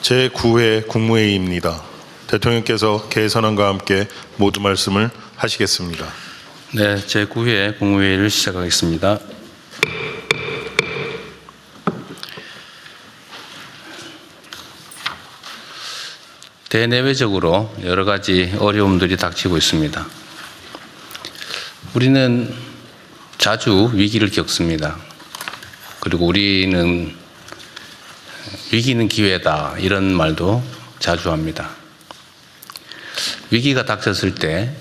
제9회 국무회의입니다. 대통령께서 개선안과 함께 모두 말씀을 하시겠습니다. 네, 제9회 국무회의를 시작하겠습니다. 대내외적으로 여러 가지 어려움들이 닥치고 있습니다. 우리는 자주 위기를 겪습니다. 그리고 우리는 위기는 기회다 이런 말도 자주 합니다. 위기가 닥쳤을 때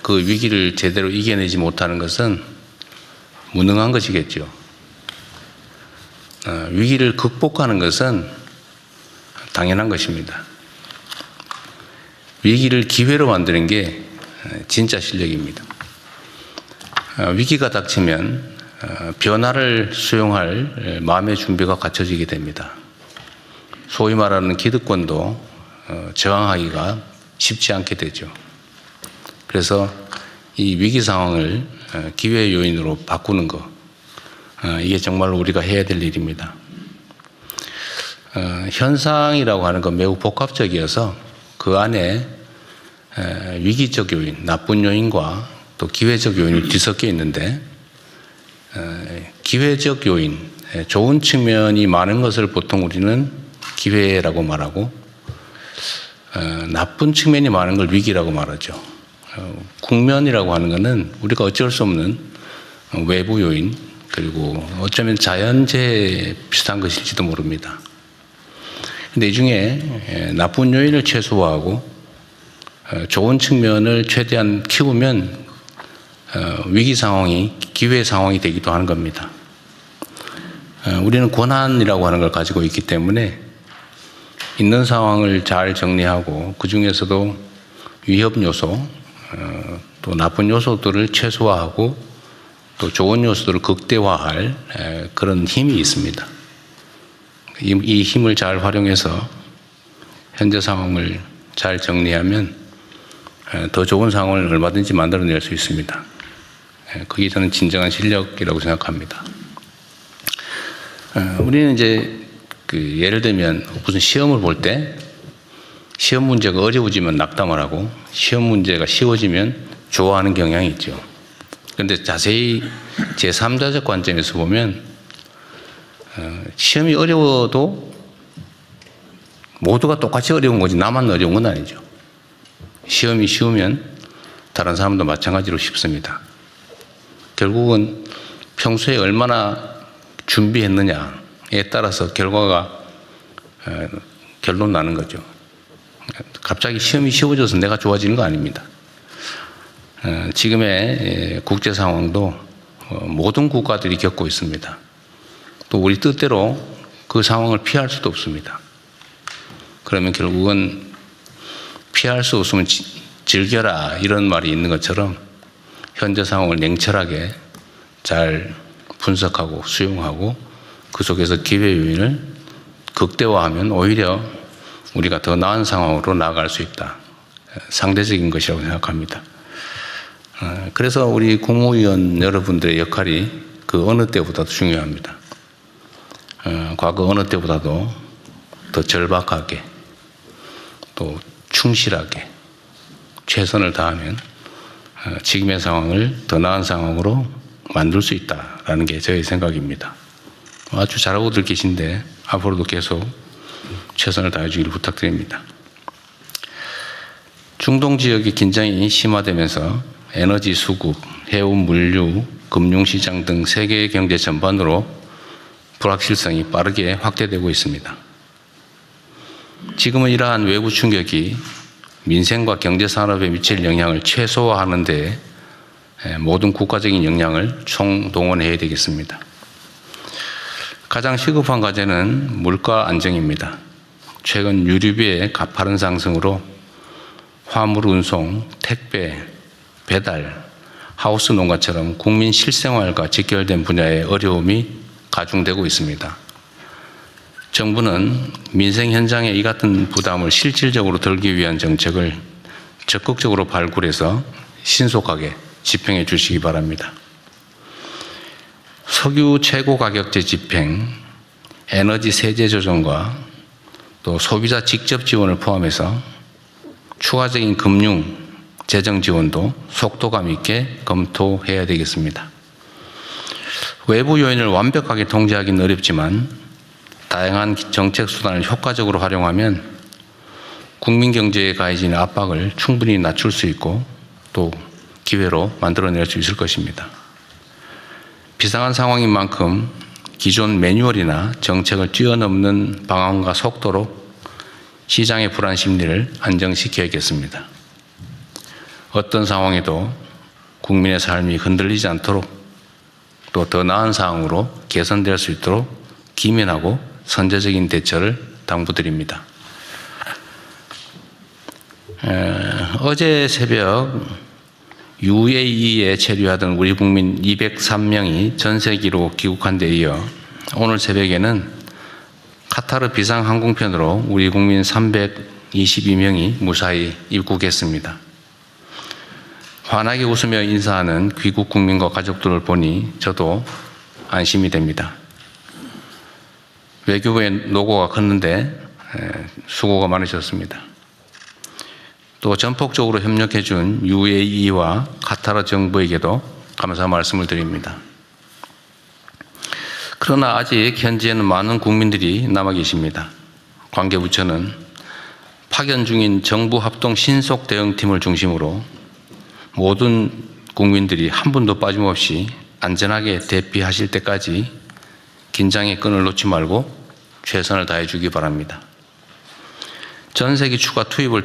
그 위기를 제대로 이겨내지 못하는 것은 무능한 것이겠죠. 위기를 극복하는 것은 당연한 것입니다. 위기를 기회로 만드는 게 진짜 실력입니다. 위기가 닥치면 변화를 수용할 마음의 준비가 갖춰지게 됩니다. 소위 말하는 기득권도 저항하기가 쉽지 않게 되죠. 그래서 이 위기 상황을 기회의 요인으로 바꾸는 것, 이게 정말로 우리가 해야 될 일입니다. 현상이라고 하는 건 매우 복합적이어서 그 안에 위기적 요인, 나쁜 요인과 또 기회적 요인이 뒤섞여 있는데, 기회적 요인, 좋은 측면이 많은 것을 보통 우리는 기회라고 말하고, 나쁜 측면이 많은 걸 위기라고 말하죠. 국면이라고 하는 것은 우리가 어쩔 수 없는 외부 요인, 그리고 어쩌면 자연재해 비슷한 것일지도 모릅니다. 근데 이 중에 나쁜 요인을 최소화하고 좋은 측면을 최대한 키우면 위기 상황이 기회 상황이 되기도 하는 겁니다. 우리는 권한이라고 하는 걸 가지고 있기 때문에 있는 상황을 잘 정리하고 그 중에서도 위협 요소, 또 나쁜 요소들을 최소화하고 또 좋은 요소들을 극대화할 그런 힘이 있습니다. 이 힘을 잘 활용해서 현재 상황을 잘 정리하면 더 좋은 상황을 얼마든지 만들어낼 수 있습니다. 그게 저는 진정한 실력이라고 생각합니다. 우리는 이제 예를 들면 무슨 시험을 볼 때 시험 문제가 어려워지면 낙담을 하고 시험 문제가 쉬워지면 좋아하는 경향이 있죠. 그런데 자세히 제3자적 관점에서 보면 시험이 어려워도 모두가 똑같이 어려운 거지 나만 어려운 건 아니죠. 시험이 쉬우면 다른 사람도 마찬가지로 쉽습니다. 결국은 평소에 얼마나 준비했느냐에 따라서 결과가 결론 나는 거죠. 갑자기 시험이 쉬워져서 내가 좋아지는 거 아닙니다. 지금의 국제 상황도 모든 국가들이 겪고 있습니다. 또 우리 뜻대로 그 상황을 피할 수도 없습니다. 그러면 결국은 피할 수 없으면 즐겨라 이런 말이 있는 것처럼 현재 상황을 냉철하게 잘 분석하고 수용하고 그 속에서 기회 요인을 극대화하면 오히려 우리가 더 나은 상황으로 나아갈 수 있다. 상대적인 것이라고 생각합니다. 그래서 우리 국무위원 여러분들의 역할이 그 어느 때보다도 중요합니다. 과거 어느 때보다도 더 절박하게 또 충실하게 최선을 다하면 지금의 상황을 더 나은 상황으로 만들 수 있다라는 게 저의 생각입니다. 아주 잘하고들 계신데 앞으로도 계속 최선을 다해 주기를 부탁드립니다. 중동 지역의 긴장이 심화되면서 에너지 수급, 해운 물류, 금융시장 등 세계 경제 전반으로 불확실성이 빠르게 확대되고 있습니다. 지금은 이러한 외부 충격이 민생과 경제산업에 미칠 영향을 최소화하는 데 모든 국가적인 역량을 총동원해야 되겠습니다. 가장 시급한 과제는 물가 안정입니다. 최근 유류비의 가파른 상승으로 화물 운송, 택배, 배달, 하우스 농가처럼 국민 실생활과 직결된 분야의 어려움이 가중되고 있습니다. 정부는 민생 현장에 이 같은 부담을 실질적으로 덜기 위한 정책을 적극적으로 발굴해서 신속하게 집행해 주시기 바랍니다. 석유 최고 가격제 집행, 에너지 세제 조정과 또 소비자 직접 지원을 포함해서 추가적인 금융, 재정 지원도 속도감 있게 검토해야 되겠습니다. 외부 요인을 완벽하게 통제하기는 어렵지만 다양한 정책 수단을 효과적으로 활용하면 국민 경제에 가해지는 압박을 충분히 낮출 수 있고 또 기회로 만들어낼 수 있을 것입니다. 비상한 상황인 만큼 기존 매뉴얼이나 정책을 뛰어넘는 방안과 속도로 시장의 불안 심리를 안정시켜야겠습니다. 어떤 상황에도 국민의 삶이 흔들리지 않도록 또 더 나은 상황으로 개선될 수 있도록 기민하고 선제적인 대처를 당부드립니다. 어제 새벽 UAE에 체류하던 우리 국민 203명이 전세기로 귀국한 데 이어 오늘 새벽에는 카타르 비상항공편으로 우리 국민 322명이 무사히 입국했습니다. 환하게 웃으며 인사하는 귀국 국민과 가족들을 보니 저도 안심이 됩니다. 외교부의 노고가 컸는데 수고가 많으셨습니다. 또 전폭적으로 협력해 준 UAE와 카타르 정부에게도 감사 말씀을 드립니다. 그러나 아직 현지에는 많은 국민들이 남아 계십니다. 관계부처는 파견 중인 정부 합동 신속 대응팀을 중심으로 모든 국민들이 한 분도 빠짐없이 안전하게 대피하실 때까지 긴장의 끈을 놓지 말고 최선을 다해 주기 바랍니다. 전세기 추가 투입을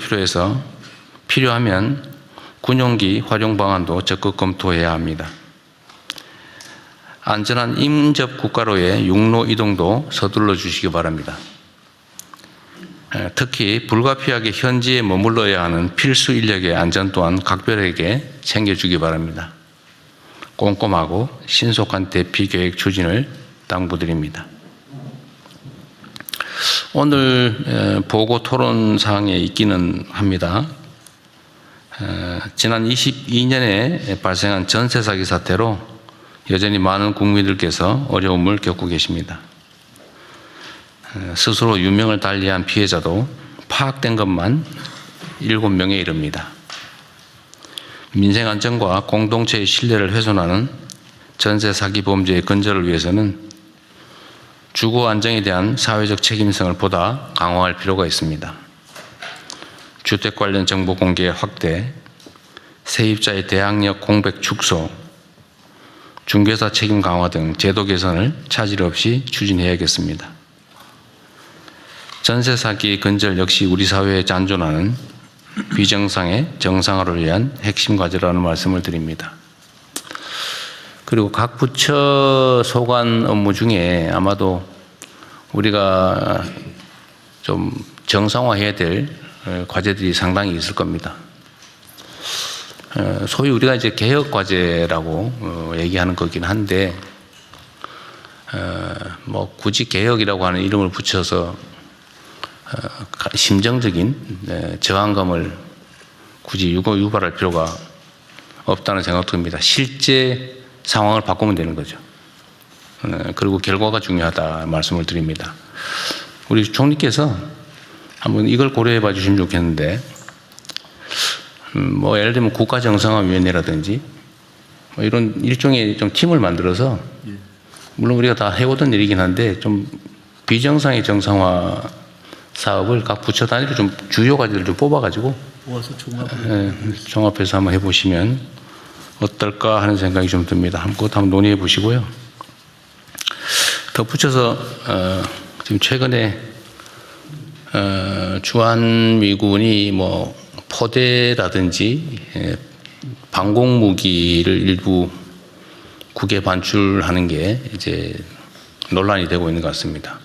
필요하면 군용기 활용 방안도 적극 검토해야 합니다. 안전한 인접 국가로의 육로 이동도 서둘러 주시기 바랍니다. 특히 불가피하게 현지에 머물러야 하는 필수 인력의 안전 또한 각별하게 챙겨주기 바랍니다. 꼼꼼하고 신속한 대피 계획 추진을 당부드립니다. 오늘 보고 토론 사항에 있기는 합니다. 지난 22년에 발생한 전세 사기 사태로 여전히 많은 국민들께서 어려움을 겪고 계십니다. 스스로 유명을 달리한 피해자도 파악된 것만 7명에 이릅니다. 민생 안전과 공동체의 신뢰를 훼손하는 전세 사기 범죄의 근절을 위해서는 주거 안정에 대한 사회적 책임성을 보다 강화할 필요가 있습니다. 주택 관련 정보 공개 확대, 세입자의 대항력 공백 축소, 중개사 책임 강화 등 제도 개선을 차질 없이 추진해야겠습니다. 전세 사기 근절 역시 우리 사회에 잔존하는 비정상의 정상화를 위한 핵심 과제라는 말씀을 드립니다. 그리고 각 부처 소관 업무 중에 아마도 우리가 좀 정상화해야 될 과제들이 상당히 있을 겁니다. 소위 우리가 이제 개혁 과제라고 얘기하는 거긴 한데, 뭐 굳이 개혁이라고 하는 이름을 붙여서 심정적인 저항감을 굳이 유발할 필요가 없다는 생각도 듭니다. 실제 상황을 바꾸면 되는 거죠. 그리고 결과가 중요하다 말씀을 드립니다. 우리 총리께서 한번 이걸 고려해 봐 주시면 좋겠는데, 뭐 예를 들면 국가정상화위원회라든지 뭐 이런 일종의 좀 팀을 만들어서, 물론 우리가 다 해오던 일이긴 한데 좀 비정상의 정상화 사업을 각 부처 단위로 좀 주요 과제를 좀 뽑아가지고 모아서 종합해서 한번 해보시면 어떨까 하는 생각이 좀 듭니다. 그것 한번 논의해 보시고요. 덧붙여서 지금 최근에 주한미군이 뭐 포대라든지 방공무기를 일부 국외 반출하는 게 이제 논란이 되고 있는 것 같습니다.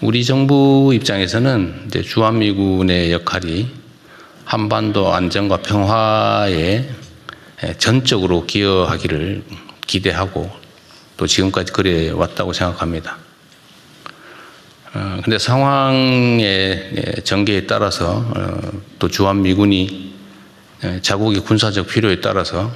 우리 정부 입장에서는 이제 주한미군의 역할이 한반도 안정과 평화에 전적으로 기여하기를 기대하고 또 지금까지 그래 왔다고 생각합니다. 근데 상황의 전개에 따라서 또 주한미군이 자국의 군사적 필요에 따라서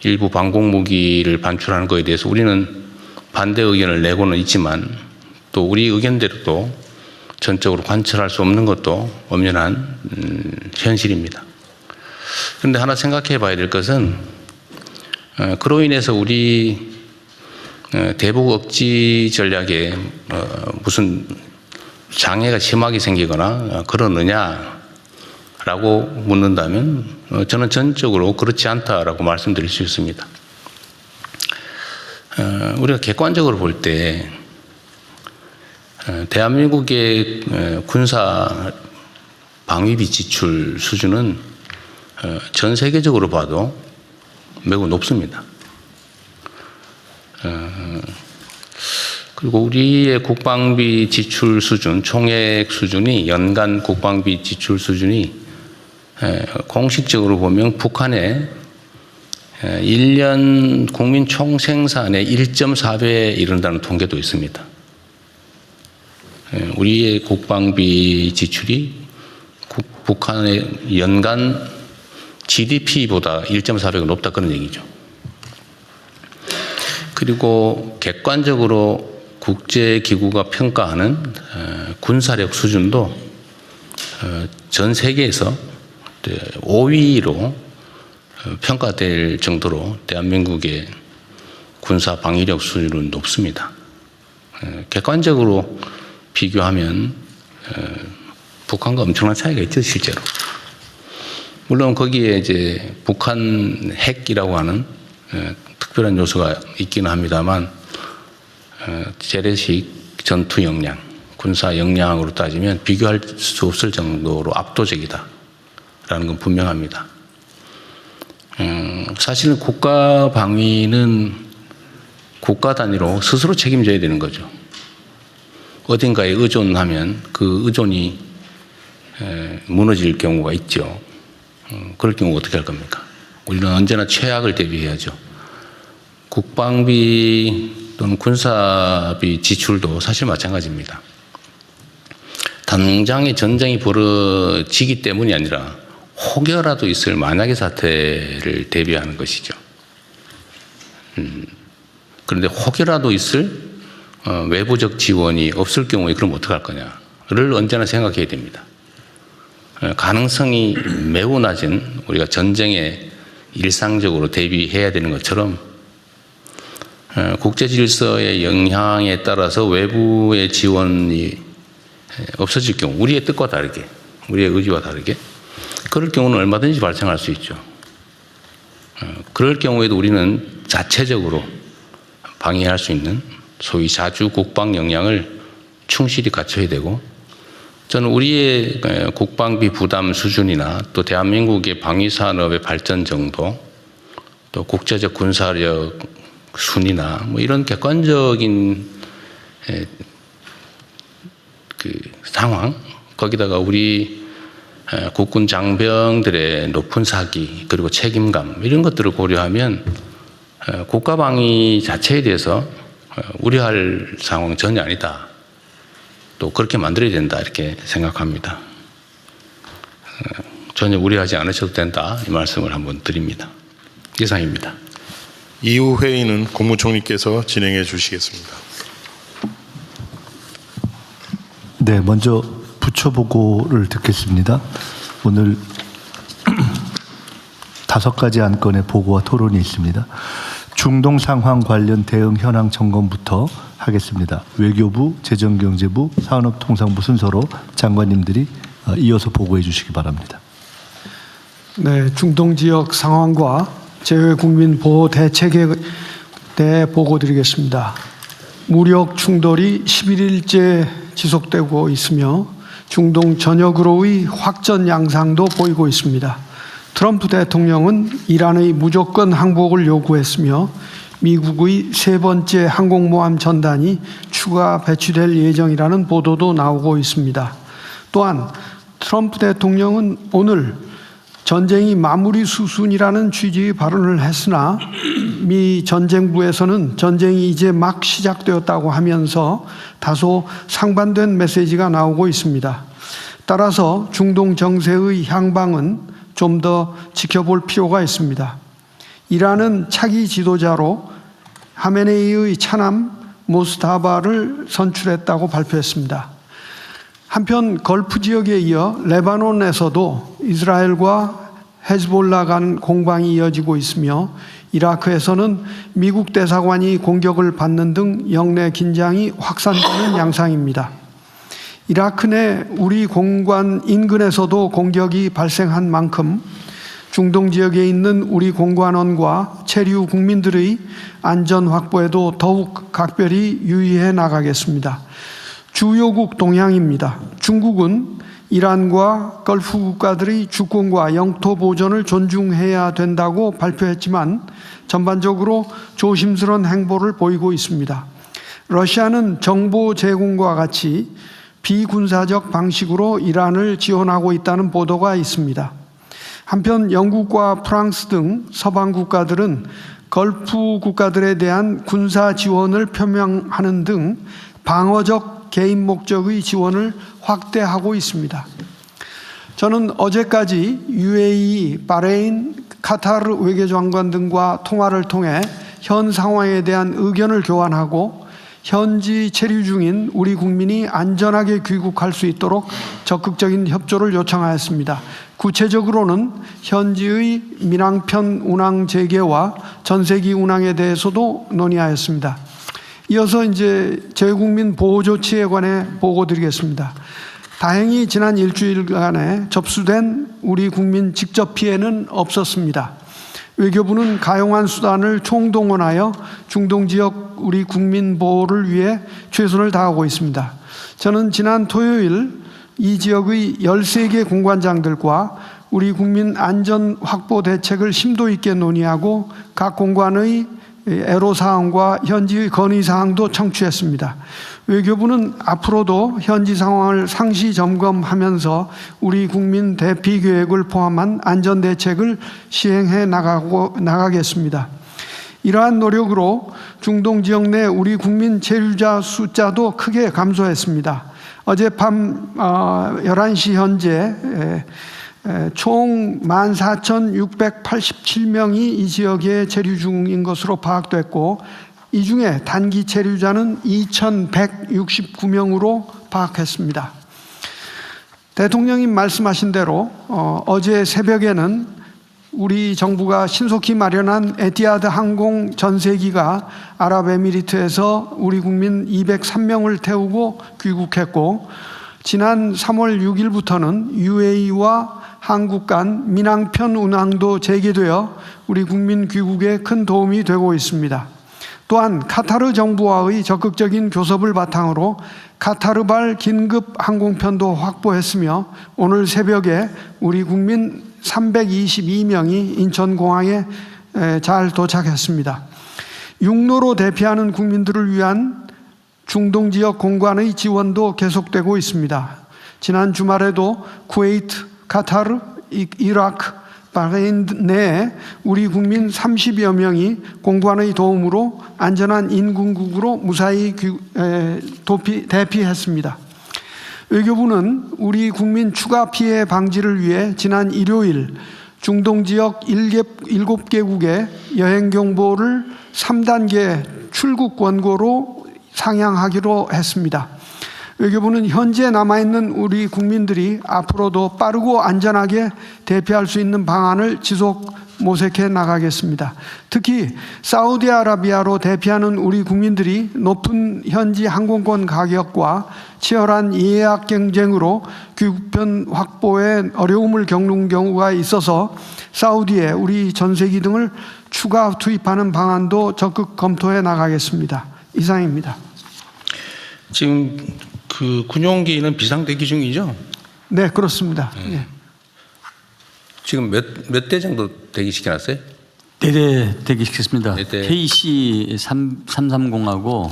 일부 방공무기를 반출하는 것에 대해서 우리는 반대 의견을 내고는 있지만 또 우리 의견대로도 전적으로 관철할 수 없는 것도 엄연한 현실입니다. 그런데 하나 생각해 봐야 될 것은 그로 인해서 우리 대북 억지 전략에 무슨 장애가 심하게 생기거나 그러느냐라고 묻는다면 저는 전적으로 그렇지 않다라고 말씀드릴 수 있습니다. 우리가 객관적으로 볼 때 대한민국의 군사 방위비 지출 수준은 전 세계적으로 봐도 매우 높습니다. 그리고 우리의 국방비 지출 수준, 총액 수준이 연간 국방비 지출 수준이 공식적으로 보면 북한의 1년 국민 총생산의 1.4배에 이른다는 통계도 있습니다. 우리의 국방비 지출이 북한의 연간 GDP보다 1.4배가 높다 그런 얘기죠. 그리고 객관적으로 국제기구가 평가하는 군사력 수준도 전 세계에서 5위로 평가될 정도로 대한민국의 군사 방위력 수준은 높습니다. 객관적으로 비교하면 북한과 엄청난 차이가 있죠, 실제로. 물론 거기에 이제 북한 핵이라고 하는 특별한 요소가 있기는 합니다만 재래식 전투 역량, 군사 역량으로 따지면 비교할 수 없을 정도로 압도적이다라는 건 분명합니다. 사실은 국가 방위는 국가 단위로 스스로 책임져야 되는 거죠. 어딘가에 의존하면 그 의존이 무너질 경우가 있죠. 그럴 경우 어떻게 할 겁니까? 우리는 언제나 최악을 대비해야죠. 국방비 또는 군사비 지출도 사실 마찬가지입니다. 당장의 전쟁이 벌어지기 때문이 아니라 혹여라도 있을 만약의 사태를 대비하는 것이죠. 그런데 혹여라도 있을 외부적 지원이 없을 경우에 그럼 어떡할 거냐를 언제나 생각해야 됩니다. 가능성이 매우 낮은 우리가 전쟁에 일상적으로 대비해야 되는 것처럼 국제 질서의 영향에 따라서 외부의 지원이 없어질 경우 우리의 뜻과 다르게 우리의 의지와 다르게 그럴 경우는 얼마든지 발생할 수 있죠. 그럴 경우에도 우리는 자체적으로 방해할 수 있는 소위 자주 국방 역량을 충실히 갖춰야 되고 저는 우리의 국방비 부담 수준이나 또 대한민국의 방위산업의 발전 정도 또 국제적 군사력 순위나 뭐 이런 객관적인 그 상황 거기다가 우리 국군 장병들의 높은 사기 그리고 책임감 이런 것들을 고려하면 국가 방위 자체에 대해서 우려할 상황은 전혀 아니다. 또 그렇게 만들어야 된다 이렇게 생각합니다. 전혀 우려하지 않으셔도 된다 이 말씀을 한번 드립니다. 이상입니다. 이후 회의는 국무총리께서 진행해 주시겠습니다. 네, 먼저 부처보고를 듣겠습니다. 오늘 5가지 안건의 보고와 토론이 있습니다. 중동 상황 관련 대응 현황 점검부터 하겠습니다. 외교부, 재정경제부, 산업통상부 순서로 장관님들이 이어서 보고해 주시기 바랍니다. 네, 중동 지역 상황과 재외국민 보호 대책에 대해 보고 드리겠습니다. 무력 충돌이 11일째 지속되고 있으며 중동 전역으로의 확전 양상도 보이고 있습니다. 트럼프 대통령은 이란의 무조건 항복을 요구했으며 미국의 3번째 항공모함 전단이 추가 배치될 예정이라는 보도도 나오고 있습니다. 또한 트럼프 대통령은 오늘 전쟁이 마무리 수순이라는 취지의 발언을 했으나 미 전쟁부에서는 전쟁이 이제 막 시작되었다고 하면서 다소 상반된 메시지가 나오고 있습니다. 따라서 중동 정세의 향방은 좀 더 지켜볼 필요가 있습니다. 이란은 차기 지도자로 하메네이의 차남 모스타바를 선출했다고 발표했습니다. 한편 걸프 지역에 이어 레바논에서도 이스라엘과 헤즈볼라 간 공방이 이어지고 있으며 이라크에서는 미국 대사관이 공격을 받는 등 영내 긴장이 확산되는 양상입니다. 이라크 내 우리 공관 인근에서도 공격이 발생한 만큼 중동 지역에 있는 우리 공관원과 체류 국민들의 안전 확보에도 더욱 각별히 유의해 나가겠습니다. 주요국 동향입니다. 중국은 이란과 걸프 국가들의 주권과 영토 보존을 존중해야 된다고 발표했지만 전반적으로 조심스러운 행보를 보이고 있습니다. 러시아는 정보 제공과 같이 비군사적 방식으로 이란을 지원하고 있다는 보도가 있습니다. 한편 영국과 프랑스 등 서방 국가들은 걸프 국가들에 대한 군사 지원을 표명하는 등 방어적 개인 목적의 지원을 확대하고 있습니다. 저는 어제까지 UAE, 바레인, 카타르 외교장관 등과 통화를 통해 현 상황에 대한 의견을 교환하고 현지 체류 중인 우리 국민이 안전하게 귀국할 수 있도록 적극적인 협조를 요청하였습니다. 구체적으로는 현지의 민항편 운항 재개와 전세기 운항에 대해서도 논의하였습니다. 이어서 이제 재외국민 보호 조치에 관해 보고 드리겠습니다. 다행히 지난 일주일간에 접수된 우리 국민 직접 피해는 없었습니다. 외교부는 가용한 수단을 총동원하여 중동 지역 우리 국민 보호를 위해 최선을 다하고 있습니다. 저는 지난 토요일 이 지역의 13개 공관장들과 우리 국민 안전 확보 대책을 심도 있게 논의하고 각 공관의 애로사항과 현지의 건의사항도 청취했습니다. 외교부는 앞으로도 현지 상황을 상시 점검하면서 우리 국민 대피 계획을 포함한 안전대책을 시행해 나가겠습니다. 이러한 노력으로 중동 지역 내 우리 국민 체류자 숫자도 크게 감소했습니다. 어젯밤 11시 현재 총 14,687명이 이 지역에 체류 중인 것으로 파악됐고 이 중에 단기 체류자는 2,169명으로 파악했습니다. 대통령님 말씀하신 대로 어제 새벽에는 우리 정부가 신속히 마련한 에티하드 항공 전세기가 아랍에미리트에서 우리 국민 203명을 태우고 귀국했고 지난 3월 6일부터는 UAE와 한국 간 민항편 운항도 재개되어 우리 국민 귀국에 큰 도움이 되고 있습니다. 또한 카타르 정부와의 적극적인 교섭을 바탕으로 카타르발 긴급 항공편도 확보했으며 오늘 새벽에 우리 국민 322명이 인천공항에 잘 도착했습니다. 육로로 대피하는 국민들을 위한 중동 지역 공관의 지원도 계속되고 있습니다. 지난 주말에도 쿠웨이트, 카타르, 이라크, 바레인 내에 우리 국민 30여 명이 공관의 도움으로 안전한 인근국으로 무사히 대피했습니다. 외교부는 우리 국민 추가 피해 방지를 위해 지난 일요일 중동 지역 7개국의 여행 경보를 3단계 출국 권고로 상향하기로 했습니다. 외교부는 현재 남아있는 우리 국민들이 앞으로도 빠르고 안전하게 대피할 수 있는 방안을 지속 모색해 나가겠습니다. 특히 사우디아라비아로 대피하는 우리 국민들이 높은 현지 항공권 가격과 치열한 예약 경쟁으로 귀국편 확보에 어려움을 겪는 경우가 있어서 사우디에 우리 전세기 등을 추가 투입하는 방안도 적극 검토해 나가겠습니다. 이상입니다. 지금 그 군용기는 비상대기 중이죠? 네, 그렇습니다. 네. 지금 몇 대 정도 대기시켜놨어요? 4대 대기시켰습니다. 4대. KC330하고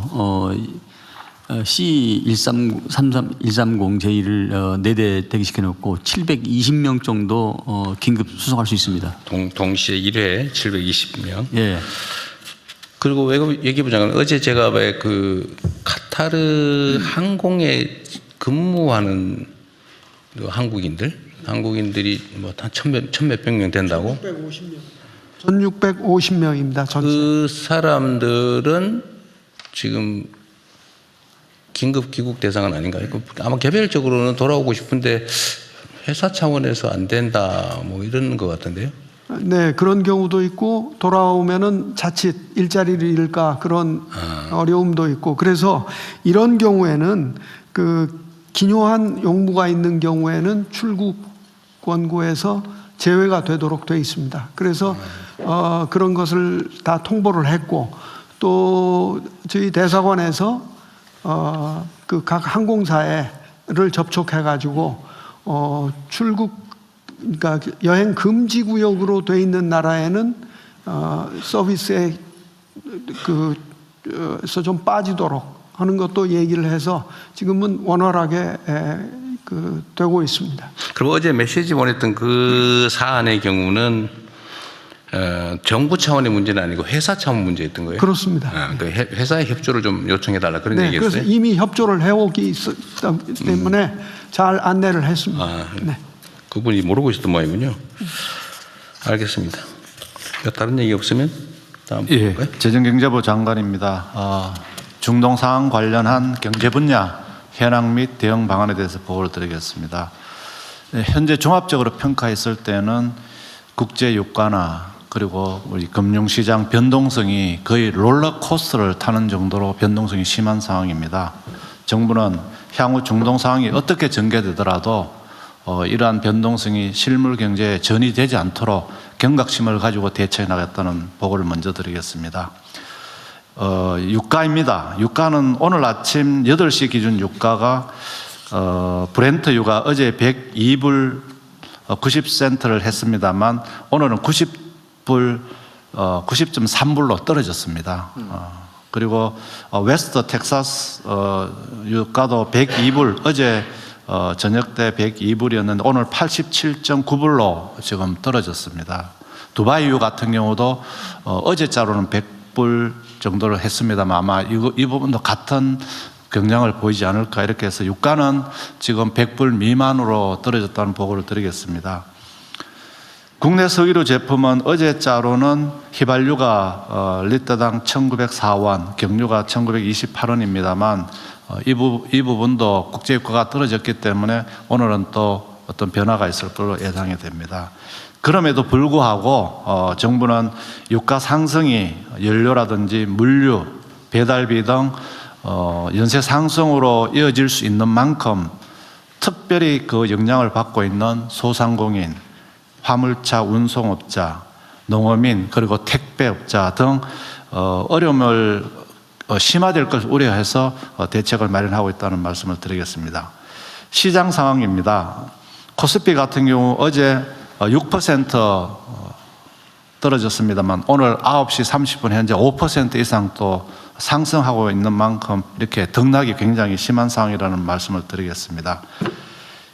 C130J를 4대 대기시켜놓고 720명 정도 긴급 수송할 수 있습니다. 동시에 1회 720명. 예. 그리고 외교부 장관 어제 제가 왜 그 카타르 항공에 근무하는 그 한국인들이 뭐 한 천몇백 명 된다고? 1,650명입니다. 그 사람들은 지금 긴급 귀국 대상은 아닌가요? 아마 개별적으로는 돌아오고 싶은데 회사 차원에서 안 된다 뭐 이런 것 같은데요. 네, 그런 경우도 있고 돌아오면은 자칫 일자리를 잃을까 그런 어려움도 있고 그래서 이런 경우에는 그 기묘한 용무가 있는 경우에는 출국 권고에서 제외가 되도록 되어 있습니다. 그래서 그런 것을 다 통보를 했고 또 저희 대사관에서 그 각 항공사를 접촉해 가지고 출국 그러니까 여행 금지 구역으로 돼 있는 나라에는 서비스에 그서 좀 빠지도록 하는 것도 얘기를 해서 지금은 원활하게 되고 있습니다. 그럼 어제 메시지 보냈던 그 사안의 경우는 정부 차원의 문제는 아니고 회사 차원 문제였던 거예요? 그렇습니다. 그 회사의 협조를 좀 요청해달라 그런 얘기였어요? 그래서 이미 협조를 해오기 있었기 때문에 잘 안내를 했습니다. 네. 그분이 모르고 있었던 모양이군요. 알겠습니다. 다른 얘기 없으면 다음 예, 볼까요? 재정경제부 장관입니다. 중동 상황 관련한 경제 분야 현황 및 대응 방안에 대해서 보고를 드리겠습니다. 현재 종합적으로 평가했을 때는 국제 유가나 그리고 우리 금융시장 변동성이 거의 롤러코스터를 타는 정도로 변동성이 심한 상황입니다. 정부는 향후 중동 상황이 어떻게 전개되더라도 이러한 변동성이 실물 경제에 전이되지 않도록 경각심을 가지고 대처해 나갔다는 보고를 먼저 드리겠습니다. 유가입니다. 유가는 오늘 아침 8시 기준 유가가 브렌트 유가 어제 102불 90센트를 했습니다만 오늘은 90.3불로 떨어졌습니다. 그리고 웨스트 텍사스 유가도 102불 어제 저녁 때 102불이었는데 오늘 87.9불로 지금 떨어졌습니다. 두바이유 같은 경우도 어제자로는 100불 정도를 했습니다만 아마 이 부분도 같은 경향을 보이지 않을까 이렇게 해서 유가는 지금 100불 미만으로 떨어졌다는 보고를 드리겠습니다. 국내 석유류 제품은 어제자로는 휘발유가 리터당 1904원, 경유가 1928원입니다만 이 부분도 국제유가가 떨어졌기 때문에 오늘은 또 어떤 변화가 있을 걸로 예상이 됩니다. 그럼에도 불구하고 정부는 유가 상승이 연료라든지 물류, 배달비 등 연쇄 상승으로 이어질 수 있는 만큼 특별히 그 영향을 받고 있는 소상공인, 화물차 운송업자, 농어민 그리고 택배업자 등 어려움을 심화될 것을 우려해서 대책을 마련하고 있다는 말씀을 드리겠습니다. 시장 상황입니다. 코스피 같은 경우 어제 6% 떨어졌습니다만 오늘 9시 30분 현재 5% 이상 또 상승하고 있는 만큼 이렇게 등락이 굉장히 심한 상황이라는 말씀을 드리겠습니다.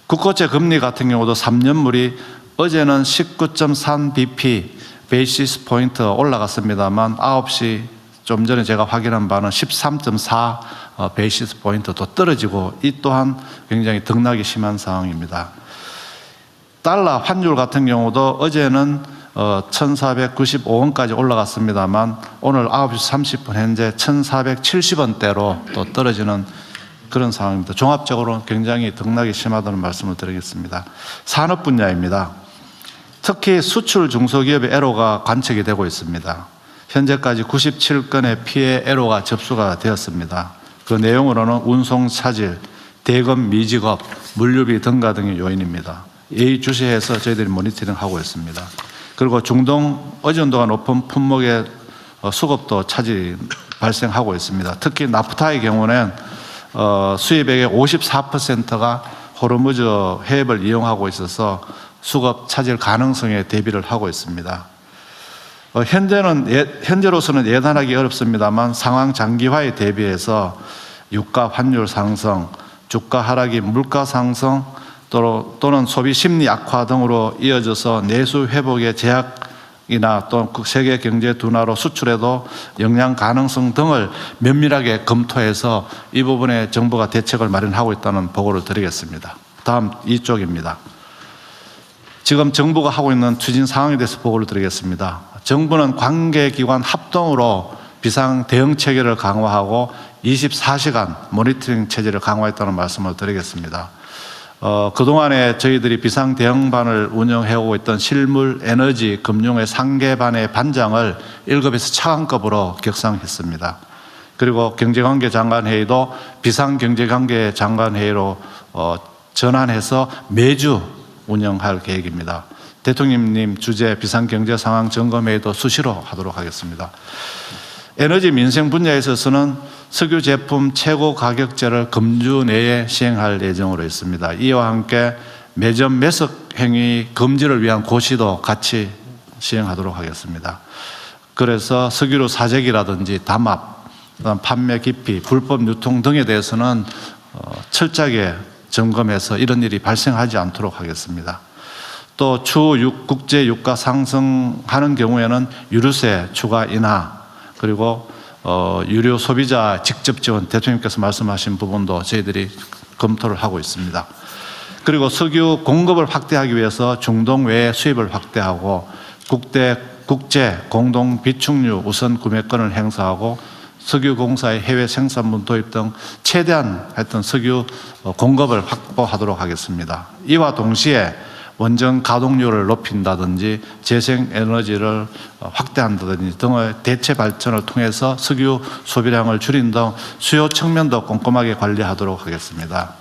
국고채 금리 같은 경우도 3년물이 어제는 19.3bp 베이시스 포인트 올라갔습니다만 9시 좀 전에 제가 확인한 바는 13.4 베이시스 포인트 또 떨어지고 이 또한 굉장히 등락이 심한 상황입니다. 달러 환율 같은 경우도 어제는 1495원까지 올라갔습니다만 오늘 9시 30분 현재 1470원대로 또 떨어지는 그런 상황입니다. 종합적으로 굉장히 등락이 심하다는 말씀을 드리겠습니다. 산업 분야입니다. 특히 수출 중소기업의 애로가 관측이 되고 있습니다. 현재까지 97건의 피해 애로가 접수가 되었습니다. 그 내용으로는 운송 차질, 대금 미지급, 물류비 등가 등의 요인입니다. 예의주시해서 저희들이 모니터링하고 있습니다. 그리고 중동 의존도가 높은 품목의 수급도 차질이 발생하고 있습니다. 특히 나프타의 경우는 수입액의 54%가 호르무즈 해협을 이용하고 있어서 수급 차질 가능성에 대비를 하고 있습니다. 현재로서는 예단하기 어렵습니다만 상황 장기화에 대비해서 유가 환율 상승, 주가 하락이 물가 상승 또는 소비 심리 악화 등으로 이어져서 내수 회복의 제약이나 또 세계 경제 둔화로 수출에도 영향 가능성 등을 면밀하게 검토해서 이 부분에 정부가 대책을 마련하고 있다는 보고를 드리겠습니다. 다음 이쪽입니다. 지금 정부가 하고 있는 추진 상황에 대해서 보고를 드리겠습니다. 정부는 관계기관 합동으로 비상 대응 체계를 강화하고 24시간 모니터링 체제를 강화했다는 말씀을 드리겠습니다. 그동안에 저희들이 비상 대응반을 운영해오고 있던 실물 에너지 금융의 상계반의 반장을 1급에서 차관급으로 격상했습니다. 그리고 경제관계 장관회의도 비상경제관계 장관회의로 전환해서 매주 운영할 계획입니다. 대통령님 주재 비상경제상황 점검회의도 수시로 하도록 하겠습니다. 에너지 민생 분야에 있어서는 석유 제품 최고 가격제를 금주 내에 시행할 예정으로 있습니다. 이와 함께 매점 매석 행위 금지를 위한 고시도 같이 시행하도록 하겠습니다. 그래서 석유로 사재기라든지 담합, 그다음 판매 기피, 불법 유통 등에 대해서는 철저하게 점검해서 이런 일이 발생하지 않도록 하겠습니다. 또 추후 국제 유가 상승하는 경우에는 유류세 추가 인하, 그리고 유료 소비자 직접 지원, 대통령께서 말씀하신 부분도 저희들이 검토를 하고 있습니다. 그리고 석유 공급을 확대하기 위해서 중동 외의 수입을 확대하고 국제 공동 비축유 우선 구매권을 행사하고 석유공사의 해외 생산분 도입 등 최대한 했던 석유 공급을 확보하도록 하겠습니다. 이와 동시에 원전 가동률을 높인다든지 재생에너지를 확대한다든지 등의 대체 발전을 통해서 석유 소비량을 줄인 등 수요 측면도 꼼꼼하게 관리하도록 하겠습니다.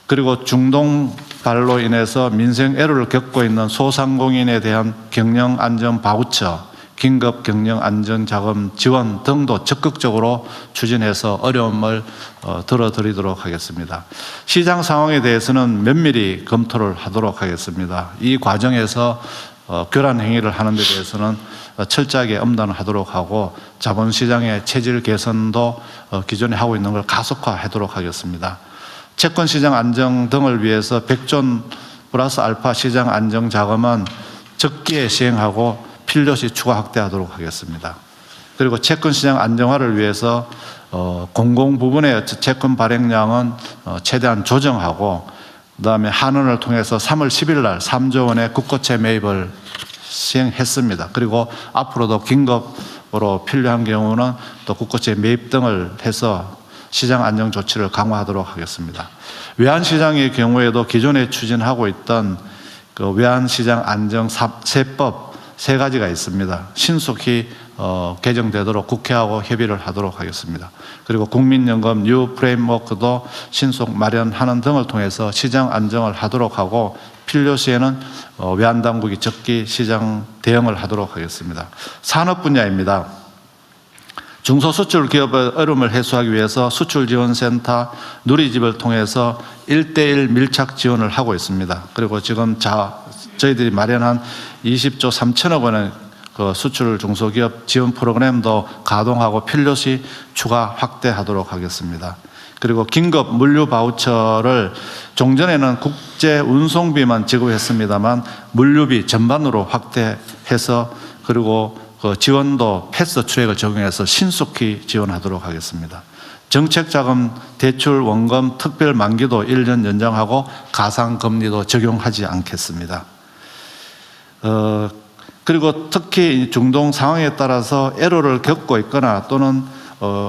그리고 중동발로 인해서 민생 애로를 겪고 있는 소상공인에 대한 경영안전 바우처, 긴급 경영안전자금 지원 등도 적극적으로 추진해서 어려움을 덜어드리도록 하겠습니다. 시장 상황에 대해서는 면밀히 검토를 하도록 하겠습니다. 이 과정에서 교란 행위를 하는 데 대해서는 철저하게 엄단을 하도록 하고 자본시장의 체질 개선도 기존에 하고 있는 걸 가속화하도록 하겠습니다. 채권시장 안정 등을 위해서 100조 플러스 알파 시장 안정 자금은 적기에 시행하고 필요시 추가 확대하도록 하겠습니다. 그리고 채권시장 안정화를 위해서 공공 부분의 채권 발행량은 최대한 조정하고 그다음에 한은을 통해서 3월 10일 날 3조 원의 국고채 매입을 시행했습니다. 그리고 앞으로도 긴급으로 필요한 경우는 또 국고채 매입 등을 해서 시장 안정 조치를 강화하도록 하겠습니다. 외환시장의 경우에도 기존에 추진하고 있던 그 외환시장 안정세법 3가지가 있습니다. 신속히 개정되도록 국회하고 협의를 하도록 하겠습니다. 그리고 국민연금 뉴 프레임워크도 신속 마련하는 등을 통해서 시장 안정을 하도록 하고 필요시에는 외환당국이 적기 시장 대응을 하도록 하겠습니다. 산업 분야입니다. 중소수출 기업의 어려움을 해소하기 위해서 수출지원센터 누리집을 통해서 1:1 밀착 지원을 하고 있습니다. 그리고 지금 저희들이 마련한 20조 3천억 원의 그 수출 중소기업 지원 프로그램도 가동하고 필요시 추가 확대하도록 하겠습니다. 그리고 긴급 물류 바우처를 종전에는 국제 운송비만 지급했습니다만 물류비 전반으로 확대해서 그리고 그 지원도 패스 트랙을 적용해서 신속히 지원하도록 하겠습니다. 정책자금 대출 원금 특별 만기도 1년 연장하고 가상금리도 적용하지 않겠습니다. 그리고 특히 중동 상황에 따라서 애로를 겪고 있거나 또는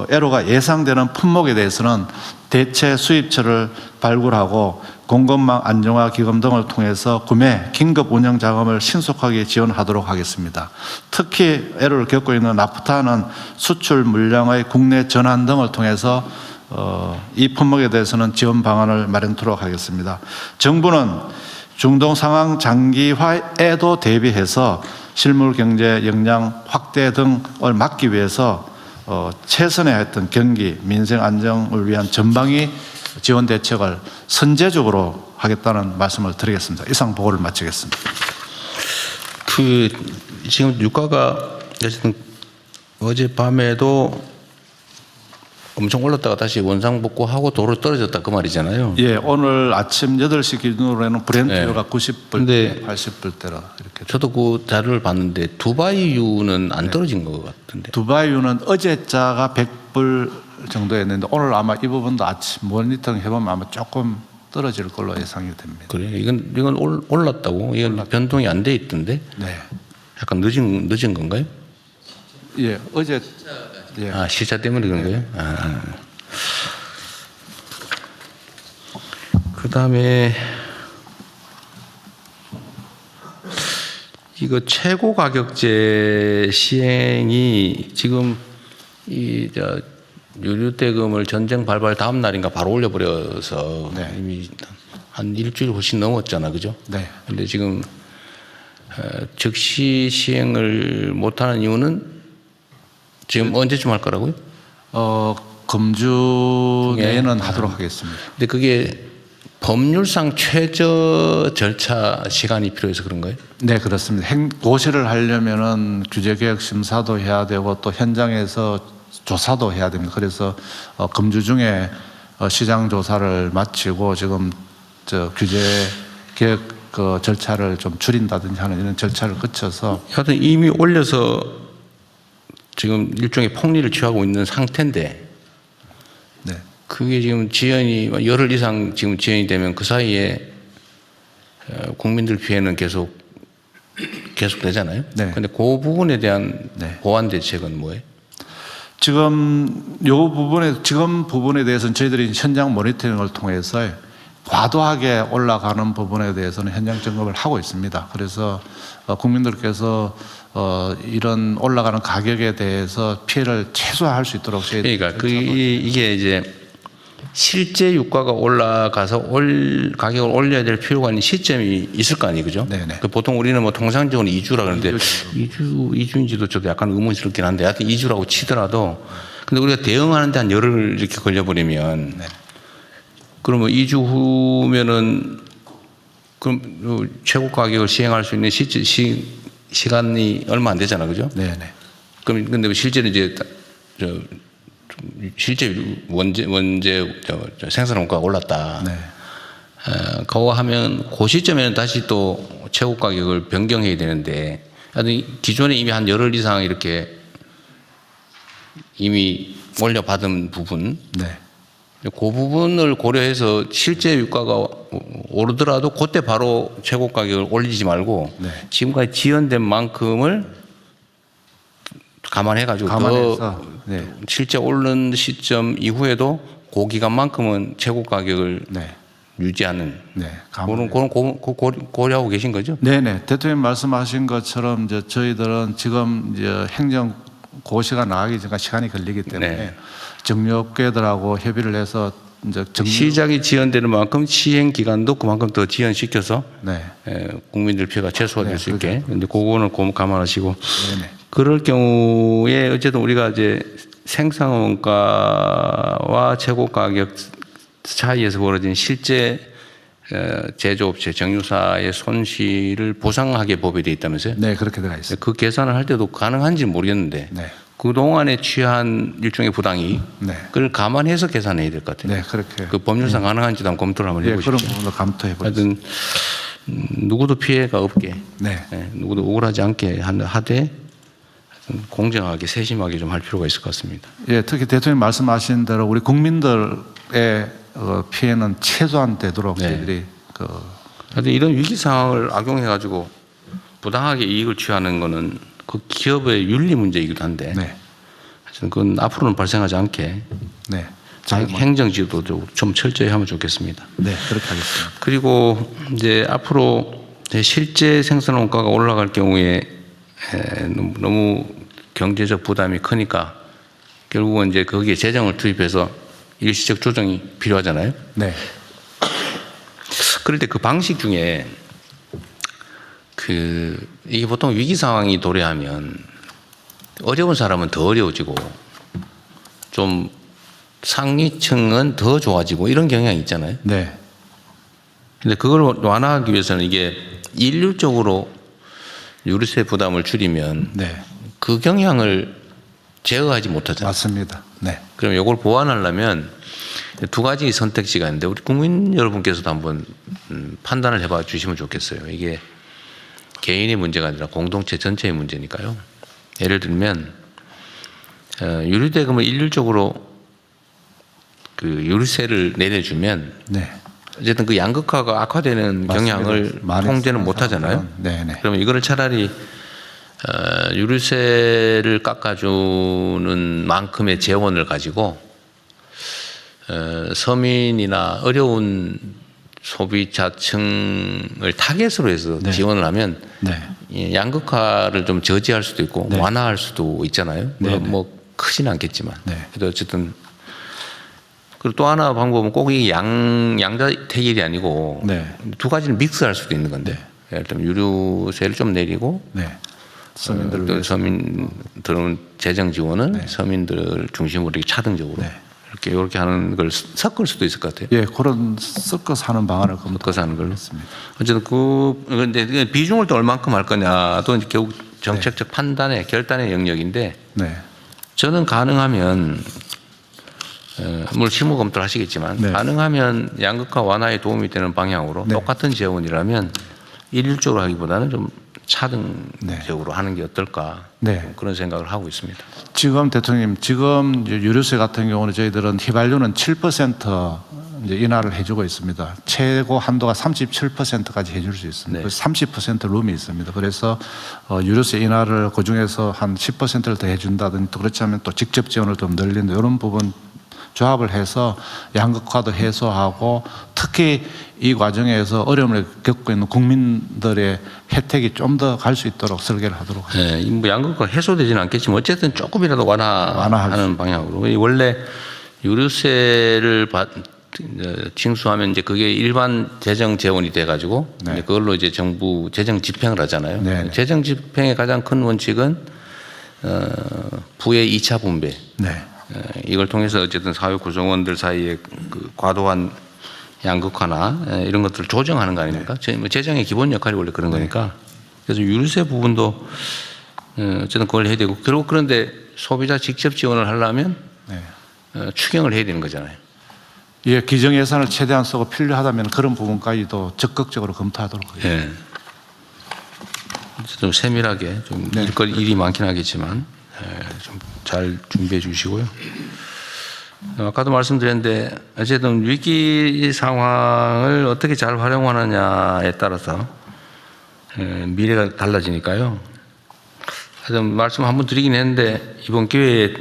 애로가 예상되는 품목에 대해서는 대체 수입처를 발굴하고 공급망 안정화 기금 등을 통해서 구매, 긴급 운영 자금을 신속하게 지원하도록 하겠습니다. 특히 애로를 겪고 있는 나프타는 수출 물량의 국내 전환 등을 통해서 이 품목에 대해서는 지원 방안을 마련토록 하겠습니다. 정부는 중동 상황 장기화에도 대비해서 실물 경제 역량 확대 등을 막기 위해서 최선의 어떤 경기, 민생 안정을 위한 전방위 지원 대책을 선제적으로 하겠다는 말씀을 드리겠습니다. 이상 보고를 마치겠습니다. 지금 유가가 어쨌든 어젯밤에도 엄청 올랐다가 다시 원상복구하고 도로 떨어졌다 그 말이잖아요. 예, 오늘 아침 8시 기준으로는 브렌트유가 네. 90불대, 80불대로 이렇게. 저도 그 자료를 봤는데 두바이유는 안 떨어진 것 같은데. 두바이유는 어제자가 100불 정도였는데 오늘 아마 이 부분도 아침 모니터링 해보면 아마 조금 떨어질 걸로 예상이 됩니다. 그래요? 이건 올랐다고? 이건 변동이 안 돼 있던데? 네. 약간 늦은 건가요? 예, 어제 예. 아, 시차 때문에 그런 거예요? 아. 그 다음에 이거 최고 가격제 시행이 지금 유류대금을 전쟁 발발 다음 날인가 바로 올려버려서 네. 이미 한 일주일 훨씬 넘었잖아, 그죠? 네. 근데 지금 즉시 시행을 못하는 이유는 지금 언제쯤 할 거라고요? 금주 내에는 하도록 하겠습니다. 근데 그게 법률상 최저 절차 시간이 필요해서 그런가요? 네, 그렇습니다. 고시를 하려면은 규제개혁 심사도 해야 되고 또 현장에서 조사도 해야 됩니다. 그래서 금주 중에 시장 조사를 마치고 지금 규제개혁 그 절차를 좀 줄인다든지 하는 이런 절차를 거쳐서 하여튼 이미 올려서 지금 일종의 폭리를 취하고 있는 상태인데 네. 그게 지금 지연이 열흘 이상 지금 지연이 되면 그 사이에 국민들 피해는 계속 되잖아요. 네. 근데 그 부분에 대한 네. 보완 대책은 뭐예요? 지금 지금 부분에 대해서는 저희들이 현장 모니터링을 통해서 과도하게 올라가는 부분에 대해서는 현장 점검을 하고 있습니다. 그래서 국민들께서 이런 올라가는 가격에 대해서 피해를 최소화할 수 있도록 저희들이 그러니까 이게 이제 실제 유가가 올라가서 가격을 올려야 될 필요가 있는 시점이 있을 거 아니에요, 그죠? 네네. 그 보통 우리는 뭐 통상적으로 2주라 그러는데 2주인지도 저도 약간 의문스럽긴 한데 하여튼 2주라고 치더라도 근데 우리가 대응하는데 한 열흘 이렇게 걸려버리면 네. 그러면 2주 후면은 그럼 최고 가격을 시행할 수 있는 시간이 얼마 안 되잖아, 그죠? 네네. 그럼 근데 실제로 이제 실제 생산 원가가 올랐다. 네. 그거 하면 그 시점에는 다시 또 최고 가격을 변경해야 되는데 하여튼 기존에 이미 한 열흘 이상 이렇게 이미 올려받은 부분 네. 그 부분을 고려해서 실제 유가가 오르더라도 그때 바로 최고 가격을 올리지 말고 네. 지금까지 지연된 만큼을 감안해가지고 감안해서 네. 실제 오른 시점 이후에도 그 기간만큼은 최고 가격을 네. 유지하는 네. 그런 고려하고 계신 거죠? 네네. 대통령 말씀하신 것처럼 이제 저희들은 지금 이제 행정 고시가 나가기 전까지 시간이 걸리기 때문에 네. 정유업계들하고 협의를 해서 이제 시작이 지연되는 만큼 시행 기간도 그만큼 더 지연시켜서 네. 국민들 피해가 최소화될 네, 수 있게. 근데 그거는 감안하시고 네네. 그럴 경우에 어쨌든 우리가 이제 생산 원가와 최고 가격 차이에서 벌어진 실제 제조업체 정유사의 손실을 보상하게 법에 되어 있다면서요? 네, 그렇게 들어가 있습니다. 그 계산을 할 때도 가능한지 모르겠는데 네. 그동안에 취한 일종의 부당이 네. 그걸 감안해서 계산해야 될 것 같아요. 네, 그렇게. 그 법률상 가능한지도 한번 검토를 한번 네, 해보십시오. 그런 부분도 감토해 보겠습니다. 하여튼 누구도 피해가 없게 네. 누구도 억울하지 않게 하되 공정하게 세심하게 좀 할 필요가 있을 것 같습니다. 예, 특히 대통령 말씀하신 대로 우리 국민들의 피해는 최소한 되도록 네. 저희들이 하여튼 이런 위기 상황을 악용해 가지고 부당하게 이익을 취하는 거는 그 기업의 윤리 문제이기도 한데 네. 하여튼 그건 앞으로는 발생하지 않게 네. 행정 지도도 좀 철저히 하면 좋겠습니다. 네, 그렇게 하겠습니다. 그리고 이제 앞으로 실제 생산 원가가 올라갈 경우에 너무 경제적 부담이 크니까 결국은 이제 거기에 재정을 투입해서 일시적 조정이 필요하잖아요. 네. 그럴 때 그 방식 중에 이게 보통 위기 상황이 도래하면 어려운 사람은 더 어려워지고 좀 상위층은 더 좋아지고 이런 경향이 있잖아요. 네. 근데 그걸 완화하기 위해서는 이게 일률적으로 유류세 부담을 줄이면 네. 그 경향을 제어하지 못하잖아요. 맞습니다. 네. 그럼 이걸 보완하려면 두 가지 선택지가 있는데 우리 국민 여러분께서도 한번 판단을 해봐 주시면 좋겠어요. 이게 개인의 문제가 아니라 공동체 전체의 문제니까요. 예를 들면 유류대금을 일률적으로 그 유류세를 내려주면 네. 어쨌든 그 양극화가 악화되는 맞습니다. 경향을 많이 통제는 쓰는 못 하잖아요. 사람들은. 네네. 그러면 이거를 차라리 유류세를 깎아주는 만큼의 재원을 가지고 서민이나 어려운 소비자층을 타겟으로 해서 네. 지원을 하면 네. 이 양극화를 좀 저지할 수도 있고 네. 완화할 수도 있잖아요. 물론 네. 뭐 크진 않겠지만. 네. 그래도 어쨌든 그리고 또 하나 방법은 꼭 이 양자택일이 아니고 네. 두 가지를 믹스할 수도 있는 건데 예를 들면 유류세를 좀 내리고 네. 서민들을 또 위해서. 서민들은 재정 지원은 네. 서민들 중심으로 이렇게 차등적으로 네. 이렇게 하는 걸 섞을 수도 있을 것 같아요. 예, 그런 섞어서 하는 방안을 섞어서 하는 걸로. 검토하겠습니다. 어쨌든 근데 비중을 또 얼만큼 할 거냐도 이제 결국 정책적 판단의 결단의 영역인데 네. 저는 가능하면 물론 실무 검토를 하시겠지만 네. 가능하면 양극화 완화에 도움이 되는 방향으로 네. 똑같은 재원이라면 일률적으로 하기보다는 좀 차등적으로 하는 게 어떨까 네. 그런 생각을 하고 있습니다. 지금 대통령님, 지금 이제 유류세 같은 경우는 저희들은 휘발유는 7% 이제 인하를 해주고 있습니다. 최고 한도가 37%까지 해줄 수 있습니다. 네. 그래서 30% 룸이 있습니다. 그래서 유류세 인하를 그 중에서 한 10%를 더 해준다든지 또 그렇지 않으면 또 직접 지원을 좀 늘린다 이런 부분 조합을 해서 양극화도 해소하고 특히 이 과정에서 어려움을 겪고 있는 국민들의 혜택이 좀 더 갈 수 있도록 설계를 하도록 하겠습니다. 네, 뭐 양극화 해소되지는 않겠지만 어쨌든 조금이라도 완화하는 방향으로 원래 유류세를 징수하면 이제 그게 일반 재정 재원이 돼가지고 네. 이제 그걸로 이제 정부 재정 집행을 하잖아요. 네. 재정 집행의 가장 큰 원칙은 부의 2차 분배. 네. 이걸 통해서 어쨌든 사회 구성원들 사이에 그 과도한 양극화나 이런 것들을 조정하는 거 아닙니까? 재정의 기본 역할이 원래 그런 거니까. 그래서 유류세 부분도 어쨌든 그걸 해야 되고 그리고 그런데 소비자 직접 지원을 하려면 네. 추경을 해야 되는 거잖아요. 예, 기정 예산을 최대한 쓰고 필요하다면 그런 부분까지도 적극적으로 검토하도록 하겠습니다. 예. 좀 세밀하게 좀 네. 일이 많긴 하겠지만 좀 잘 준비해 주시고요. 아까도 말씀드렸는데 어쨌든 위기 상황을 어떻게 잘 활용하느냐에 따라서 미래가 달라지니까요. 하여튼 말씀 한번 드리긴 했는데 이번 기회에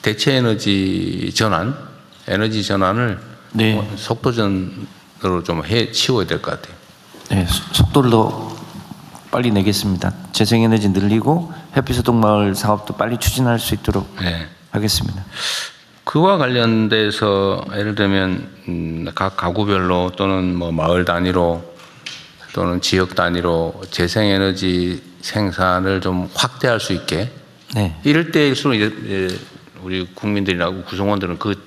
대체 에너지 전환을 네. 속도전으로 좀 치워야 될 것 같아요. 네, 속도를 더 빨리 내겠습니다. 재생에너지 늘리고 햇빛소독마을 사업도 빨리 추진할 수 있도록 네. 하겠습니다. 그와 관련돼서 예를 들면 각 가구별로 또는 뭐 마을 단위로 또는 지역 단위로 재생에너지 생산을 좀 확대할 수 있게 네, 이럴 때일수록 이제 우리 국민들이나 구성원들은 그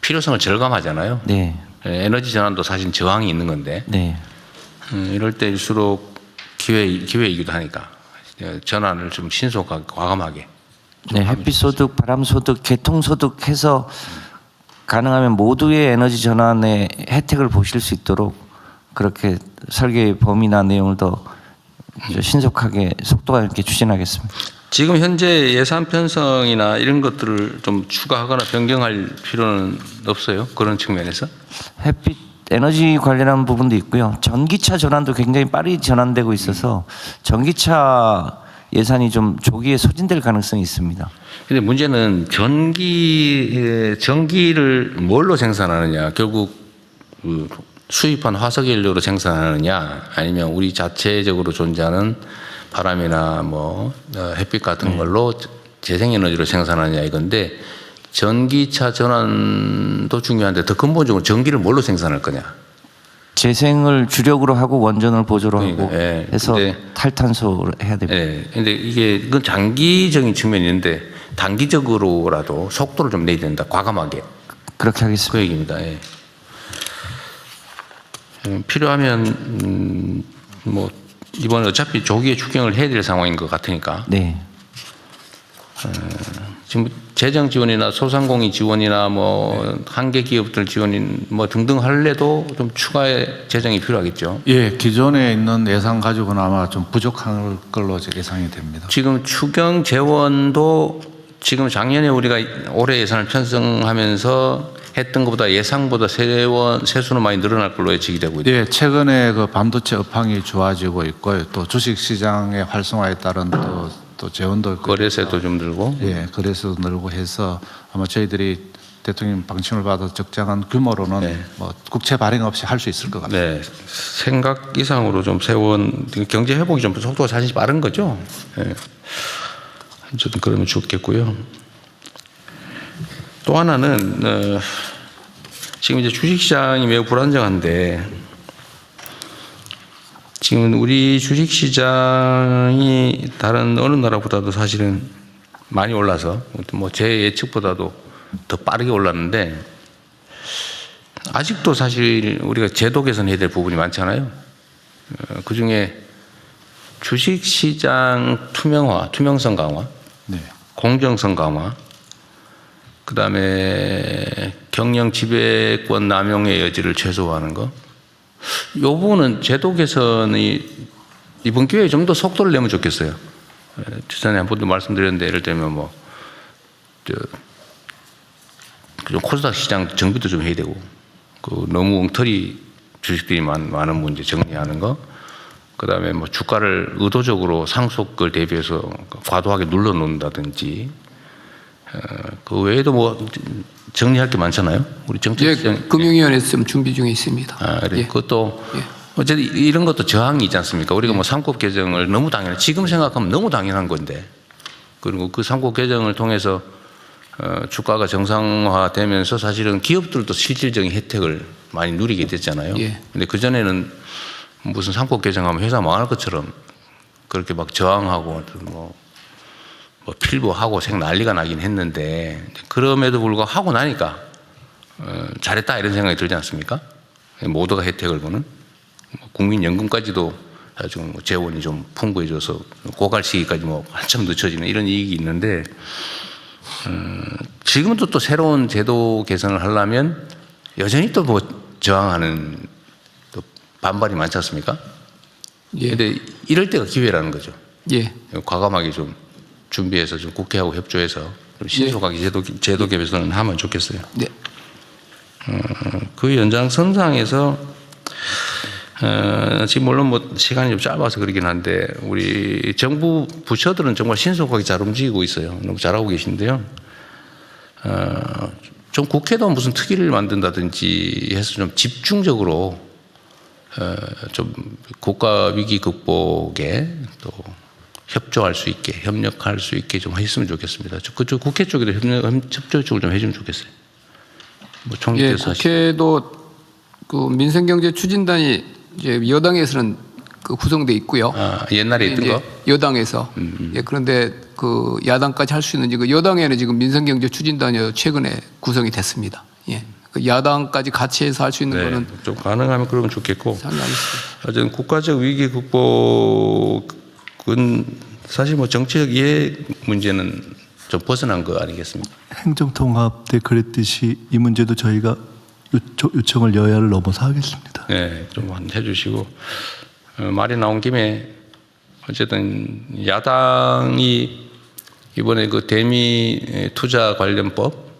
필요성을 절감하잖아요. 네, 에너지 전환도 사실 저항이 있는 건데 네, 이럴 때일수록 기회이기도 하니까 전환을 좀 신속하게 과감하게 네. 햇빛소득, 바람소득, 개통소득 해서 가능하면 모두의 에너지 전환의 혜택을 보실 수 있도록 그렇게 설계 범위나 내용을 더 신속하게 속도가 있게 추진하겠습니다. 지금 현재 예산 편성이나 이런 것들을 좀 추가하거나 변경할 필요는 없어요? 그런 측면에서? 햇빛 에너지 관련한 부분도 있고요. 전기차 전환도 굉장히 빠르게 전환되고 있어서 전기차 예산이 좀 조기에 소진될 가능성이 있습니다. 근데 문제는 전기를 뭘로 생산하느냐? 결국 그 수입한 화석연료로 생산하느냐? 아니면 우리 자체적으로 존재하는 바람이나 뭐 햇빛 같은 걸로 재생에너지로 생산하느냐 이건데 전기차 전환도 중요한데 더 근본적으로 전기를 뭘로 생산할 거냐? 재생을 주력으로 하고 원전을 보조로 하고 그러니까, 예. 해서 근데- 탈탄소를 해야 됩니다. 예. 근데 이게 그건 장기적인 측면이 있는데 단기적으로라도 속도를 좀 내야 된다. 과감하게. 그렇게 하겠습니다. 그 얘기입니다. 예. 필요하면 뭐 이번에 어차피 조기에 추경을 해야 될 상황인 것 같으니까 네, 지금 재정 지원이나 소상공인 지원이나 뭐 한계 기업들 지원인 뭐 등등 할래도 좀 추가의 재정이 필요하겠죠. 예, 기존에 있는 예산 가지고는 아마 좀 부족한 걸로 예상이 됩니다. 지금 추경 재원도 지금 작년에 우리가 올해 예산을 편성하면서 했던 것보다 예상보다 세수는 많이 늘어날 걸로 예측이 되고 있다. 예, 최근에 그 반도체 업황이 좋아지고 있고요. 또 주식 시장의 활성화에 따른 또 또 재원도 거래세도 좀 들고. 예, 거래세도 늘고 해서 아마 저희들이 대통령 방침을 받아 적정한 규모로는 네. 뭐 국채 발행 없이 할 수 있을 것 같습니다. 네, 생각 이상으로 좀 세원 경제 회복이 좀 속도가 사실 빠른 거죠. 예. 어쨌든 그러면 좋겠고요. 또 하나는 지금 이제 주식시장이 매우 불안정한데 지금 우리 주식시장이 다른 어느 나라보다도 사실은 많이 올라서 뭐 제 예측보다도 더 빠르게 올랐는데 아직도 사실 우리가 제도 개선해야 될 부분이 많잖아요. 그중에 주식시장 투명화, 투명성 강화, 네. 공정성 강화, 그다음에 경영 지배권 남용의 여지를 최소화하는 거. 이 부분은 제도 개선이 이번 기회에 좀 더 속도를 내면 좋겠어요. 전에 한 번도 말씀드렸는데 예를 들면 뭐 코스닥 시장 정비도 좀 해야 되고, 그 너무 엉터리 주식들이 많은 문제 정리하는 거, 그 다음에 뭐 주가를 의도적으로 상속을 대비해서 과도하게 눌러놓는다든지, 그 외에도 뭐 정리할 게 많잖아요. 우리 정책시장. 금융위원회에서 좀 준비 중에 있습니다. 그래. 예. 그것도 예. 어쨌든 이런 것도 저항이 있지 않습니까? 우리가 뭐 상법 개정을 너무 당연해. 지금 생각하면 너무 당연한 건데. 그리고 그 상법 개정을 통해서 주가가 정상화되면서 사실은 기업들도 실질적인 혜택을 많이 누리게 됐잖아요. 예. 근데 그전에는 무슨 상법 개정하면 회사 망할 것처럼 그렇게 막 저항하고 뭐 필부하고 생 난리가 나긴 했는데, 그럼에도 불구하고 하고 나니까 잘했다 이런 생각이 들지 않습니까? 모두가 혜택을 보는 국민연금까지도 나중에 뭐 재원이 좀 풍부해져서 고갈 시기까지 뭐 한참 늦춰지는 이런 이익이 있는데, 지금은 또 새로운 제도 개선을 하려면 여전히 또 뭐 저항하는 또 반발이 많지 않습니까? 예. 근데 이럴 때가 기회라는 거죠. 예. 과감하게 좀 준비해서 좀 국회하고 협조해서 좀 신속하게 제도 개선을 하면 좋겠어요. 네. 그 연장선상에서 지금 물론 뭐 시간이 좀 짧아서 그러긴 한데 우리 정부 부처들은 정말 신속하게 잘 움직이고 있어요. 너무 잘하고 계신데요. 좀 국회도 무슨 특위를 만든다든지 해서 좀 집중적으로 좀 국가 위기 극복에 또 협조할 수 있게, 협력할 수 있게 좀 했으면 좋겠습니다. 그쪽 국회 쪽에도 협조 쪽을 좀 해주면 좋겠어요. 뭐 예, 총리께서 국회도 그 민생경제추진단이 이제 여당에서는 그 구성돼 있고요. 옛날에 있던 이제 거? 여당에서. 예, 그런데 그 야당까지 할 수 있는 그 여당에는 지금 민생경제추진단이 최근에 구성이 됐습니다. 예. 그 야당까지 같이 해서 할 수 있는 거는 좀 가능하면 그러면 좋겠고. 상의하겠습니다. 어쨌든 국가적 위기 극복은 사실 뭐 정치적 이해 문제는 좀 벗어난 거 아니겠습니까? 행정통합 때 그랬듯이 이 문제도 저희가 요청을 여야를 넘어서 하겠습니다. 네, 좀 해주시고 말이 나온 김에 어쨌든 야당이 이번에 그 대미 투자 관련법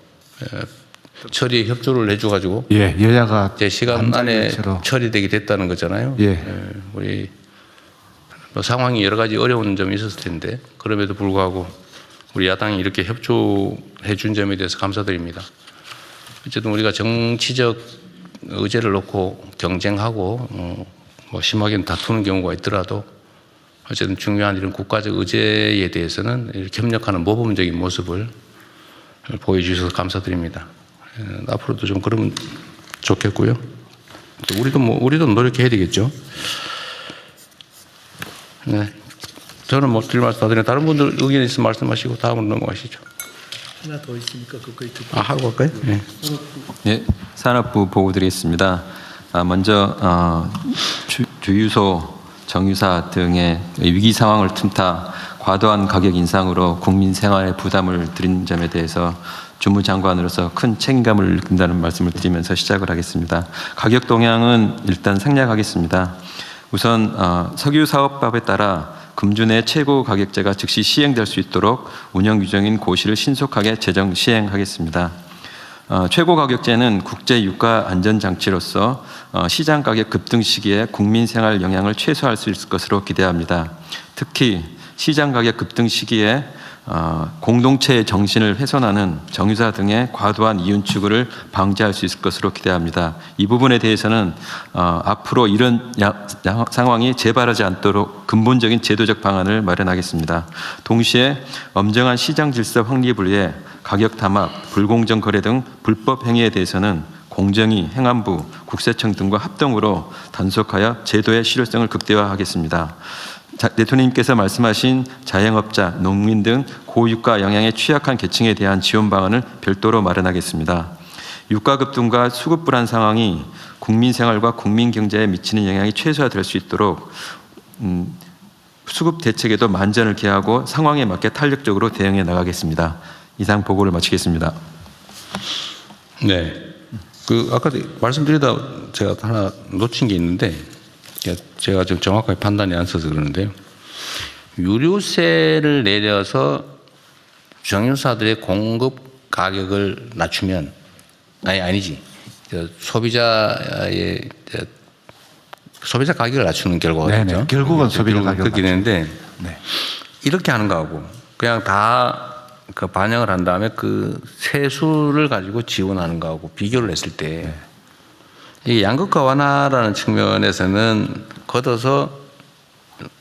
처리에 협조를 해줘가지고 예, 여야가 제 시간 안에 반장일체로. 처리되게 됐다는 거잖아요. 예. 우리 뭐 상황이 여러 가지 어려운 점이 있었을 텐데 그럼에도 불구하고 우리 야당이 이렇게 협조해 준 점에 대해서 감사드립니다. 어쨌든 우리가 정치적 의제를 놓고 경쟁하고 뭐 심하게는 다투는 경우가 있더라도 어쨌든 중요한 이런 국가적 의제에 대해서는 이렇게 협력하는 모범적인 모습을 보여주셔서 감사드립니다. 앞으로도 좀 그러면 좋겠고요. 우리도 노력해야 되겠죠. 네, 저는 뭐 드릴 말씀 다 드리고 다른 분들 의견 있으면 말씀하시고 다음으로 넘어가시죠. 하나 더 있으니까 그거에 하고 갈까요? 네. 네, 산업부 보고 드리겠습니다. 먼저 주유소, 정유사 등의 위기 상황을 틈타 과도한 가격 인상으로 국민 생활에 부담을 드린 점에 대해서 주무장관으로서 큰 책임감을 느낀다는 말씀을 드리면서 시작을 하겠습니다. 가격 동향은 일단 생략하겠습니다. 우선 석유사업법에 따라 금주내 최고 가격제가 즉시 시행될 수 있도록 운영 규정인 고시를 신속하게 제정 시행하겠습니다. 최고 가격제는 국제 유가 안전 장치로서 시장 가격 급등 시기에 국민 생활 영향을 최소화할 수 있을 것으로 기대합니다. 특히 시장 가격 급등 시기에 공동체의 정신을 훼손하는 정유사 등의 과도한 이윤 추구를 방지할 수 있을 것으로 기대합니다. 이 부분에 대해서는 앞으로 이런 상황이 재발하지 않도록 근본적인 제도적 방안을 마련하겠습니다. 동시에 엄정한 시장 질서 확립을 위해 가격 담합, 불공정 거래 등 불법 행위에 대해서는 공정위, 행안부, 국세청 등과 합동으로 단속하여 제도의 실효성을 극대화하겠습니다. 대통령님께서 말씀하신 자영업자, 농민 등 고유가 영향에 취약한 계층에 대한 지원 방안을 별도로 마련하겠습니다. 유가 급등과 수급 불안 상황이 국민 생활과 국민 경제에 미치는 영향이 최소화될 수 있도록 수급 대책에도 만전을 기하고 상황에 맞게 탄력적으로 대응해 나가겠습니다. 이상 보고를 마치겠습니다. 네. 아까 말씀드리다 제가 하나 놓친 게 있는데, 제가 좀 정확하게 판단이 안 서서 그러는데요. 유류세를 내려서 정유사들의 공급 가격을 낮추면, 아니지. 소비자 가격을 낮추는 결과가 결국은 소비자 가격을 그렇게 되는데, 네. 이렇게 하는 거하고 그냥 다 그 반영을 한 다음에 그 세수를 가지고 지원하는 거하고 비교를 했을 때, 이 양극화 완화라는 측면에서는 걷어서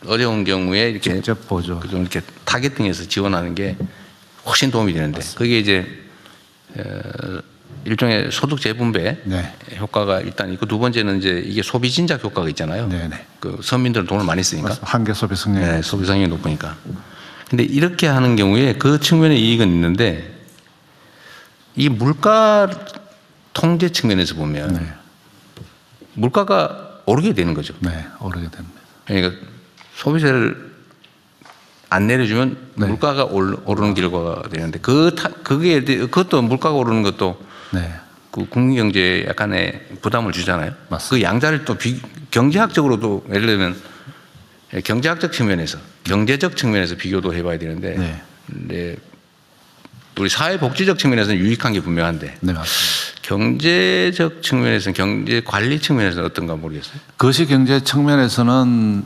어려운 경우에 이렇게 직접 보조, 좀 이렇게 타겟팅해서 지원하는 게 훨씬 도움이 되는데, 그게 이제 일종의 소득 재분배 효과가 일단 있고, 두 번째는 이제 이게 소비 진작 효과가 있잖아요. 그 서민들은 돈을 많이 쓰니까, 한계 소비 성향, 소비 성향이 높으니까. 근데 이렇게 하는 경우에 그 측면의 이익은 있는데, 이 물가 통제 측면에서 보면 물가가 오르게 되는 거죠. 오르게 됩니다. 그러니까 소비세를 안 내려주면 물가가 오르는 결과가 되는데, 그것도 물가가 오르는 것도 그 국민 경제에 약간의 부담을 주잖아요. 그 양자를 또 경제학적으로도, 예를 들면 경제학적 측면에서, 경제적 측면에서 비교도 해봐야 되는데, 근데 우리 사회복지적 측면에서는 유익한 게 분명한데, 경제적 측면에서는, 경제 관리 측면에서는 어떤가 모르겠어요. 거시경제 측면에서는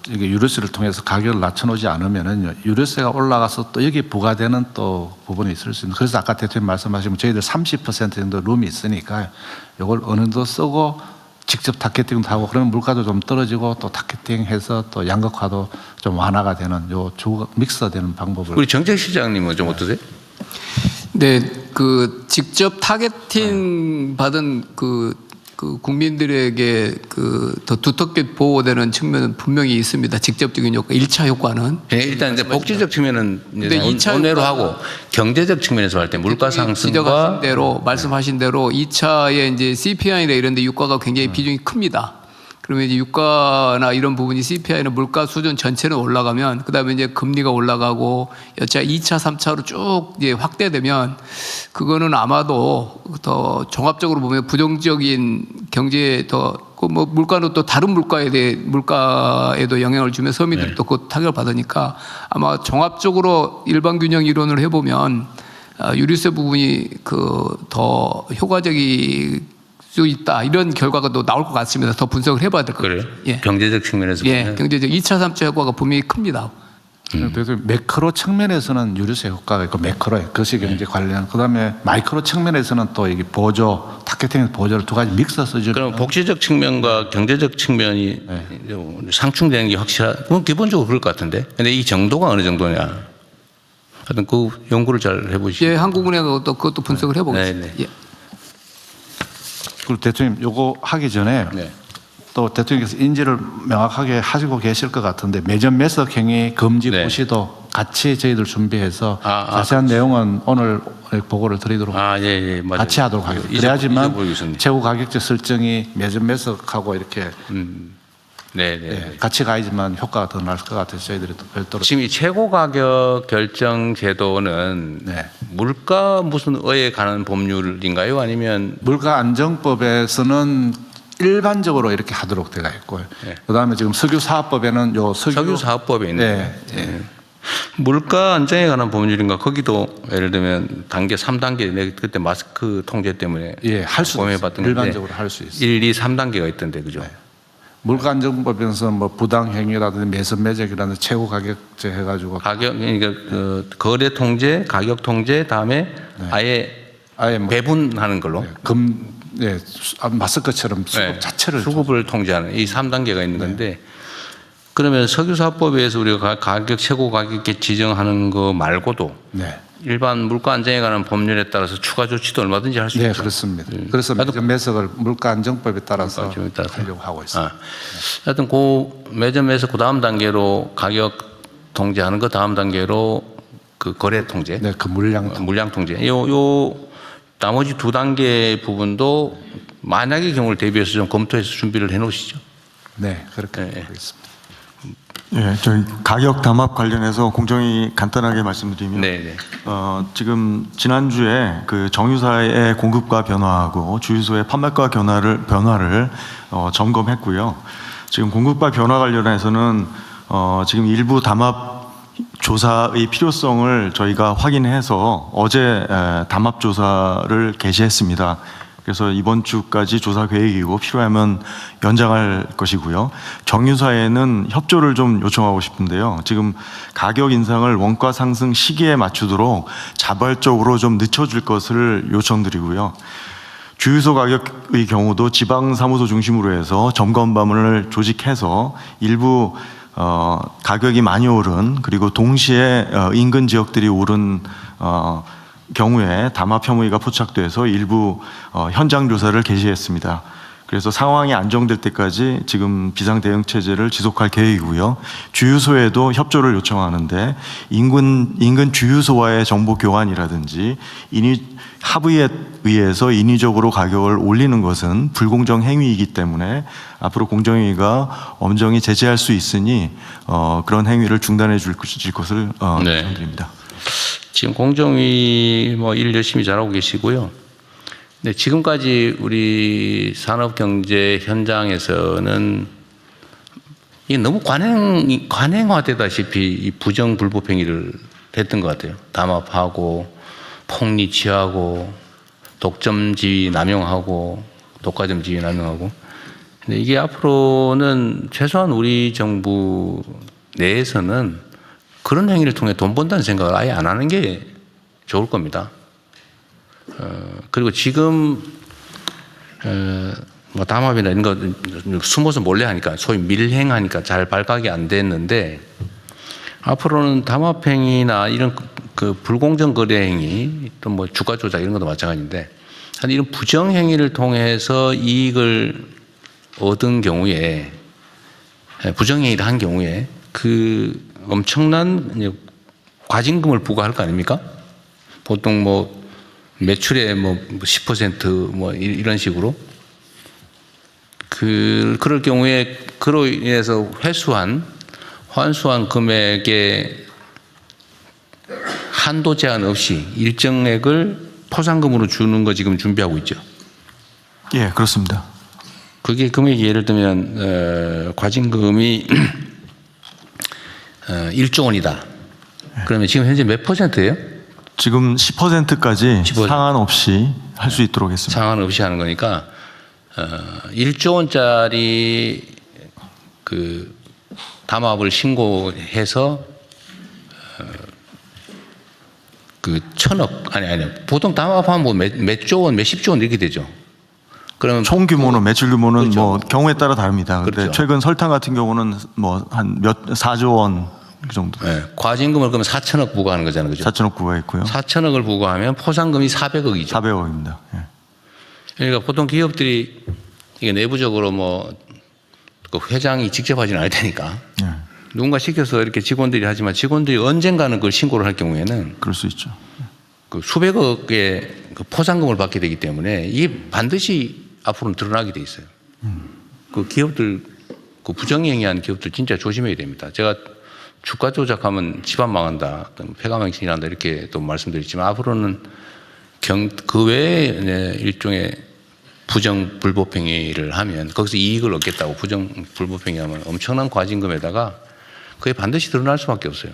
이게 유류세를 통해서 가격을 낮춰놓지 않으면은 유류세가 올라가서 또 여기 부과되는 또 부분이 있을 수 있는. 그래서 아까 대통령 말씀하시면 저희들 30% 정도 룸이 있으니까 이걸 어느 정도 쓰고 직접 타겟팅도 하고, 그러면 물가도 좀 떨어지고 또 타겟팅해서 또 양극화도 좀 완화가 되는 요 믹서되는 방법을. 우리 정책시장님은 좀 어떠세요? 네, 그 직접 타겟팅 받은 그 국민들에게 더 두텁게 보호되는 측면은 분명히 있습니다. 직접적인 효과, 1차 효과는. 일단 이제 복지적 측면은 원외로 하고, 경제적 측면에서 할 때 물가 상승과 지적하신 대로, 말씀하신 대로 2차에 이제 CPI나 이런 데 유가가 굉장히 비중이 큽니다. 그러면 이제 유가나 이런 부분이 CPI나 물가 수준 전체는 올라가면, 그다음에 이제 금리가 올라가고 여차 2차, 3차로 쭉 이제 확대되면, 그거는 아마도 더 종합적으로 보면 부정적인 경제에 뭐 물가는 또 다른 물가에도 영향을 주면 서민들이 또 그 타격을 받으니까, 아마 종합적으로 일반 균형 이론을 해보면 유류세 부분이 더 효과적이 수 있다, 이런 결과가 또 나올 것 같습니다. 더 분석을 해봐야 될 것 같아요. 그래요? 경제적 측면에서 보면. 경제적 2차, 3차 효과가 분명히 큽니다. 그래서 매크로 측면에서는 유류세 효과가 있고, 매크로에 거시경제 관련, 그다음에 마이크로 측면에서는 또 이게 보조, 타겟팅 보조를 두 가지 믹서 써주는. 그럼 복지적 측면과 경제적 측면이 상충되는 게 그건 기본적으로 그럴 것 같은데. 근데 이 정도가 어느 정도냐? 하여튼 그 연구를 잘 해보시죠. 한국은행하고 또 그것도 분석을 해보겠습니다. 그리고 대통령 요거 하기 전에 또 대통령께서 인지를 명확하게 하시고 계실 것 같은데, 매점 매석 행위 금지 고시도 같이 저희들 준비해서 자세한 내용은 오늘 보고를 드리도록 맞아요. 같이 하도록 하겠습니다. 그래야지만 최고 가격제 설정이 매점 매석하고 이렇게 같이 가야지만 효과가 더 날 것 같아서 저희들이 또 별도로. 지금 이 최고 가격 결정 제도는 물가 무슨 의에 관한 법률인가요? 아니면 물가 안정법에서는 일반적으로 이렇게 하도록 되어 있고요. 그다음에 지금 석유사업법에는 석유사업법에 있네. 물가 안정에 관한 법률인가? 거기도 예를 들면 단계 3단계, 그때 마스크 통제 때문에 할 수 있어요. 봤던 일반적으로 할 수 있어요. 1, 2, 3단계가 있던데, 그죠? 물가안정법에서 뭐 부당행위라든지 매선매적이라든지 최고 가격제 해가지고 가격 그러니까 그 거래 통제, 가격 통제 다음에 아예 뭐 배분하는 걸로 마스크처럼 수급 자체를 수급을 통제하는 이 3단계가 있는 건데 그러면 석유사업법에서 우리가 가격 최고 가격에 지정하는 거 말고도 일반 물가 안정에 관한 법률에 따라서 추가 조치도 얼마든지 할 수 있죠. 네, 그렇습니다. 그래서 매점 매석을 물가 안정법에 따라서 하려고 하고 있습니다. 하여튼 그 매점에서 그 다음 단계로 가격 통제하는 거 다음 단계로 그 거래 통제, 네, 그 물량 통제. 요 나머지 두 단계 부분도 만약의 경우를 대비해서 좀 검토해서 준비를 해놓으시죠. 네, 그렇게 하겠습니다. 예, 저희 가격 담합 관련해서 공정위 간단하게 말씀드리면, 네. 지금 지난주에 그 정유사의 공급과 변화하고 주유소의 판매가 변화를 점검했고요. 지금 공급과 변화 관련해서는 지금 일부 담합 조사의 필요성을 저희가 확인해서 어제 담합 조사를 개시했습니다. 그래서 이번 주까지 조사 계획이고 필요하면 연장할 것이고요. 정유사에는 협조를 좀 요청하고 싶은데요. 지금 가격 인상을 원가 상승 시기에 맞추도록 자발적으로 좀 늦춰줄 것을 요청드리고요. 주유소 가격의 경우도 지방사무소 중심으로 해서 점검반을 조직해서 일부 가격이 많이 오른 그리고 동시에 인근 지역들이 오른 경우에 담합 혐의가 포착돼서 일부 현장 조사를 개시했습니다. 그래서 상황이 안정될 때까지 지금 비상 대응 체제를 지속할 계획이고요. 주유소에도 협조를 요청하는데 인근 주유소와의 정보 교환이라든지 합의에 의해서 인위적으로 가격을 올리는 것은 불공정 행위이기 때문에 앞으로 공정위가 엄정히 제재할 수 있으니 그런 행위를 중단해 줄 것을 요청드립니다. 지금 공정위 뭐 일 열심히 잘하고 계시고요. 네, 지금까지 우리 산업경제 현장에서는 이게 너무 관행화되다시피 이 부정 불법 행위를 했던 것 같아요. 담합하고 폭리 취하고 독점 지위 남용하고 독과점 지위 남용하고. 근데 이게 앞으로는 최소한 우리 정부 내에서는 그런 행위를 통해 돈 번다는 생각을 아예 안 하는 게 좋을 겁니다. 그리고 지금 뭐 담합이나 이런 거 숨어서 몰래 하니까 소위 밀행하니까 잘 발각이 안 됐는데 앞으로는 담합 행위나 이런 그 불공정 거래 행위 또 뭐 주가 조작 이런 것도 마찬가지인데 이런 부정 행위를 통해서 이익을 얻은 경우에 부정 행위를 한 경우에 그 엄청난 과징금을 부과할 거 아닙니까? 보통 뭐 매출의 뭐 10% 뭐 이런 식으로 그럴 경우에 그로 인해서 환수한 금액에 한도 제한 없이 일정액을 포상금으로 주는 거 지금 준비하고 있죠. 예, 그렇습니다. 그게 금액이 예를 들면 과징금이 1조 원이다. 그러면 지금 현재 몇 %예요? 지금 10%까지 상한 없이 할 수 있도록 했습니다. 상한 없이 하는 거니까 1조 원짜리 그 담합을 신고해서 그 1,000억 아니 보통 담합하면 뭐 몇 조 원, 몇십조 원 이렇게 되죠. 그러면 총 규모는 매출 규모는 그렇죠. 뭐 경우에 따라 다릅니다. 그런데 그렇죠. 최근 설탕 같은 경우는 뭐 한 4조 원 그 정도. 네, 과징금을 그러면 4천억 부과하는 거잖아요, 그죠? 4천억 부과했고요. 4천억을 부과하면 포상금이 400억이죠. 400억입니다. 예. 그러니까 보통 기업들이 이게 내부적으로 뭐 그 회장이 직접 하지는 않을 테니까 예. 누군가 시켜서 이렇게 직원들이 하지만 직원들이 언젠가는 그걸 신고를 할 경우에는 그럴 수 있죠. 그 수백억의 그 포상금을 받게 되기 때문에 이게 반드시 앞으로는 드러나게 돼 있어요. 그 기업들 그 부정행위한 기업들 진짜 조심해야 됩니다. 제가 주가 조작하면 집안 망한다, 폐가망신이란다 이렇게 또 말씀드렸지만 앞으로는 그 외에 일종의 부정 불법 행위를 하면 거기서 이익을 얻겠다고 부정 불법 행위하면 엄청난 과징금에다가 그게 반드시 드러날 수밖에 없어요.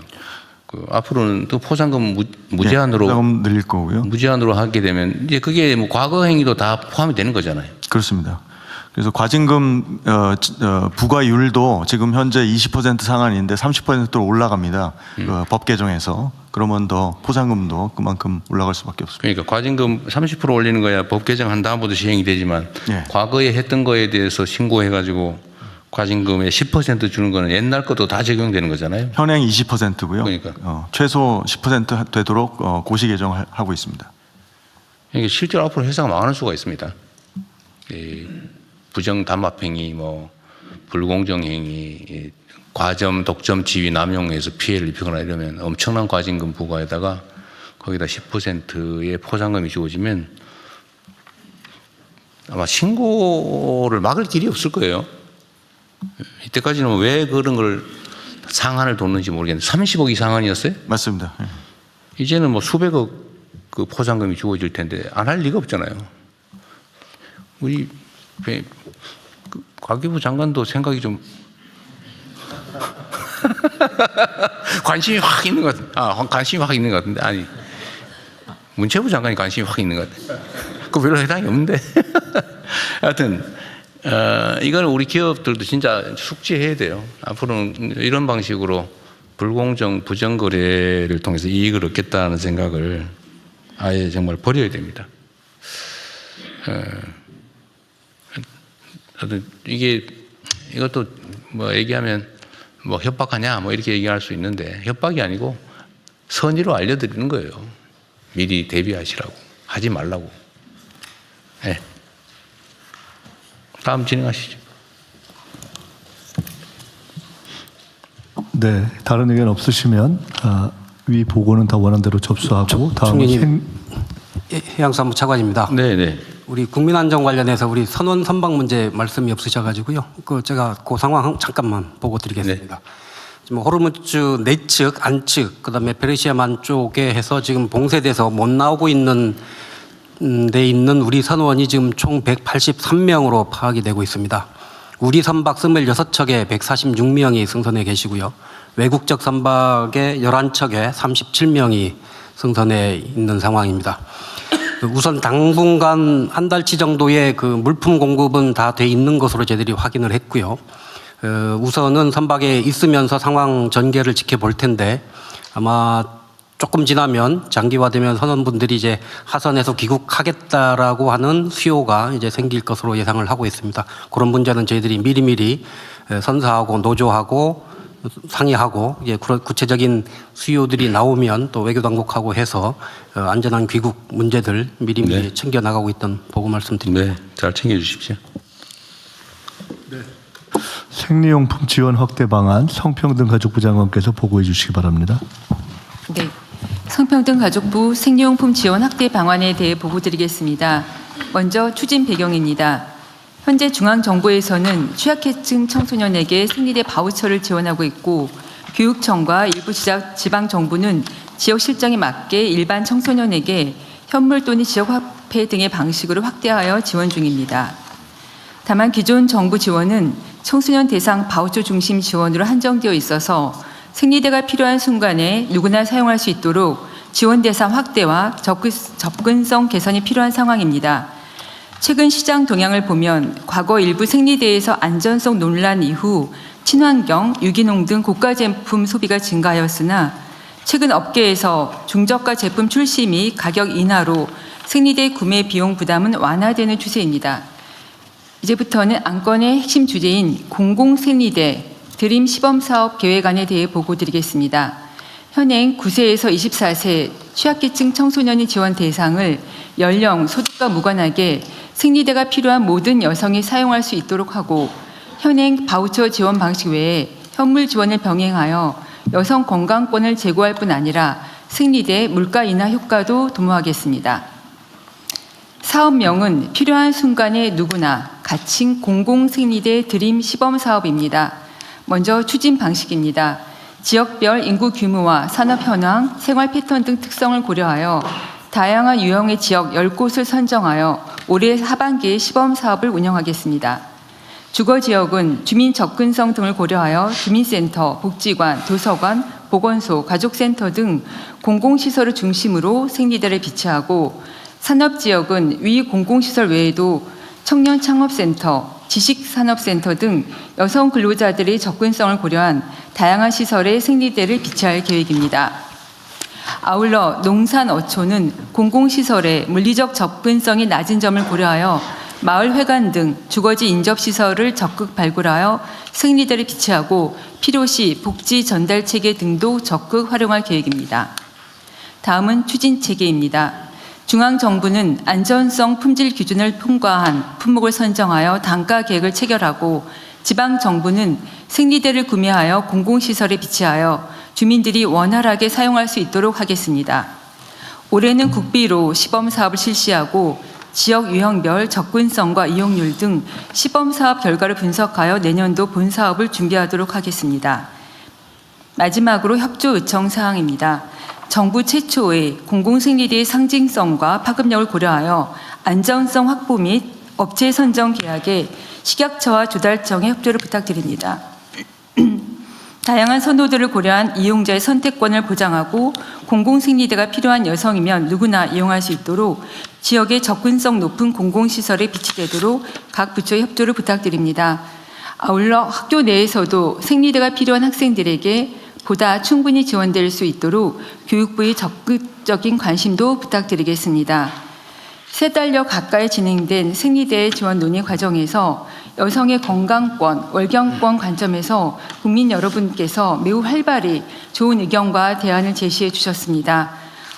그 앞으로는 또 포상금 무제한으로 포상금 늘릴 거고요. 무제한으로 하게 되면 이제 그게 뭐 과거 행위도 다 포함이 되는 거잖아요. 그렇습니다. 그래서 과징금 부과율도 지금 현재 20% 상한인데 30%로 올라갑니다. 법 개정에서. 그러면 더 포상금도 그만큼 올라갈 수밖에 없습니다. 그러니까 과징금 30% 올리는 거야 법 개정한 다음부터 시행이 되지만 예. 과거에 했던 거에 대해서 신고해가지고 과징금의 10% 주는 거는 옛날 것도 다 적용되는 거잖아요. 현행 20%고요. 그러니까. 최소 10% 되도록 고시 개정하고 있습니다. 이게 실제로 앞으로 회사가 망할 수가 있습니다. 이 부정 담합행위, 뭐 불공정 행위, 과점, 독점, 지위 남용해서 피해를 입히거나 이러면 엄청난 과징금 부과에다가 거기다 10%의 포상금이 주어지면 아마 신고를 막을 길이 없을 거예요. 이때까지는 왜 그런 걸 상한을 뒀는지 모르겠는데 30억이 상한이었어요? 맞습니다. 예. 이제는 뭐 수백억 그 포상금이 주어질 텐데 안 할 리가 없잖아요. 우리 과기부 장관도 생각이 좀 관심이 확 있는 것 같은데, 관심이 확 있는 것 같은데, 아니 문체부 장관이 관심이 확 있는 것 같아. 그 별로 해당이 없는데. 하여튼 이건 우리 기업들도 진짜 숙지해야 돼요. 앞으로는 이런 방식으로 불공정 부정 거래를 통해서 이익을 얻겠다는 생각을 아예 정말 버려야 됩니다. 하여튼 이것도 뭐 얘기하면 뭐 협박하냐 뭐 이렇게 얘기할 수 있는데 협박이 아니고 선의로 알려드리는 거예요. 미리 대비하시라고, 하지 말라고. 네. 다음 진행하시죠. 네, 다른 의견 없으시면 위 보고는 다 원안대로 접수하고 다음은 해양사무 차관입니다. 네. 우리 국민안전 관련해서 우리 선원 선박 문제 말씀이 없으셔가지고요. 제가 그 상황 잠깐만 보고 드리겠습니다. 지금 호르무즈 내측, 안측, 그다음에 페르시아만 쪽에 해서 지금 봉쇄돼서 못 나오고 있는 데 있는 우리 선원이 지금 총 183명으로 파악이 되고 있습니다. 우리 선박 26척에 146명이 승선해 계시고요. 외국적 선박에 11척에 37명이 승선해 있는 상황입니다. 우선 당분간 한 달치 정도의 그 물품 공급은 다 돼 있는 것으로 저희들이 확인을 했고요. 우선은 선박에 있으면서 상황 전개를 지켜볼 텐데 아마 조금 지나면 장기화되면 선원분들이 이제 하선에서 귀국하겠다라고 하는 수요가 이제 생길 것으로 예상을 하고 있습니다. 그런 문제는 저희들이 미리미리 선사하고 노조하고 상의하고 구체적인 수요들이 나오면 또 외교당국하고 해서 안전한 귀국 문제들 미리미리 챙겨 나가고 있던 보고 말씀드립니다. 네, 잘 챙겨 주십시오. 생리용품 지원 확대 방안 성평등가족부 장관께서 보고해 주시기 바랍니다. 네, 성평등가족부 생리용품 지원 확대 방안에 대해 보고드리겠습니다. 먼저 추진 배경입니다. 현재 중앙정부에서는 취약계층 청소년에게 생리대 바우처를 지원하고 있고 교육청과 일부 지방정부는 지역 실정에 맞게 일반 청소년에게 현물 또는 지역화폐 등의 방식으로 확대하여 지원 중입니다. 다만 기존 정부 지원은 청소년 대상 바우처 중심 지원으로 한정되어 있어서 생리대가 필요한 순간에 누구나 사용할 수 있도록 지원 대상 확대와 접근성 개선이 필요한 상황입니다. 최근 시장 동향을 보면 과거 일부 생리대에서 안전성 논란 이후 친환경, 유기농 등 고가 제품 소비가 증가하였으나 최근 업계에서 중저가 제품 출시 및 가격 인하로 생리대 구매 비용 부담은 완화되는 추세입니다. 이제부터는 안건의 핵심 주제인 공공생리대 드림 시범사업 계획안에 대해 보고드리겠습니다. 현행 9세에서 24세 취약계층 청소년이 지원 대상을 연령, 소득과 무관하게 생리대가 필요한 모든 여성이 사용할 수 있도록 하고 현행 바우처 지원 방식 외에 현물 지원을 병행하여 여성 건강권을 제고할 뿐 아니라 생리대 물가 인하 효과도 도모하겠습니다. 사업명은 필요한 순간에 누구나 가칭 공공생리대 드림 시범사업입니다. 먼저 추진 방식입니다. 지역별 인구 규모와 산업 현황, 생활 패턴 등 특성을 고려하여 다양한 유형의 지역 10곳을 선정하여 올해 하반기에 시범 사업을 운영하겠습니다. 주거 지역은 주민 접근성 등을 고려하여 주민센터, 복지관, 도서관, 보건소, 가족센터 등 공공시설을 중심으로 생리대를 비치하고 산업 지역은 위 공공시설 외에도 청년 창업센터, 지식산업센터 등 여성 근로자들의 접근성을 고려한 다양한 시설의 생리대를 비치할 계획입니다. 아울러 농산어촌은 공공시설의 물리적 접근성이 낮은 점을 고려하여 마을회관 등 주거지 인접시설을 적극 발굴하여 생리대를 비치하고 필요시 복지 전달체계 등도 적극 활용할 계획입니다. 다음은 추진체계입니다. 중앙정부는 안전성 품질 기준을 통과한 품목을 선정하여 단가 계획을 체결하고 지방정부는 생리대를 구매하여 공공시설에 비치하여 주민들이 원활하게 사용할 수 있도록 하겠습니다. 올해는 국비로 시범사업을 실시하고 지역 유형별 접근성과 이용률 등 시범사업 결과를 분석하여 내년도 본사업을 준비하도록 하겠습니다. 마지막으로 협조 요청 사항입니다. 정부 최초의 공공생리대의 상징성과 파급력을 고려하여 안전성 확보 및 업체 선정 계약에 식약처와 조달청의 협조를 부탁드립니다. 다양한 선호도를 고려한 이용자의 선택권을 보장하고 공공생리대가 필요한 여성이면 누구나 이용할 수 있도록 지역의 접근성 높은 공공시설에 비치되도록 각 부처의 협조를 부탁드립니다. 아울러 학교 내에서도 생리대가 필요한 학생들에게 보다 충분히 지원될 수 있도록 교육부의 적극적인 관심도 부탁드리겠습니다. 3달여 가까이 진행된 생리대 지원 논의 과정에서 여성의 건강권, 월경권 관점에서 국민 여러분께서 매우 활발히 좋은 의견과 대안을 제시해 주셨습니다.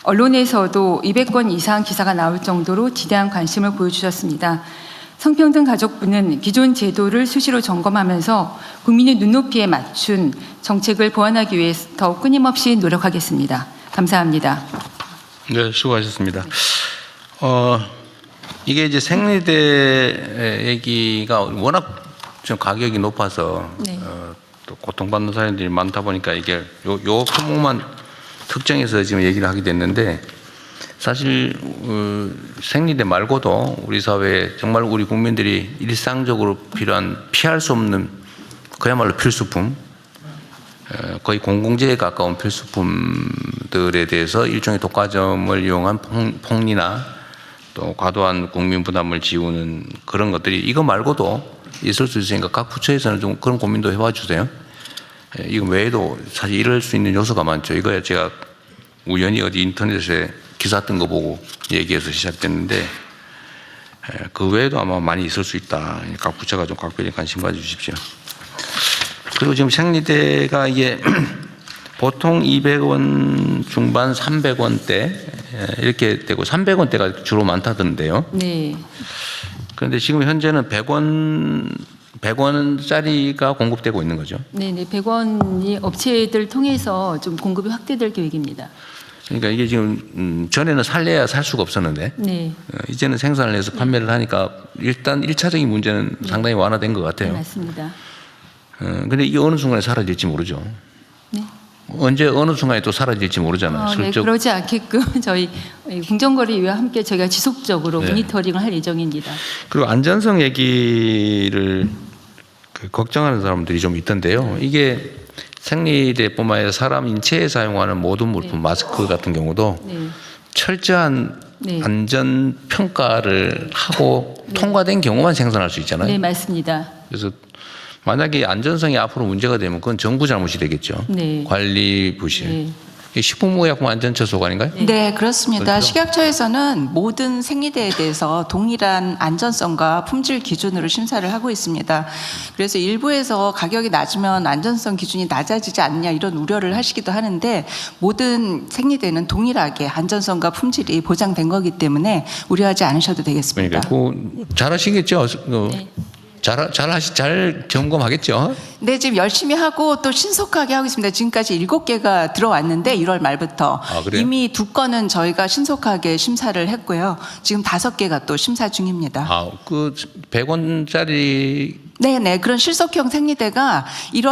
언론에서도 200건 이상 기사가 나올 정도로 지대한 관심을 보여주셨습니다. 성평등가족부는 기존 제도를 수시로 점검하면서 국민의 눈높이에 맞춘 정책을 보완하기 위해 더욱 끊임없이 노력하겠습니다. 감사합니다. 네, 수고하셨습니다. 이게 이제 생리대 얘기가 워낙 좀 가격이 높아서 네. 또 고통받는 사람들이 많다 보니까 이게 요 품목만 특정해서 지금 얘기를 하게 됐는데 사실 생리대 말고도 우리 사회에 정말 우리 국민들이 일상적으로 필요한 피할 수 없는 그야말로 필수품, 거의 공공재에 가까운 필수품들에 대해서 일종의 독과점을 이용한 폭리나 또 과도한 국민 부담을 지우는 그런 것들이 이거 말고도 있을 수 있으니까 각 부처에서는 좀 그런 고민도 해봐 주세요. 이거 외에도 사실 이럴 수 있는 요소가 많죠. 이거야 제가 우연히 어디 인터넷에 기사 뜬 거 보고 얘기해서 시작됐는데 그 외에도 아마 많이 있을 수 있다. 각 부처가 좀 각별히 관심 가져주십시오. 그리고 지금 생리대가 이게 보통 200원 중반 300원대 이렇게 되고 300원대가 주로 많다던데요. 네. 그런데 지금 현재는 100원짜리가 공급되고 있는 거죠. 네, 100원이 업체들 통해서 좀 공급이 확대될 계획입니다. 그러니까 이게 지금 전에는 살래야 살 수가 없었는데 네. 이제는 생산을 해서 판매를 하니까 일단 1차적인 문제는 상당히 완화된 것 같아요. 네, 맞습니다. 근데 이게 어느 순간에 사라질지 모르죠. 네. 언제 어느 순간에 또 사라질지 모르잖아요. 네, 그러지 않게끔 저희 공정거래위와 함께 저희가 지속적으로 네. 모니터링을 할 예정입니다. 그리고 안전성 얘기를 걱정하는 사람들이 좀 있던데요. 이게 생리대뿐만 아니라 사람 인체에 사용하는 모든 물품, 네. 마스크 같은 경우도 네. 철저한 네. 안전 평가를 하고 통과된 경우만 생산할 수 있잖아요. 네, 맞습니다. 그래서 만약에 안전성이 앞으로 문제가 되면 그건 정부 잘못이 되겠죠. 네. 관리 부실. 네. 식품의약품안전처 속 아닌가요? 네, 그렇습니다. 그렇죠? 식약처에서는 모든 생리대에 대해서 동일한 안전성과 품질 기준으로 심사를 하고 있습니다. 그래서 일부에서 가격이 낮으면 안전성 기준이 낮아지지 않냐 이런 우려를 하시기도 하는데 모든 생리대는 동일하게 안전성과 품질이 보장된 거기 때문에 우려하지 않으셔도 되겠습니다. 그러니까 잘하시겠죠. 네. 잘 점검하겠죠. 네, 지금 열심히 하고 또 신속하게 하고 있습니다. 지금까지 7개가 들어왔는데 1월 말부터 그래요? 이미 2건은 저희가 신속하게 심사를 했고요. 지금 5개가 또 심사 중입니다. 그 100원짜리 네네, 그런 실속형 생리대가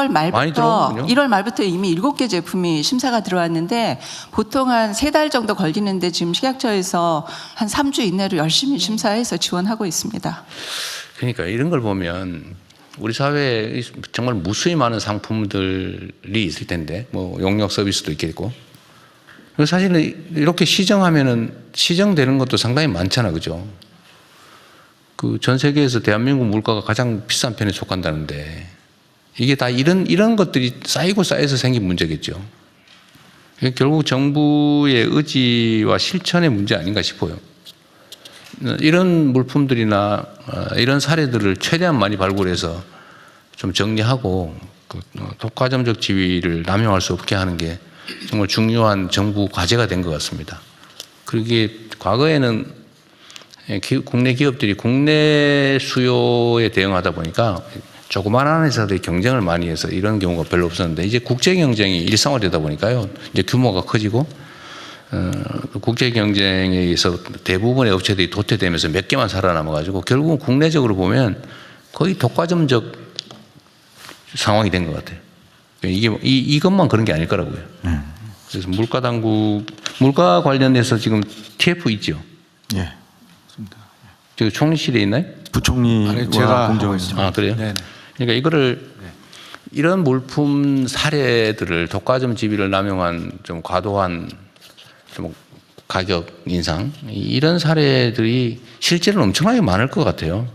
많이 들어오군요. 1월 말부터 이미 7개 제품이 심사가 들어왔는데 보통 한 3달 정도 걸리는데 지금 식약처에서 한 3주 이내로 열심히 심사해서 지원하고 있습니다. 그러니까 이런 걸 보면 우리 사회에 정말 무수히 많은 상품들이 있을 텐데 뭐 용역 서비스도 있겠고 사실은 이렇게 시정하면은 시정되는 것도 상당히 많잖아, 그죠? 그 전 세계에서 대한민국 물가가 가장 비싼 편에 속한다는데 이게 다 이런 것들이 쌓이고 쌓여서 생긴 문제겠죠. 결국 정부의 의지와 실천의 문제 아닌가 싶어요. 이런 물품들이나 이런 사례들을 최대한 많이 발굴해서 좀 정리하고 그 독과점적 지위를 남용할 수 없게 하는 게 정말 중요한 정부 과제가 된 것 같습니다. 그게 과거에는 국내 기업들이 국내 수요에 대응하다 보니까 조그마한 회사들이 경쟁을 많이 해서 이런 경우가 별로 없었는데 이제 국제 경쟁이 일상화되다 보니까요. 이제 규모가 커지고 국제 경쟁에 의해서 대부분의 업체들이 도태되면서 몇 개만 살아남아 가지고 결국은 국내적으로 보면 거의 독과점적 상황이 된 것 같아요. 이것만 그런 게 아닐 거라고요. 그래서 물가 관련해서 지금 TF 있죠? 예. 저 총리실에 있나요? 부총리와 공정위원장. 아, 그래요? 네네. 그러니까 이거를 이런 물품 사례들을 독과점 지위를 남용한 좀 과도한 좀 가격 인상 이런 사례들이 실제로는 엄청나게 많을 것 같아요.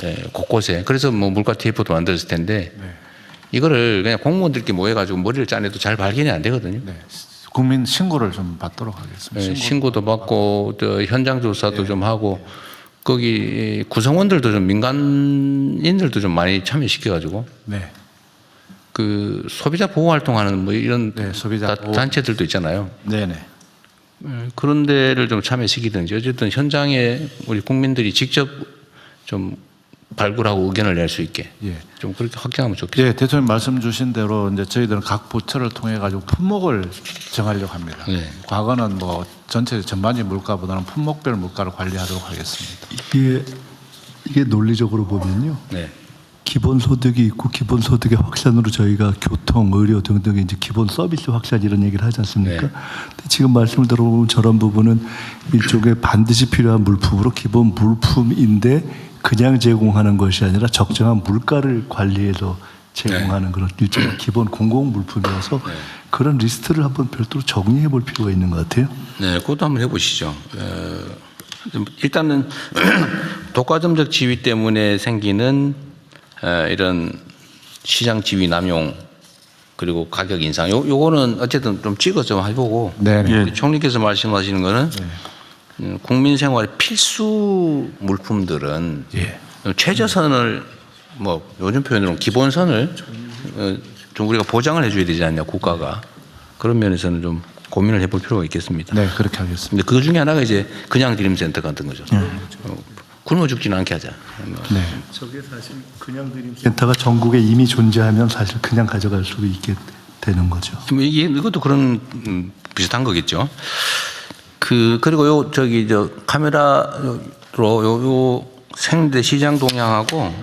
네, 곳곳에. 그래서 뭐 물가 TF도 만들었을 텐데 이거를 그냥 공무원들끼리 모여가지고 머리를 짜내도 잘 발견이 안 되거든요. 네. 국민 신고를 좀 받도록 하겠습니다. 네, 신고도 받고 또 현장 조사도 좀 하고 거기 구성원들도 좀 민간인들도 좀 많이 참여시켜가지고 그 소비자 보호 활동하는 뭐 이런 소비자 보호. 단체들도 있잖아요. 네네. 그런 데를 좀 참여시키든지 어쨌든 현장에 우리 국민들이 직접 좀 발굴하고 의견을 낼 수 있게 좀 그렇게 확장하면 좋겠습니다. 예, 대통령 말씀 주신 대로 이제 저희들은 각 부처를 통해 가지고 품목을 정하려고 합니다. 과거는 뭐 전체 전반적인 물가보다는 품목별 물가를 관리하도록 하겠습니다. 이게 논리적으로 보면요. 기본소득이 있고 기본소득의 확산으로 저희가 교통, 의료 등등의 이제 기본 서비스 확산 이런 얘기를 하지 않습니까? 근데 지금 말씀을 들어보면 저런 부분은 일종의 반드시 필요한 물품으로 기본 물품인데 그냥 제공하는 것이 아니라 적정한 물가를 관리해서 제공하는 그런 일종의 기본 공공 물품이어서 그런 리스트를 한번 별도로 정리해 볼 필요가 있는 것 같아요. 네, 그것도 한번 해보시죠. 일단은 독과점적 지위 때문에 생기는 이런 시장 지위 남용 그리고 가격 인상 요거는 어쨌든 좀 찍어 좀 해보고 총리께서 말씀하시는 거는 국민 생활의 필수 물품들은 최저선을 뭐 요즘 표현으로 기본선을 좀 우리가 보장을 해줘야 되지 않냐 국가가 그런 면에서는 좀 고민을 해볼 필요가 있겠습니다. 네, 그렇게 하겠습니다. 근데 그 중에 하나가 이제 그냥 드림센터 같은 거죠. 굶어 죽지는 않게 하자. 저게 사실 그냥 드림센터가 전국에 이미 존재하면 사실 그냥 가져갈 수도 있게 되는 거죠. 이것도 그런 비슷한 거겠죠. 그리고 저 카메라로 요 생리대 시장 동향하고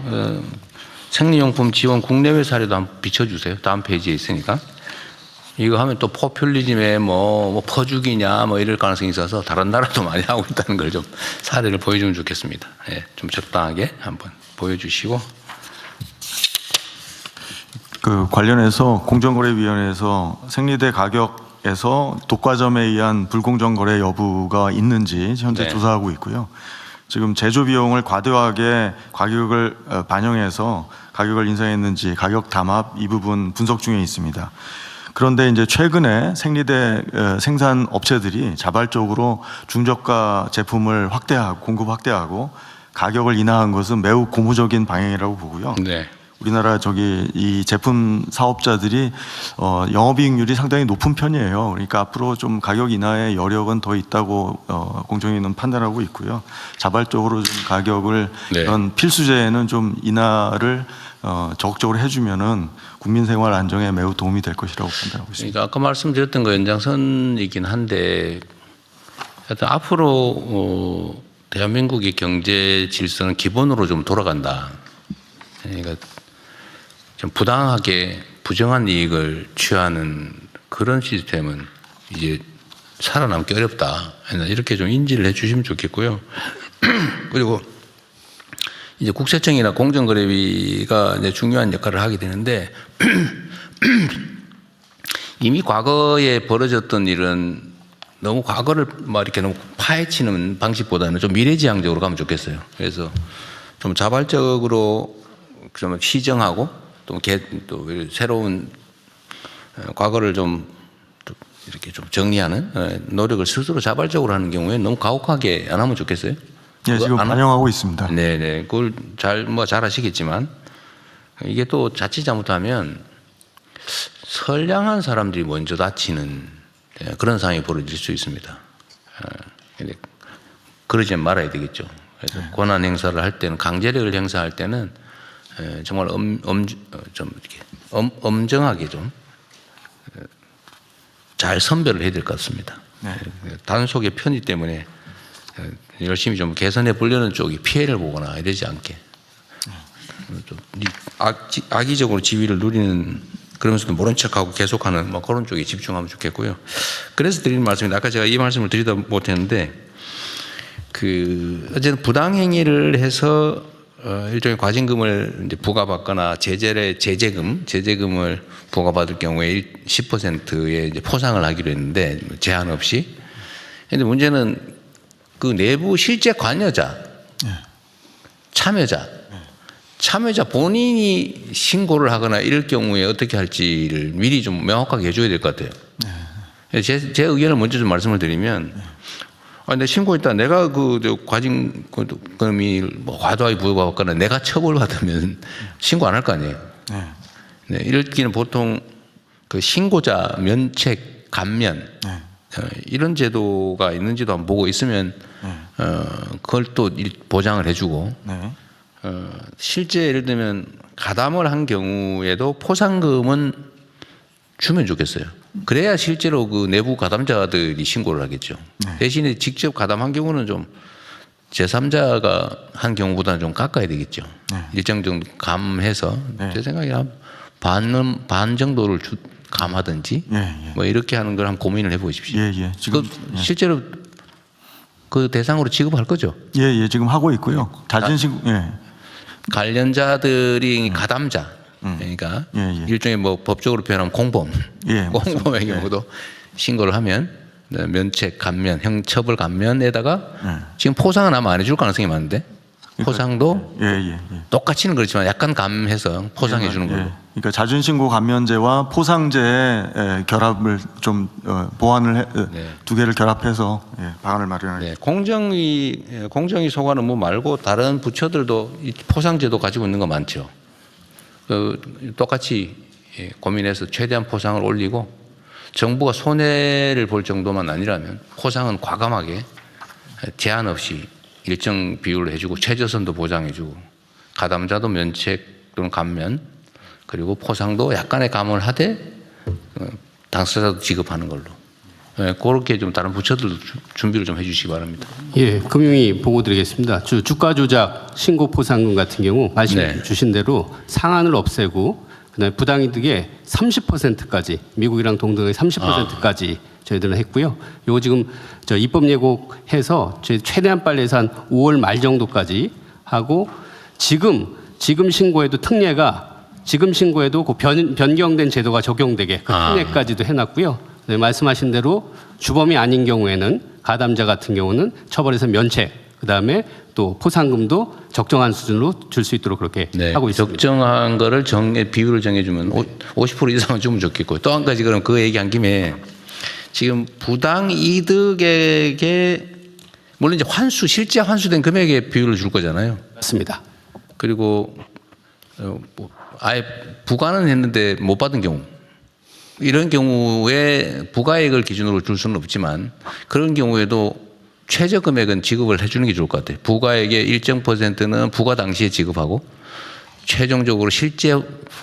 생리용품 지원 국내외 사례도 한번 비춰주세요. 다음 페이지에 있으니까. 이거 하면 또 포퓰리즘에 뭐 퍼주기냐 뭐 이럴 가능성이 있어서 다른 나라도 많이 하고 있다는 걸 좀 사례를 보여주면 좋겠습니다. 좀 적당하게 한번 보여주시고. 그 관련해서 공정거래위원회에서 생리대 가격에서 독과점에 의한 불공정 거래 여부가 있는지 현재 조사하고 있고요. 지금 제조 비용을 과도하게 가격을 반영해서 가격을 인상했는지 가격 담합 이 부분 분석 중에 있습니다. 그런데 이제 최근에 생리대 생산 업체들이 자발적으로 중저가 제품을 공급 확대하고 가격을 인하한 것은 매우 고무적인 방향이라고 보고요. 우리나라 이 제품 사업자들이 영업이익률이 상당히 높은 편이에요. 그러니까 앞으로 좀 가격 인하의 여력은 더 있다고 공정위는 판단하고 있고요. 자발적으로 좀 가격을 이런 필수제에는 좀 인하를 적극적으로 해주면은 국민 생활 안정에 매우 도움이 될 것이라고 판단하고 있습니다. 그러니까 아까 말씀드렸던 거 연장선이긴 한데 하여튼 앞으로 대한민국의 경제 질서는 기본으로 좀 돌아간다. 그러니까 좀 부당하게 부정한 이익을 취하는 그런 시스템은 이제 살아남기 어렵다. 이렇게 좀 인지를 해주시면 좋겠고요. 그리고 이제 국세청이나 공정거래위가 이제 중요한 역할을 하게 되는데 이미 과거에 벌어졌던 일은 너무 과거를 막 이렇게 너무 파헤치는 방식보다는 좀 미래지향적으로 가면 좋겠어요. 그래서 좀 자발적으로 좀 시정하고 또 새로운 과거를 좀 이렇게 좀 정리하는 노력을 스스로 자발적으로 하는 경우에 너무 가혹하게 안 하면 좋겠어요. 예, 지금 반영하고 있습니다. 네네. 그걸 잘 하시겠지만 이게 또 자칫 잘못하면 선량한 사람들이 먼저 다치는 그런 상황이 벌어질 수 있습니다. 근데 그러지 말아야 되겠죠. 그래서 권한 행사를 할 때는 강제력을 행사할 때는 정말 좀 이렇게 엄정하게 좀 잘 선별을 해야 될 것 같습니다. 네. 단속의 편의 때문에 열심히 좀 개선해 보려는 쪽이 피해를 보거나 이러지 않게 좀 악의적으로 지위를 누리는 그러면서도 모른 척하고 계속하는 뭐 그런 쪽에 집중하면 좋겠고요. 그래서 드리는 말씀입니다. 아까 제가 이 말씀을 드리다 못했는데 어쨌든 부당행위를 해서 일종의 과징금을 이제 부과받거나 제재금을 부과받을 경우에 10%의 이제 포상을 하기로 했는데 제한 없이. 그런데 문제는 그 내부 실제 관여자, 참여자 본인이 신고를 하거나 이럴 경우에 어떻게 할지를 미리 좀 명확하게 해줘야 될 것 같아요. 제 의견을 먼저 좀 말씀을 드리면. 내 신고했다. 내가 과징금이 뭐 과도하게 부과받거나 내가 처벌받으면 신고 안 할 거 아니에요. 네, 이럴 경우는 보통 그 신고자 면책 감면 이런 제도가 있는지도 한번 보고 있으면 그걸 또 보장을 해주고 실제 예를 들면 가담을 한 경우에도 포상금은 주면 좋겠어요. 그래야 실제로 그 내부 가담자들이 신고를 하겠죠. 대신에 직접 가담한 경우는 좀 제3자가 한 경우보다는 좀 깎아야 되겠죠. 일정 정도 감해서 제 생각에 반 정도를 감하든지 뭐 이렇게 하는 걸 한번 고민을 해보십시오. 지금 실제로 그 대상으로 지급할 거죠? 지금 하고 있고요. 자진신고. 관련자들이 가담자. 그러니까 일종의 뭐 법적으로 표현하면 공범, 공범의 경우도 신고를 하면 면책 감면, 형처벌 감면에다가 지금 포상은 아마 안 해줄 가능성이 많은데 포상도 똑같이는 그렇지만 약간 감해서 포상해 주는 걸로. 그러니까 자진신고 감면제와 포상제의 결합을 좀 보완을 두 개를 결합해서 방안을 마련할. 공정위 소관 업무 말고 다른 부처들도 이 포상제도 가지고 있는 거 많죠. 똑같이 고민해서 최대한 포상을 올리고 정부가 손해를 볼 정도만 아니라면 포상은 과감하게 제한 없이 일정 비율을 해주고 최저선도 보장해주고 가담자도 면책 또는 감면 그리고 포상도 약간의 감을 하되 당사자도 지급하는 걸로 그렇게 좀 다른 부처들도 준비를 좀 해주시기 바랍니다. 금융위 보고 드리겠습니다. 주가 조작 신고 포상금 같은 경우 말씀 주신 대로 상한을 없애고 그다음에 부당이득의 30%까지 미국이랑 동등의 30%까지 저희들은 했고요. 요거 지금 입법 예고해서 저희 최대한 빨리 해서 한 5월 말 정도까지 하고 지금 신고에도 특례가 지금 신고에도 그 변경된 제도가 적용되게 그 특례까지도 해놨고요. 네, 말씀하신 대로 주범이 아닌 경우에는 가담자 같은 경우는 처벌에서 면책, 그다음에 또 포상금도 적정한 수준으로 줄 수 있도록 그렇게 하고 있습니다. 적정한 거를 비율을 정해주면 50% 이상은 주면 좋겠고 또 한 가지 그럼 그 얘기한 김에 지금 부당 이득에게 물론 이제 실제 환수된 금액의 비율을 줄 거잖아요. 맞습니다. 그리고 아예 부과는 했는데 못 받은 경우. 이런 경우에 부가액을 기준으로 줄 수는 없지만 그런 경우에도 최저 금액은 지급을 해주는 게 좋을 것 같아요. 부가액의 일정 %는 부과 당시에 지급하고 최종적으로 실제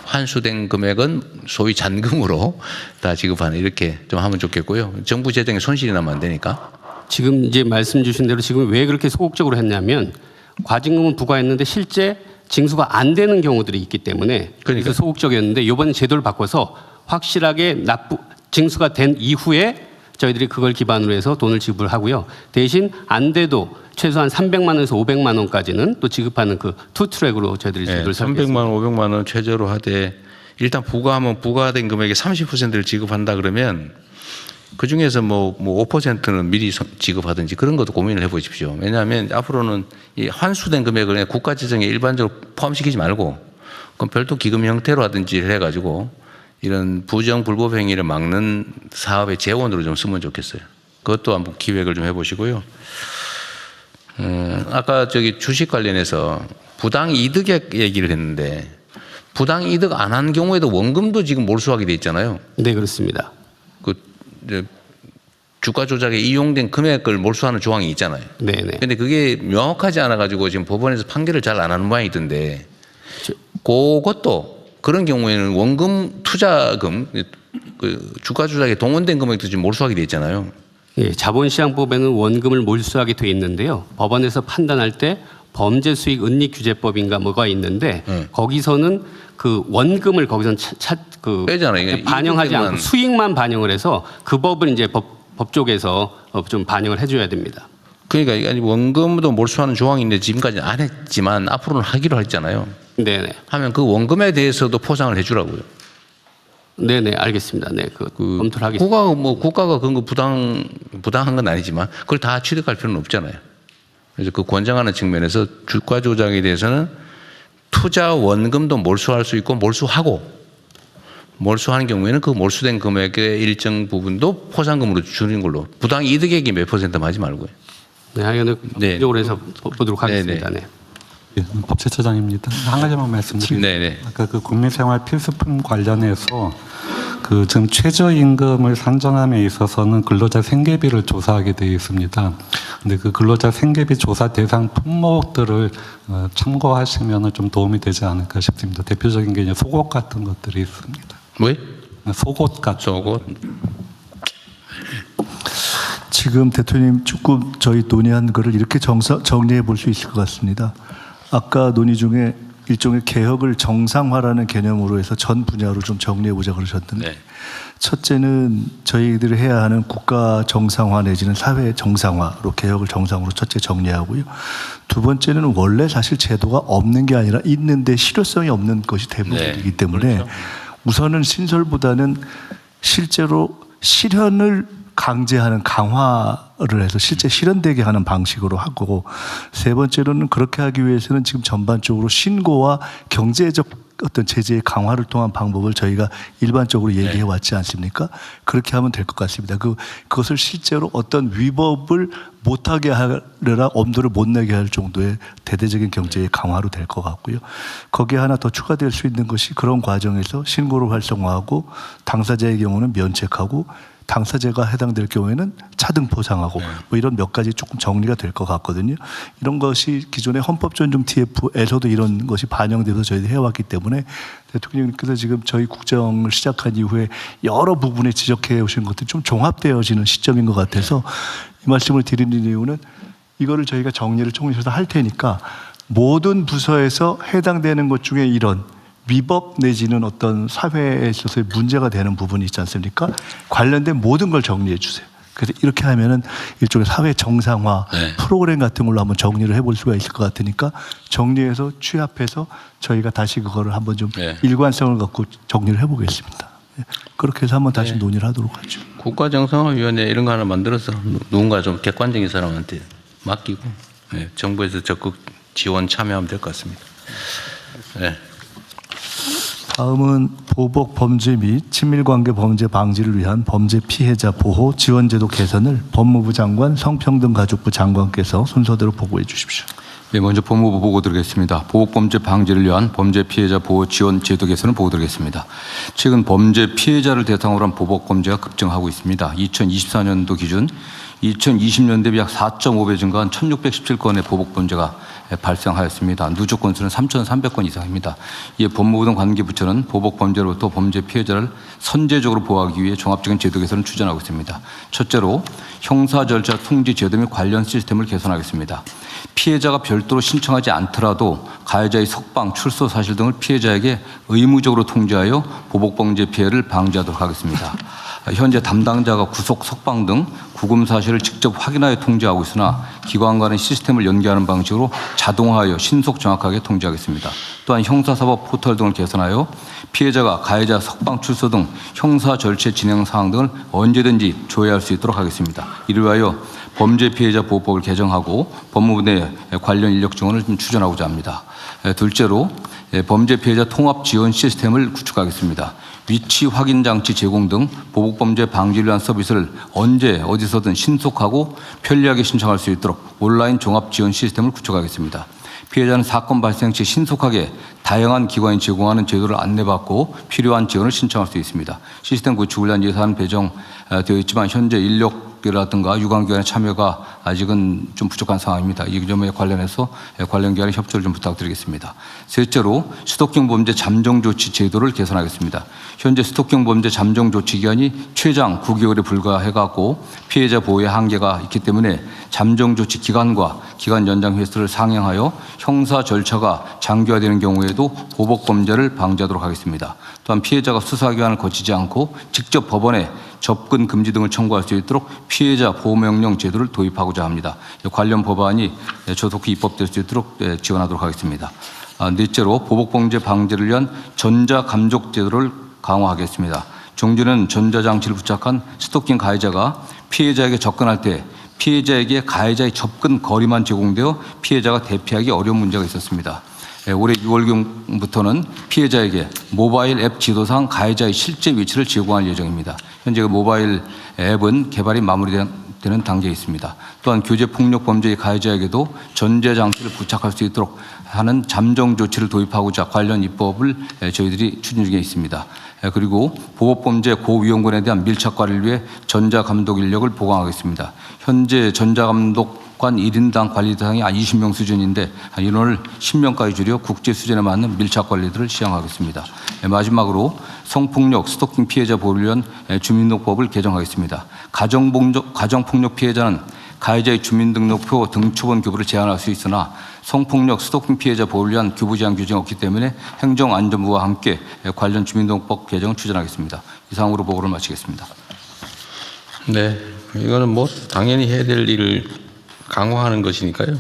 환수된 금액은 소위 잔금으로 다 지급하는 이렇게 좀 하면 좋겠고요. 정부 재정에 손실이 나면 안 되니까. 지금 이제 말씀 주신 대로 지금 왜 그렇게 소극적으로 했냐면 과징금은 부과했는데 실제 징수가 안 되는 경우들이 있기 때문에 그래서 소극적이었는데 이번 제도를 바꿔서 확실하게 징수가 된 이후에 저희들이 그걸 기반으로 해서 돈을 지불하고요. 대신 안 돼도 최소한 300만 원에서 500만 원까지는 또 지급하는 그 투트랙으로 저희들이 제도를 300만 원, 500만 원 최저로 하되 일단 부과하면 부과된 금액의 30%를 지급한다 그러면 그 중에서 뭐 5%는 미리 지급하든지 그런 것도 고민을 해보십시오. 왜냐하면 앞으로는 이 환수된 금액을 그냥 국가재정에 일반적으로 포함시키지 말고 그럼 별도 기금 형태로 하든지 해가지고 이런 부정불법 행위를 막는 사업의 재원으로 좀 쓰면 좋겠어요. 그것도 한번 기획을 좀 해보시고요. 아까 저기 주식 관련해서 부당 이득액 얘기를 했는데 부당 이득 안 한 경우에도 원금도 지금 몰수하게 돼 있잖아요. 네, 그렇습니다. 주가 조작에 이용된 금액을 몰수하는 조항이 있잖아요. 네네. 근데 그게 명확하지 않아가지고 지금 법원에서 판결을 잘 안 하는 모양이던데 그것도 그런 경우에는 원금 투자금 그 주가 조작에 동원된 금액도 지금 몰수하게 돼 있잖아요. 예, 자본시장법에는 원금을 몰수하게 돼 있는데요. 법원에서 판단할 때 범죄수익은닉규제법인가 뭐가 있는데 거기서는 그 원금을 거기서 빼잖아요. 반영하지 않고 수익만 반영을 해서 그 법을 이제 법 쪽에서 좀 반영을 해줘야 됩니다. 그러니까 아니 원금도 몰수하는 조항인데 지금까지 안 했지만 앞으로는 하기로 했잖아요. 네네. 하면 그 원금에 대해서도 포상을 해주라고요. 네네, 알겠습니다. 네, 그 검토를 하겠습니다. 국가가 그런 거 부당한 건 아니지만 그걸 다 취득할 필요는 없잖아요. 그래서 그 권장하는 측면에서 주가 조작에 대해서는 투자 원금도 몰수할 수 있고 몰수하는 경우에는 그 몰수된 금액의 일정 부분도 포상금으로 주는 걸로 부당 이득액이 몇 %만 하지 말고요. 네, 하여간 법적으로 해서 보도록 하겠습니다. 네. 예, 법제처장입니다. 한 가지만 말씀드리겠습니다. 네네. 아까 그 국민생활 필수품 관련해서 그 지금 최저임금을 산정함에 있어서는 근로자 생계비를 조사하게 되어 있습니다. 근데 그 근로자 생계비 조사 대상 품목들을 참고하시면 좀 도움이 되지 않을까 싶습니다. 대표적인 게 이제 속옷 같은 것들이 있습니다. 왜? 속옷 같은. 속옷. 지금 대통령 조금 저희 논의한 거를 이렇게 정리해 볼 수 있을 것 같습니다. 아까 논의 중에 일종의 개혁을 정상화라는 개념으로 해서 전 분야로 좀 정리해 보자 그러셨는데 네. 첫째는 저희들이 해야 하는 국가 정상화 내지는 사회 정상화로 개혁을 정상으로 첫째 정리하고요. 두 번째는 원래 사실 제도가 없는 게 아니라 있는데 실효성이 없는 것이 대부분이기 때문에 그렇죠. 우선은 신설보다는 실제로 실현을 강제하는 강화를 해서 실제 실현되게 하는 방식으로 하고 세 번째로는 그렇게 하기 위해서는 지금 전반적으로 신고와 경제적 어떤 제재의 강화를 통한 방법을 저희가 일반적으로 얘기해 왔지 않습니까? 그렇게 하면 될 것 같습니다. 그것을 실제로 어떤 위법을 못하게 하려라 엄두를 못 내게 할 정도의 대대적인 경제의 강화로 될 것 같고요. 거기에 하나 더 추가될 수 있는 것이 그런 과정에서 신고를 활성화하고 당사자의 경우는 면책하고 당사자가 해당될 경우에는 차등 포상하고 뭐 이런 몇 가지 조금 정리가 될 것 같거든요. 이런 것이 기존의 헌법존중 TF에서도 이런 것이 반영돼서 저희들이 해왔기 때문에 대통령님께서 지금 저희 국정을 시작한 이후에 여러 부분에 지적해 오신 것들이 좀 종합되어지는 시점인 것 같아서 이 말씀을 드리는 이유는 이거를 저희가 정리를 총리실에서 할 테니까 모든 부서에서 해당되는 것 중에 이런 위법 내지는 어떤 사회에 있어서의 문제가 되는 부분이 있지 않습니까? 관련된 모든 걸 정리해 주세요. 그래서 이렇게 하면은 일종의 사회 정상화 프로그램 같은 걸로 한번 정리를 해볼 수가 있을 것 같으니까 정리해서 취합해서 저희가 다시 그거를 한번 좀 일관성을 갖고 정리를 해보겠습니다. 그렇게 해서 한번 다시 논의를 하도록 하죠. 국가정상화위원회 이런 거 하나 만들어서 누군가 좀 객관적인 사람한테 맡기고 정부에서 적극 지원 참여하면 될 것 같습니다. 네. 다음은 보복 범죄 및 친밀관계 범죄 방지를 위한 범죄 피해자 보호 지원제도 개선을 법무부 장관 성평등가족부 장관께서 순서대로 보고해 주십시오. 네, 먼저 법무부 보고 드리겠습니다. 보복범죄 방지를 위한 범죄 피해자 보호 지원 제도 개선을 보고 드리겠습니다. 최근 범죄 피해자를 대상으로 한 보복범죄가 급증하고 있습니다. 2024년도 기준 2020년 대비 약 4.5배 증가한 1617건의 보복범죄가 발생하였습니다. 누적 건수는 3,300건 이상입니다. 이에 법무부 등 관계부처는 보복범죄로부터 범죄 피해자를 선제적으로 보호하기 위해 종합적인 제도 개선을 추진하고 있습니다. 첫째로 형사절차 통지 제도 및 관련 시스템을 개선하겠습니다. 피해자가 별도로 신청하지 않더라도 가해자의 석방, 출소 사실 등을 피해자에게 의무적으로 통지하여 보복범죄 피해를 방지하도록 하겠습니다. 현재 담당자가 구속, 석방 등 구금 사실을 직접 확인하여 통지하고 있으나 기관 간의 시스템을 연계하는 방식으로 자동화하여 신속 정확하게 통지하겠습니다. 또한 형사사법 포털 등을 개선하여 피해자가 가해자 석방 출소 등 형사 절차 진행 사항 등을 언제든지 조회할 수 있도록 하겠습니다. 이를 위하여 범죄 피해자 보호법을 개정하고 법무부 내 관련 인력 지원을 좀 추진하고자 합니다. 둘째로 범죄 피해자 통합 지원 시스템을 구축하겠습니다. 위치 확인 장치 제공 등 보복범죄 방지를 위한 서비스를 언제 어디서든 신속하고 편리하게 신청할 수 있도록 온라인 종합 지원 시스템을 구축하겠습니다. 피해자는 사건 발생 시 신속하게 다양한 기관이 제공하는 제도를 안내받고 필요한 지원을 신청할 수 있습니다. 시스템 구축을 위한 예산 배정되어 있지만 현재 인력이라든가 유관기관의 참여가 아직은 좀 부족한 상황입니다. 이 점에 관련해서 관련 기관의 협조를 좀 부탁드리겠습니다. 셋째로 스토킹 범죄 잠정 조치 제도를 개선하겠습니다. 현재 스토킹 범죄 잠정 조치 기간이 최장 9개월에 불과해갖고 피해자 보호에 한계가 있기 때문에 잠정 조치 기간과 기간 연장 횟수를 상향하여 형사 절차가 장기화되는 경우에도 보복 범죄를 방지하도록 하겠습니다. 또한 피해자가 수사기관을 거치지 않고 직접 법원에 접근 금지 등을 청구할 수 있도록 피해자 보호명령 제도를 도입하고자 합니다. 관련 법안이 조속히 입법될 수 있도록 지원하도록 하겠습니다. 넷째로 보복범죄 방지를 위한 전자감독 제도를 강화하겠습니다. 종전에는 전자장치를 부착한 스토킹 가해자가 피해자에게 접근할 때 피해자에게 가해자의 접근 거리만 제공되어 피해자가 대피하기 어려운 문제가 있었습니다. 올해 6월경부터는 피해자에게 모바일 앱 지도상 가해자의 실제 위치를 제공할 예정입니다. 현재 그 모바일 앱은 개발이 마무리되는 단계에 있습니다. 또한 교제폭력 범죄의 가해자에게도 전자장치를 부착할 수 있도록 하는 잠정 조치를 도입하고자 관련 입법을 저희들이 추진 중에 있습니다. 그리고 보복범죄 고위험군에 대한 밀착 관리를 위해 전자감독 인력을 보강하겠습니다. 현재 전자감독관 1인당 관리 대상이 20명 수준인데 인원을 10명까지 줄여 국제 수준에 맞는 밀착 관리들을 시행하겠습니다. 마지막으로 성폭력, 스토킹 피해자 보호를 위한 주민등록법을 개정하겠습니다. 가정폭력 피해자는 가해자의 주민등록표 등초본 교부를 제한할 수 있으나 성폭력, 스토킹 피해자 보호를 위한 교부 제한 규정이 없기 때문에 행정안전부와 함께 관련 주민등록법 개정을 추진하겠습니다. 이상으로 보고를 마치겠습니다. 네, 이거는 뭐 당연히 해야 될 일을 강화하는 것이니까요.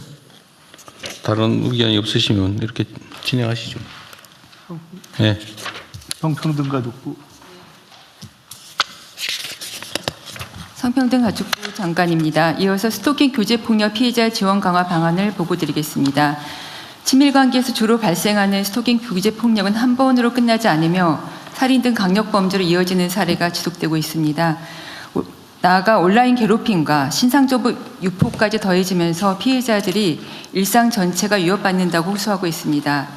다른 의견이 없으시면 이렇게 진행하시죠. 네. 성평등가족부. 성평등가족부 장관입니다. 이어서 스토킹 교제폭력 피해자 지원 강화 방안을 보고드리겠습니다. 친밀관계에서 주로 발생하는 스토킹 교제폭력은 한 번으로 끝나지 않으며 살인 등 강력범죄로 이어지는 사례가 지속되고 있습니다. 나아가 온라인 괴롭힘과 신상정보 유포까지 더해지면서 피해자들이 일상 전체가 위협받는다고 호소하고 있습니다.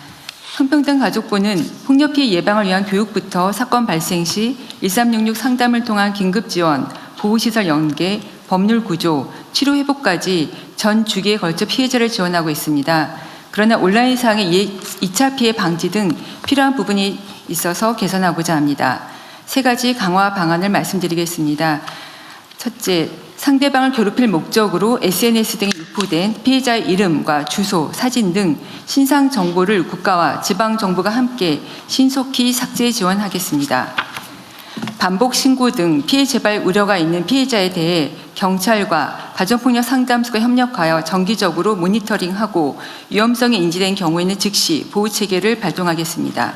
성평등가족부는 폭력 피해 예방을 위한 교육부터 사건 발생 시 1366 상담을 통한 긴급 지원, 보호시설 연계, 법률 구조, 치료 회복까지 전 주기에 걸쳐 피해자를 지원하고 있습니다. 그러나 온라인상의 2차 피해 방지 등 필요한 부분이 있어서 개선하고자 합니다. 세 가지 강화 방안을 말씀드리겠습니다. 첫째, 상대방을 괴롭힐 목적으로 SNS 등에 유포된 피해자의 이름과 주소, 사진 등 신상 정보를 국가와 지방 정부가 함께 신속히 삭제 지원하겠습니다. 반복 신고 등 피해 재발 우려가 있는 피해자에 대해 경찰과 가정폭력 상담소가 협력하여 정기적으로 모니터링하고 위험성이 인지된 경우에는 즉시 보호체계를 발동하겠습니다.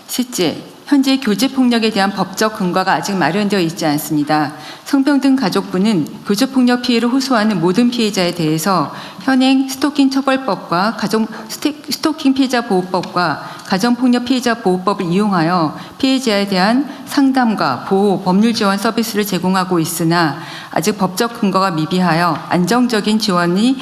셋째, 현재 교제폭력에 대한 법적 근거가 아직 마련되어 있지 않습니다. 성평등가족부는 교제폭력 피해를 호소하는 모든 피해자에 대해서 현행 스토킹 처벌법과 스토킹 피해자 보호법과 가정폭력 피해자 보호법을 이용하여 피해자에 대한 상담과 보호, 법률 지원 서비스를 제공하고 있으나 아직 법적 근거가 미비하여 안정적인 지원이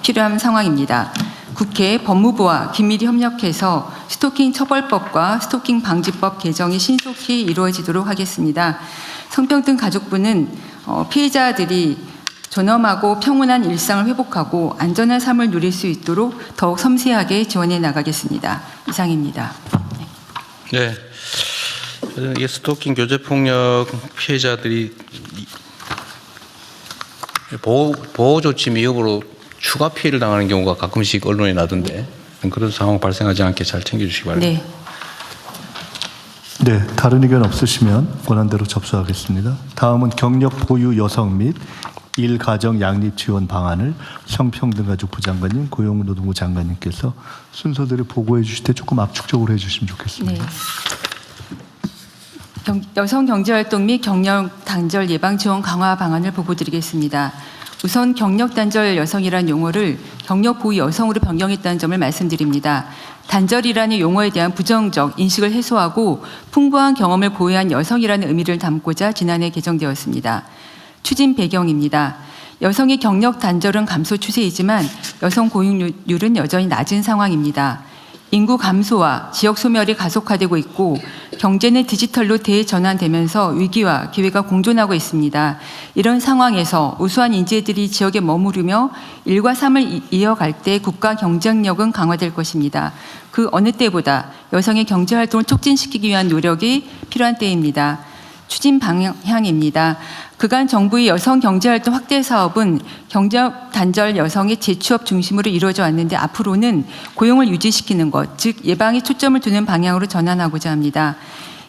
필요한 상황입니다. 국회 법무부와 긴밀히 협력해서 스토킹 처벌법과 스토킹 방지법 개정이 신속히 이루어지도록 하겠습니다. 성평등가족부는 피해자들이 존엄하고 평온한 일상을 회복하고 안전한 삶을 누릴 수 있도록 더욱 섬세하게 지원해 나가겠습니다. 이상입니다. 네. 이게 스토킹 교제폭력 피해자들이 보호 조치 미흡으로 추가 피해를 당하는 경우가 가끔씩 언론에 나던데 그런 상황 발생하지 않게 잘 챙겨주시기 바랍니다. 네. 네, 다른 의견 없으시면 권한대로 접수하겠습니다. 다음은 경력 보유 여성 및 일가정 양립 지원 방안을 성평등가족부 장관님, 고용노동부 장관님께서 순서대로 보고해 주실 때 조금 압축적으로 해주시면 좋겠습니다. 네. 여성 경제활동 및 경력 단절 예방 지원 강화 방안을 보고드리겠습니다. 우선 경력 단절 여성이란 용어를 경력 보유 여성으로 변경했다는 점을 말씀드립니다. 단절이라는 용어에 대한 부정적 인식을 해소하고 풍부한 경험을 보유한 여성이라는 의미를 담고자 지난해 개정되었습니다. 추진 배경입니다. 여성의 경력 단절은 감소 추세이지만 여성 고용률은 여전히 낮은 상황입니다. 인구 감소와 지역 소멸이 가속화되고 있고 경제는 디지털로 대전환되면서 위기와 기회가 공존하고 있습니다. 이런 상황에서 우수한 인재들이 지역에 머무르며 일과 삶을 이어갈 때 국가 경쟁력은 강화될 것입니다. 그 어느 때보다 여성의 경제활동을 촉진시키기 위한 노력이 필요한 때입니다. 추진 방향입니다. 그간 정부의 여성 경제활동 확대 사업은 경력 단절 여성의 재취업 중심으로 이루어져 왔는데 앞으로는 고용을 유지시키는 것, 즉 예방에 초점을 두는 방향으로 전환하고자 합니다.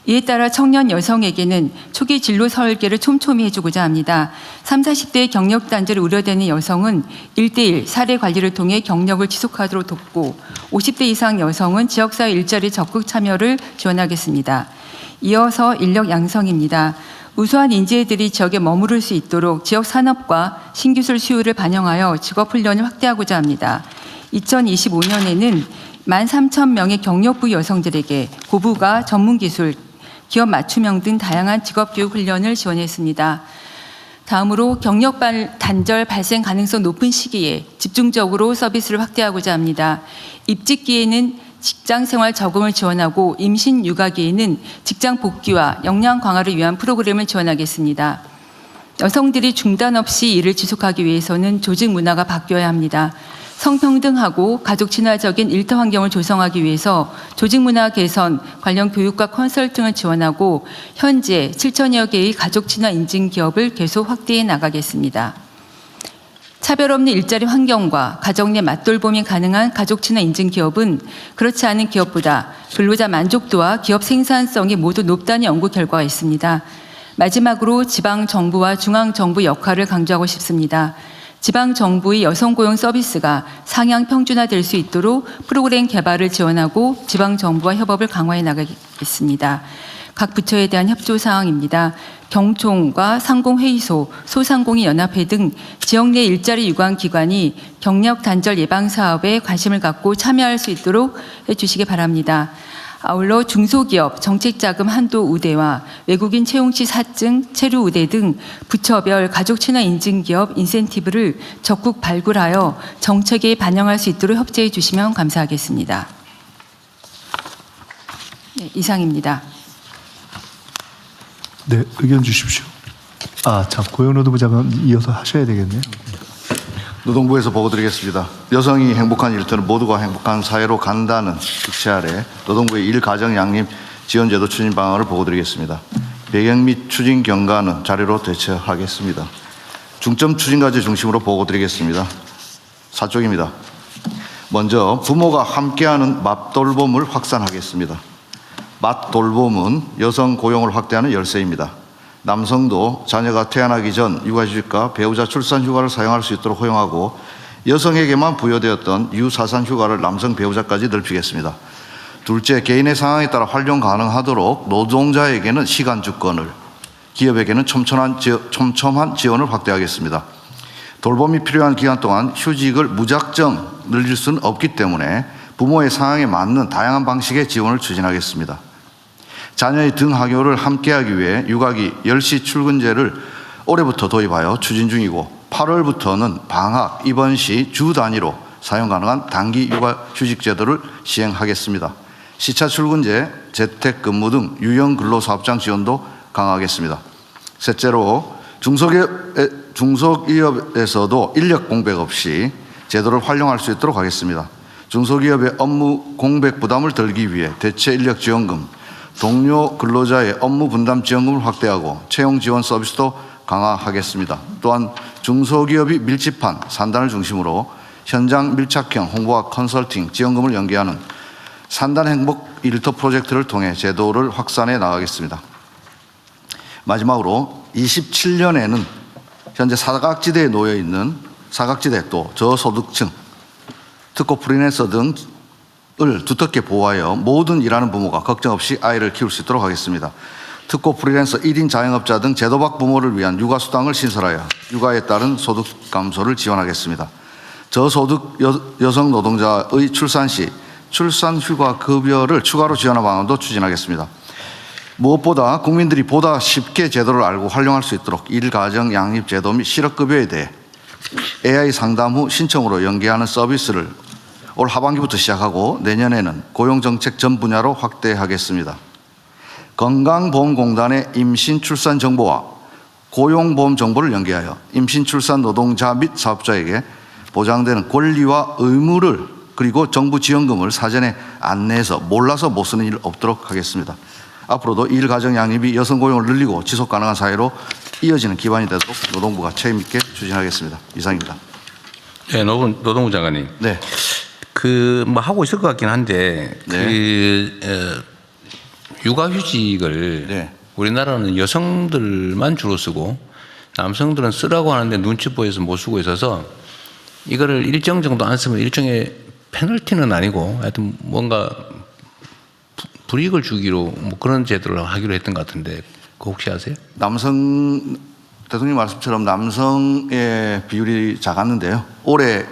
이에 따라 청년 여성에게는 초기 진로 설계를 촘촘히 해주고자 합니다. 30, 40대의 경력 단절이 우려되는 여성은 1:1 사례 관리를 통해 경력을 지속하도록 돕고 50대 이상 여성은 지역사회 일자리 적극 참여를 지원하겠습니다. 이어서 인력 양성입니다. 우수한 인재들이 지역에 머무를 수 있도록 지역 산업과 신기술 수요를 반영하여 직업훈련을 확대하고자 합니다. 2025년에는 13,000명의 경력부 여성들에게 고부가 전문기술, 기업 맞춤형 등 다양한 직업교육 훈련을 지원했습니다. 다음으로 경력 단절 발생 가능성 높은 시기에 집중적으로 서비스를 확대하고자 합니다. 입직기에는 직장생활 적응을 지원하고 임신 육아기에는 직장 복귀와 역량 강화를 위한 프로그램을 지원하겠습니다. 여성들이 중단 없이 일을 지속하기 위해서는 조직 문화가 바뀌어야 합니다. 성평등하고 가족 친화적인 일터 환경을 조성하기 위해서 조직 문화 개선 관련 교육과 컨설팅을 지원하고 현재 7천여 개의 가족 친화 인증 기업을 계속 확대해 나가겠습니다. 차별 없는 일자리 환경과 가정 내 맞돌봄이 가능한 가족 친화 인증 기업은 그렇지 않은 기업보다 근로자 만족도와 기업 생산성이 모두 높다는 연구 결과가 있습니다. 마지막으로 지방정부와 중앙정부 역할을 강조하고 싶습니다. 지방정부의 여성 고용 서비스가 상향 평준화될 수 있도록 프로그램 개발을 지원하고 지방정부와 협업을 강화해 나가겠습니다. 각 부처에 대한 협조 사항입니다. 경총과 상공회의소, 소상공인 연합회 등 지역 내 일자리 유관 기관이 경력 단절 예방 사업에 관심을 갖고 참여할 수 있도록 해주시기 바랍니다. 아울러 중소기업 정책자금 한도 우대와 외국인 채용시 사증, 체류 우대 등 부처별 가족 친화 인증 기업 인센티브를 적극 발굴하여 정책에 반영할 수 있도록 협조해 주시면 감사하겠습니다. 네, 이상입니다. 네, 의견 주십시오. 자, 고용노동부 장관 이어서 하셔야 되겠네요. 노동부에서 보고드리겠습니다. 여성이 행복한 일터는 모두가 행복한 사회로 간다는 주체 아래 노동부의 일가정 양립 지원제도 추진 방안을 보고드리겠습니다. 배경 및 추진 경과는 자료로 대처하겠습니다. 중점 추진과제 중심으로 보고드리겠습니다. 4쪽입니다. 먼저 부모가 함께하는 맞돌봄을 확산하겠습니다. 맞돌봄은 여성 고용을 확대하는 열쇠입니다. 남성도 자녀가 태어나기 전 육아휴직과 배우자 출산휴가를 사용할 수 있도록 허용하고 여성에게만 부여되었던 유사산휴가를 남성 배우자까지 넓히겠습니다. 둘째, 개인의 상황에 따라 활용 가능하도록 노동자에게는 시간주권을, 기업에게는 촘촘한 지원을 확대하겠습니다. 돌봄이 필요한 기간 동안 휴직을 무작정 늘릴 수는 없기 때문에 부모의 상황에 맞는 다양한 방식의 지원을 추진하겠습니다. 자녀의 등하교를 함께하기 위해 육아기 10시 출근제를 올해부터 도입하여 추진 중이고 8월부터는 방학, 입원 시 주 단위로 사용 가능한 단기 육아휴직 제도를 시행하겠습니다. 시차 출근제, 재택근무 등 유형 근로사업장 지원도 강화하겠습니다. 셋째로 중소기업에서도 인력 공백 없이 제도를 활용할 수 있도록 하겠습니다. 중소기업의 업무 공백 부담을 덜기 위해 대체 인력 지원금, 동료 근로자의 업무 분담 지원금을 확대하고 채용 지원 서비스도 강화하겠습니다. 또한 중소기업이 밀집한 산단을 중심으로 현장 밀착형 홍보와 컨설팅 지원금을 연계하는 산단 행복 일터 프로젝트를 통해 제도를 확산해 나가겠습니다. 마지막으로 27년에는 현재 사각지대에 놓여 있는 사각지대 또 저소득층, 특고 프리랜서 등을 두텁게 보호하여 모든 일하는 부모가 걱정 없이 아이를 키울 수 있도록 하겠습니다. 특고 프리랜서 1인 자영업자 등 제도 밖 부모를 위한 육아수당을 신설하여 육아에 따른 소득 감소를 지원하겠습니다. 저소득 여성 노동자의 출산 시 출산휴가 급여를 추가로 지원하는 방안도 추진하겠습니다. 무엇보다 국민들이 보다 쉽게 제도를 알고 활용할 수 있도록 일가정 양립제도 및 실업급여에 대해 AI 상담 후 신청으로 연계하는 서비스를 올 하반기부터 시작하고 내년에는 고용정책 전 분야로 확대하겠습니다. 건강보험공단의 임신 출산 정보와 고용보험 정보를 연계하여 임신 출산 노동자 및 사업자에게 보장되는 권리와 의무를 그리고 정부 지원금을 사전에 안내해서 몰라서 못 쓰는 일 없도록 하겠습니다. 앞으로도 일가정 양립이 여성 고용을 늘리고 지속 가능한 사회로 이어지는 기반이 되도록 노동부가 책임 있게 추진하겠습니다. 이상입니다. 네, 노동부 장관님. 네. 뭐 하고 있을 것 같긴 한데 육아휴직을 우리나라는 여성들만 주로 쓰고 남성들은 쓰라고 하는데 눈치 보여서 못 쓰고 있어서 이거를 일정 정도 안 쓰면 일종의 페널티는 아니고 하여튼 뭔가 불이익을 주기로 뭐 그런 제도를 하기로 했던 것 같은데 그거 혹시 아세요? 대통령 말씀처럼 남성의 비율이 작았는데요. 올해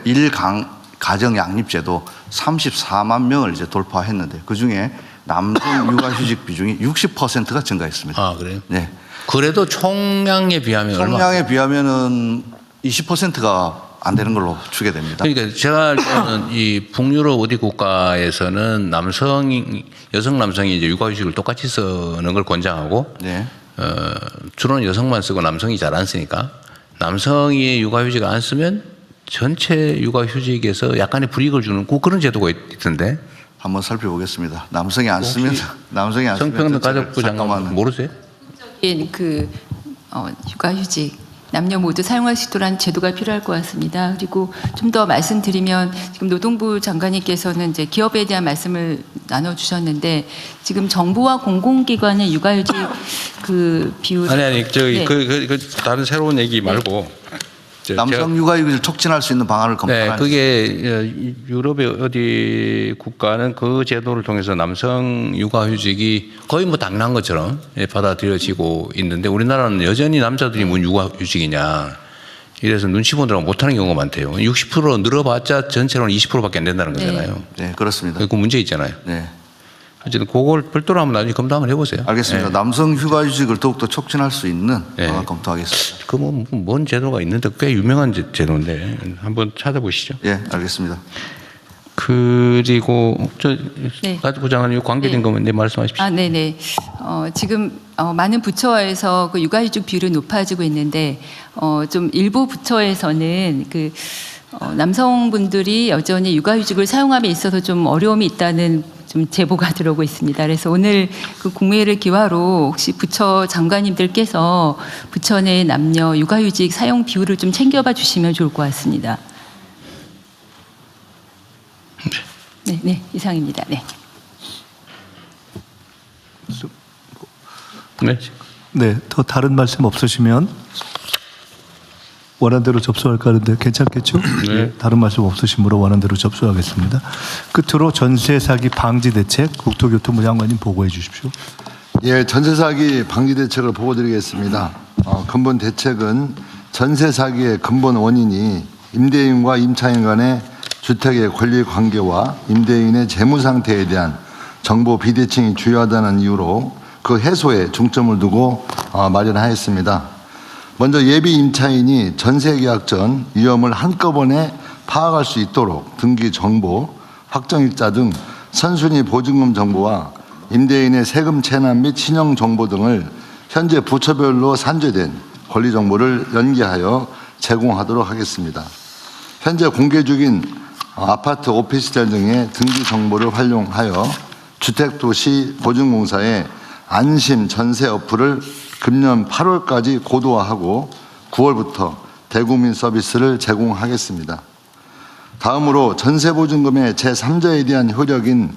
가정 양립제도 34만 명을 이제 돌파했는데 그 중에 남성 육아휴직 비중이 60%가 증가했습니다. 아, 그래요? 네. 그래도 총량에 비하면 총량에 비하면은 20%가 안 되는 걸로 추계됩니다. 그러니까 제가 알기로는 이 북유럽 어디 국가에서는 여성 남성이 이제 육아휴직을 똑같이 쓰는 걸 권장하고 주로는 여성만 쓰고 남성이 잘 안 쓰니까 남성이 육아휴직을 안 쓰면 전체 육아휴직에서 약간의 불이익을 주는 그런 제도가 있던데. 한번 살펴보겠습니다. 남성이 안 쓰면 성평등 가족부 장관 모르세요? 육아휴직 남녀 모두 사용할 수 있도록 제도가 필요할 것 같습니다. 그리고 좀 더 말씀드리면 지금 노동부 장관님께서는 이제 기업에 대한 말씀을 나눠주셨는데 지금 정부와 공공기관의 육아휴직 비율 다른 새로운 얘기 말고 남성 육아휴직을 촉진할 수 있는 방안을 검토하는. 그게 유럽의 어디 국가는 그 제도를 통해서 남성 육아휴직이 거의 뭐 당연한 것처럼 받아들여지고 있는데 우리나라는 여전히 남자들이 뭔 육아휴직이냐 이래서 눈치 보느라고 못하는 경우가 많대요. 60% 늘어봤자 전체로는 20%밖에 안 된다는 거잖아요. 네, 그렇습니다. 그 문제 있잖아요. 네. 어쨌든 그걸 별도로 한번 나중에 검토 한번 해보세요. 알겠습니다. 남성 휴가휴직을 더욱더 촉진할 수 있는 방안 검토하겠습니다. 뭔 제도가 있는데 꽤 유명한 제도인데 한번 찾아보시죠. 예, 알겠습니다. 그리고 가족부 장관님 관계된 거면 말씀하십시오. 네네. 지금 많은 부처에서 그 육아휴직 비율이 높아지고 있는데 좀 일부 부처에서는 남성분들이 여전히 육아휴직을 사용함에 있어서 좀 어려움이 있다는 좀 제보가 들어오고 있습니다. 그래서 오늘 그 국무회의를 기화로 혹시 부처 장관님들께서 부처 내 남녀 육아휴직 사용 비율을 좀 챙겨봐 주시면 좋을 것 같습니다. 네, 이상입니다. 네, 더 다른 말씀 없으시면 원안대로 접수할까 하는데 괜찮겠죠? 네. 다른 말씀 없으시므로 원안대로 접수하겠습니다. 끝으로 전세 사기 방지 대책 국토교통부 장관님 보고해 주십시오. 예, 전세 사기 방지 대책을 보고드리겠습니다. 근본 대책은 전세 사기의 근본 원인이 임대인과 임차인 간의 주택의 권리 관계와 임대인의 재무 상태에 대한 정보 비대칭이 주요하다는 이유로 그 해소에 중점을 두고 마련하였습니다. 먼저 예비 임차인이 전세 계약 전 위험을 한꺼번에 파악할 수 있도록 등기 정보, 확정일자 등 선순위 보증금 정보와 임대인의 세금 체납 및 신용 정보 등을 현재 부처별로 산재된 권리 정보를 연계하여 제공하도록 하겠습니다. 현재 공개 중인 아파트, 오피스텔 등의 등기 정보를 활용하여 주택도시보증공사의 안심 전세 어플을 금년 8월까지 고도화하고 9월부터 대국민 서비스를 제공하겠습니다. 다음으로 전세보증금의 제3자에 대한 효력인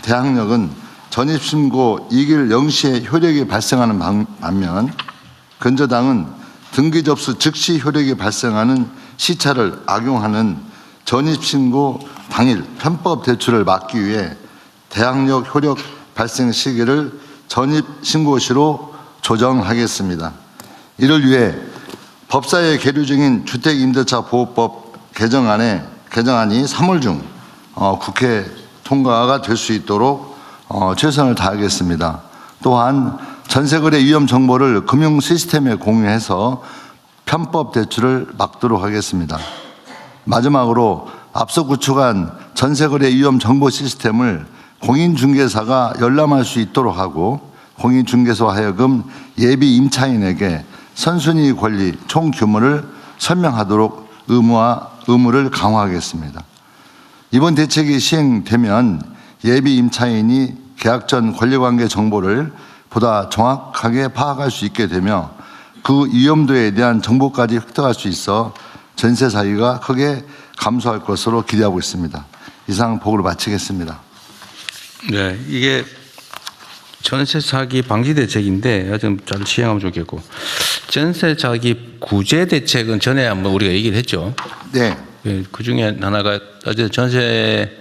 대항력은 전입신고 2길 0시에 효력이 발생하는 반면 근저당은 등기 접수 즉시 효력이 발생하는 시차를 악용하는 전입신고 당일 편법 대출을 막기 위해 대항력 효력 발생 시기를 전입신고시로 조정하겠습니다. 이를 위해 법사위에 계류 중인 주택임대차 보호법 개정안이 3월 중 국회 통과가 될 수 있도록 최선을 다하겠습니다. 또한 전세거래 위험 정보를 금융 시스템에 공유해서 편법 대출을 막도록 하겠습니다. 마지막으로 앞서 구축한 전세거래 위험 정보 시스템을 공인중개사가 열람할 수 있도록 하고 공인중개사와 하여금 예비 임차인에게 선순위 권리 총 규모를 설명하도록 의무를 강화하겠습니다. 이번 대책이 시행되면 예비 임차인이 계약 전 권리관계 정보를 보다 정확하게 파악할 수 있게 되며 그 위험도에 대한 정보까지 획득할 수 있어 전세 사기가 크게 감소할 것으로 기대하고 있습니다. 이상 보고를 마치겠습니다. 네, 이게 전세 사기 방지 대책인데 좀 잘 시행하면 좋겠고, 전세 사기 구제 대책은 전에 한번 우리가 얘기를 했죠. 네. 그 중에 하나가 어제 전세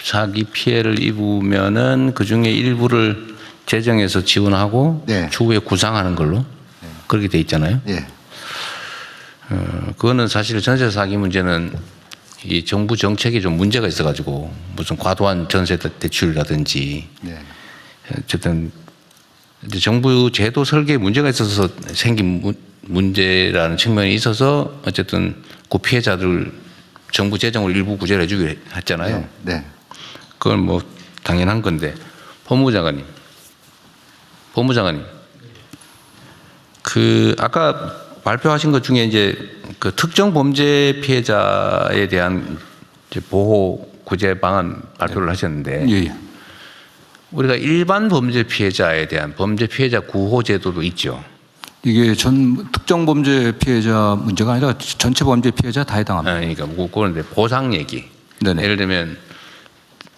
사기 피해를 입으면은 그 중에 일부를 재정에서 지원하고 추후에 구상하는 걸로 그렇게 돼 있잖아요. 네. 그거는 사실 전세 사기 문제는 이 정부 정책에 좀 문제가 있어가지고 무슨 과도한 전세 대출이라든지 어쨌든 이제 정부 제도 설계에 문제가 있어서 생긴 문제라는 측면이 있어서 어쨌든 그 피해자들 정부 재정을 일부 구제를 해주기로 했잖아요. 네. 그건 뭐 당연한 건데 법무장관님, 그 아까 발표하신 것 중에 이제 그 특정 범죄 피해자에 대한 이제 보호 구제 방안 발표를 하셨는데 우리가 일반 범죄 피해자에 대한 범죄 피해자 구호 제도도 있죠. 이게 특정 범죄 피해자 문제가 아니라 전체 범죄 피해자 다 해당합니다. 그러니까 그런데 보상 얘기. 네네. 예를 들면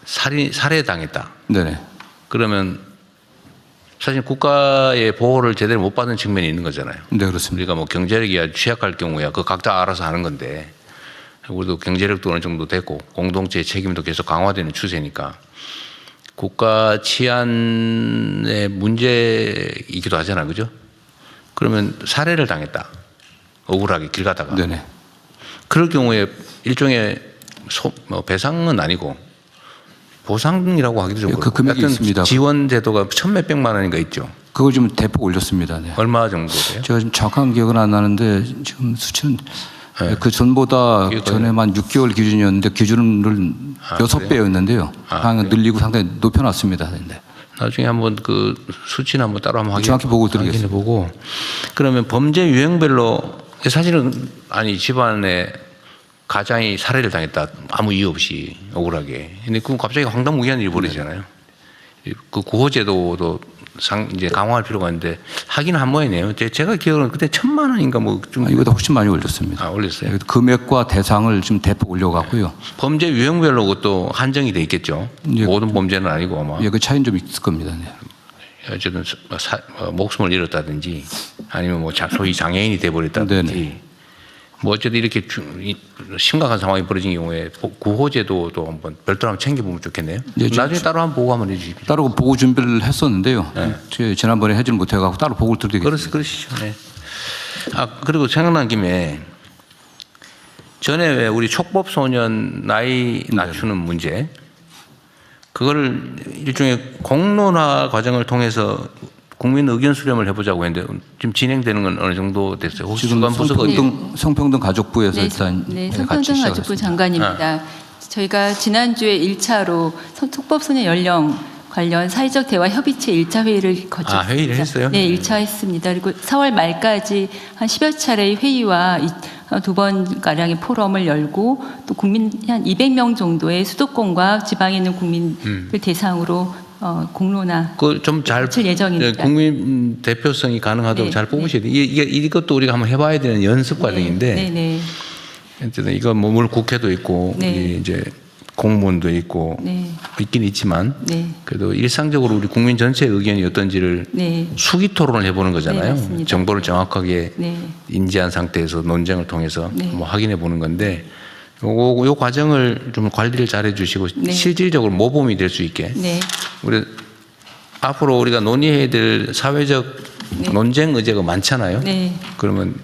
살해당했다. 네네. 그러면 사실 국가의 보호를 제대로 못 받는 측면이 있는 거잖아요. 네, 그렇습니다. 우리가 뭐 경제력이 취약할 경우야 그 각자 알아서 하는 건데 우리도 경제력도 어느 정도 되고 공동체의 책임도 계속 강화되는 추세니까 국가 치안의 문제이기도 하잖아요, 그죠? 그러면 살해를 당했다. 억울하게 길 가다가. 네네. 그럴 경우에 일종의 배상은 아니고 보상이라고 하기도 좀 그 금액이 있습니다. 지원 제도가 천몇백만 원인가 있죠. 그걸 좀 대폭 올렸습니다. 네. 얼마 정도 돼요? 제가 지금 정확한 기억은 안 나는데 지금 수치는 그 전보다 전에만 6개월 기준이었는데 기준을 6배였는데요. 상당히 늘리고 상당히 높여놨습니다. 네. 나중에 한번 그 수치는 한번 따로 한번 정확히 보고 드리겠습니다. 보고 그러면 범죄 유형별로 사실은 아니 집안에 가장이 살해를 당했다 아무 이유 없이 억울하게 근데 그건 갑자기 황당무계한 일이 벌어지잖아요. 그 구호제도도 이제 강화할 필요가 있는데 하긴 한 모양이네요. 제가 기억으로는 그때 1,000만 원인가 뭐 좀 이보다 훨씬 많이 올렸습니다. 올렸어요. 금액과 대상을 좀 대폭 올려갖고요. 범죄 유형별로 그것도 한정이 돼 있겠죠. 모든 범죄는 아니고 아마. 그 차이는 좀 있을 겁니다. 네. 어쨌든 목숨을 잃었다든지 아니면 뭐 소위 장애인이 돼버렸다든지 뭐 어쨌든 이렇게 심각한 상황이 벌어진 경우에 구호제도도 한번 별도로 한번 챙겨보면 좋겠네요. 나중에 따로 한번 보고 한번 해주십시오. 따로 보고 준비를 했었는데요. 지난번에 하지를 못해갖고 따로 보고를 드리겠습니다. 그러시죠. 네. 그리고 생각난 김에 전에 왜 우리 촉법 소년 나이 낮추는 문제 그거를 일종의 공론화 과정을 통해서 국민 의견 수렴을 해보자고 했는데 지금 진행되는 건 어느 정도 됐어요? 혹시 지금 성평등 가족부에서 일단 성평등 가족부 장관입니다. 저희가 지난주에 1차로 촉법소년 연령 관련 사회적 대화 협의체 1차 회의를 거쳤습니다. 회의를 했어요? 네, 1차 했습니다. 그리고 4월 말까지 한 10여 차례의 회의와 2번가량의 포럼을 열고 또 국민 한 200명 정도의 수도권과 지방에 있는 국민을 대상으로 공론화 좀 잘 예정입니다. 국민 대표성이 가능하도록 잘 뽑으셔야 돼요. 이것도 우리가 한번 해봐야 되는 연습 과정인데 어쨌든 이거 뭐 물론 국회도 있고 이제 공무원도 있고 네. 있긴 있지만 네. 그래도 일상적으로 우리 국민 전체의 의견이 어떤지를 네. 수기 토론을 해보는 거잖아요. 네, 맞습니다. 정보를 정확하게 네. 인지한 상태에서 논쟁을 통해서 네. 뭐 확인해 보는 건데 요 과정을 좀 관리를 잘 해주시고 네. 실질적으로 모범이 될 수 있게 네. 우리 앞으로 우리가 논의해야 될 사회적 네. 논쟁 의제가 많잖아요. 네. 그러면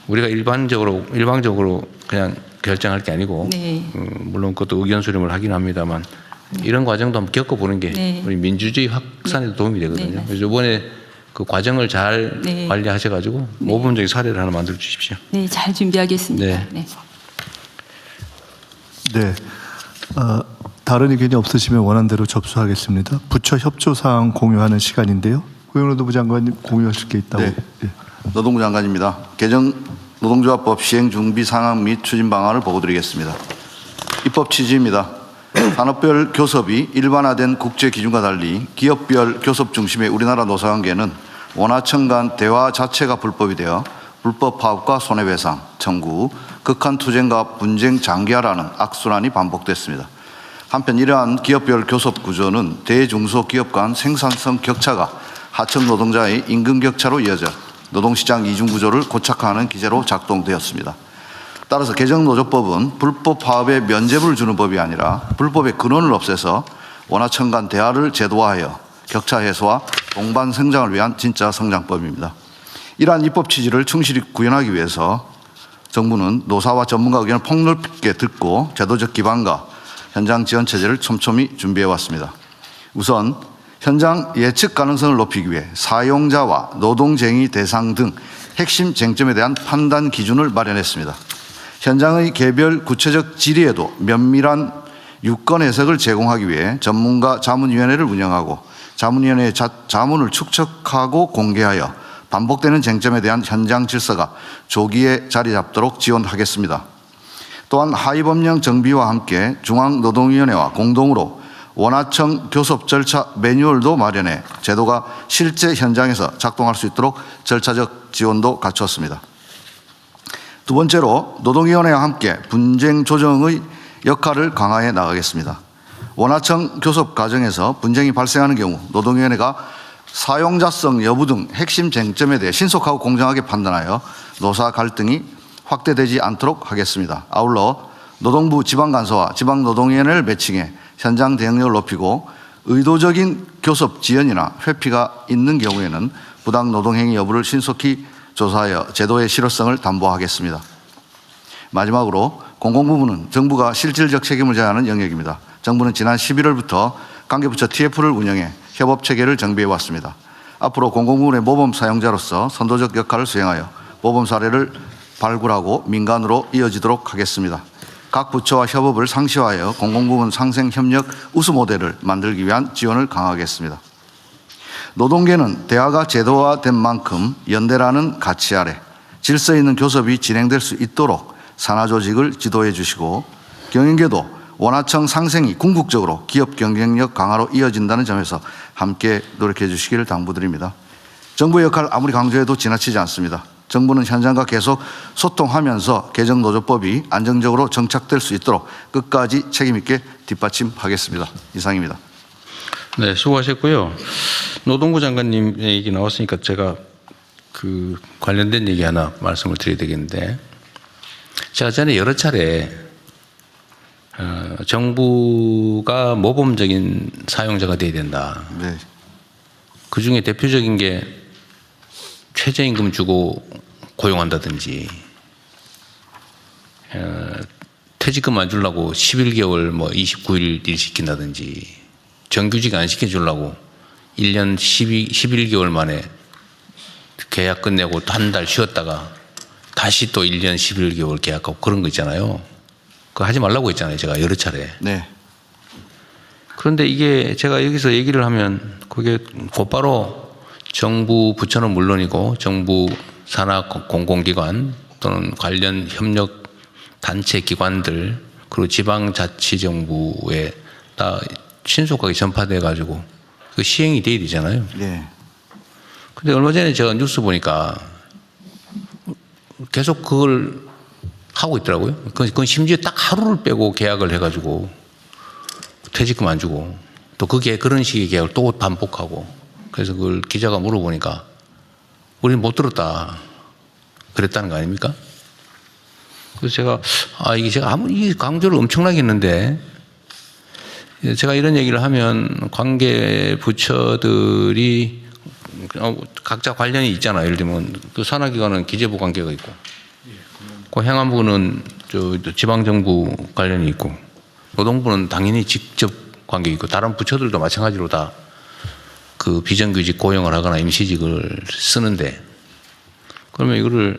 우리가 일방적으로 그냥 결정할 게 아니고 네. 물론 그것도 의견 수렴을 하긴 합니다만 이런 과정도 한번 겪어보는 게 네. 우리 민주주의 확산에도 도움이 되거든요. 네. 그래서 이번에 그 과정을 잘 네. 관리하셔가지고 모범적인 사례를 하나 만들어 주십시오. 네, 잘 준비하겠습니다. 네. 네. 네. 다른 의견이 없으시면 원안대로 접수하겠습니다. 부처 협조 사항 공유하는 시간인데요. 고용노동부 장관님 공유하실 게 있다고. 네. 예. 노동부 장관입니다. 개정 노동조합법 시행 준비 상황 및 추진 방안을 보고드리겠습니다. 입법 취지입니다. 산업별 교섭이 일반화된 국제 기준과 달리 기업별 교섭 중심의 우리나라 노사관계는 원하청 간 대화 자체가 불법이 되어 불법 파업과 손해배상 청구, 극한 투쟁과 분쟁 장기화라는 악순환이 반복됐습니다. 한편 이러한 기업별 교섭 구조는 대중소기업 간 생산성 격차가 하청 노동자의 임금 격차로 이어져 노동시장 이중구조를 고착화하는 기제로 작동되었습니다. 따라서 개정노조법은 불법 파업에 면죄부를 주는 법이 아니라 불법의 근원을 없애서 원하청 간 대화를 제도화하여 격차 해소와 동반 성장을 위한 진짜 성장법입니다. 이러한 입법 취지를 충실히 구현하기 위해서 정부는 노사와 전문가 의견을 폭넓게 듣고 제도적 기반과 현장 지원 체제를 촘촘히 준비해 왔습니다. 우선 현장 예측 가능성을 높이기 위해 사용자와 노동쟁의 대상 등 핵심 쟁점에 대한 판단 기준을 마련했습니다. 현장의 개별 구체적 질의에도 면밀한 유권 해석을 제공하기 위해 전문가 자문위원회를 운영하고 자문위원회의 자문을 축적하고 공개하여 반복되는 쟁점에 대한 현장 질서가 조기에 자리 잡도록 지원하겠습니다. 또한 하위법령 정비와 함께 중앙노동위원회와 공동으로 원하청 교섭 절차 매뉴얼도 마련해 제도가 실제 현장에서 작동할 수 있도록 절차적 지원도 갖추었습니다. 두 번째로 노동위원회와 함께 분쟁 조정의 역할을 강화해 나가겠습니다. 원하청 교섭 과정에서 분쟁이 발생하는 경우 노동위원회가 사용자성 여부 등 핵심 쟁점에 대해 신속하고 공정하게 판단하여 노사 갈등이 확대되지 않도록 하겠습니다. 아울러 노동부 지방간서와 지방노동위원회를 매칭해 현장 대응력을 높이고 의도적인 교섭 지연이나 회피가 있는 경우에는 부당 노동행위 여부를 신속히 조사하여 제도의 실효성을 담보하겠습니다. 마지막으로 공공부문은 정부가 실질적 책임을 져야 하는 영역입니다. 정부는 지난 11월부터 관계부처 TF를 운영해 협업체계를 정비해 왔습니다. 앞으로 공공부문의 모범 사용자로서 선도적 역할을 수행하여 모범 사례를 발굴하고 민간으로 이어지도록 하겠습니다. 각 부처와 협업을 상시화하여 공공부문 상생협력 우수 모델을 만들기 위한 지원을 강화하겠습니다. 노동계는 대화가 제도화된 만큼 연대라는 가치 아래 질서 있는 교섭이 진행될 수 있도록 산하조직을 지도해 주시고 경영계도 원하청 상생이 궁극적으로 기업 경쟁력 강화로 이어진다는 점에서 함께 노력해 주시기를 당부드립니다. 정부의 역할 아무리 강조해도 지나치지 않습니다. 정부는 현장과 계속 소통하면서 개정노조법이 안정적으로 정착될 수 있도록 끝까지 책임있게 뒷받침하겠습니다. 이상입니다. 네, 수고하셨고요. 노동부 장관님 얘기 나왔으니까 제가 그 관련된 얘기 하나 말씀을 드려야 되겠는데, 제가 전에 여러 차례 정부가 모범적인 사용자가 돼야 된다. 네. 그 중에 대표적인 게 최저임금 주고 고용한다든지, 퇴직금 안 주려고 11개월 뭐 29일 일 시킨다든지, 정규직 안 시켜주려고 1년 11개월 만에 계약 끝내고 또 한 달 쉬었다가 다시 또 1년 11개월 계약하고 그런 거 있잖아요. 그거 하지 말라고 했잖아요. 제가 여러 차례. 네. 그런데 이게 제가 여기서 얘기를 하면 그게 곧바로 정부 부처는 물론이고 정부 산하 공공기관 또는 관련 협력 단체 기관들 그리고 지방자치정부에 다 신속하게 전파돼 가지고 그 시행이 돼야 되잖아요. 네. 근데 얼마 전에 제가 뉴스 보니까 계속 그걸 하고 있더라고요. 그건 심지어 딱 하루를 빼고 계약을 해가지고 퇴직금 안 주고 또 그게 그런 식의 계약을 또 반복하고 그래서 그걸 기자가 물어보니까 우리는 못 들었다 그랬다는 거 아닙니까? 그래서 제가 이게 제가 아무리 강조를 엄청나게 했는데 제가 이런 얘기를 하면 관계 부처들이 각자 관련이 있잖아요. 예를 들면 그 산하기관은 기재부 관계가 있고 그 행안부는 지방정부 관련이 있고 노동부는 당연히 직접 관계 있고 다른 부처들도 마찬가지로 다 그 비정규직 고용을 하거나 임시직을 쓰는데 그러면 이거를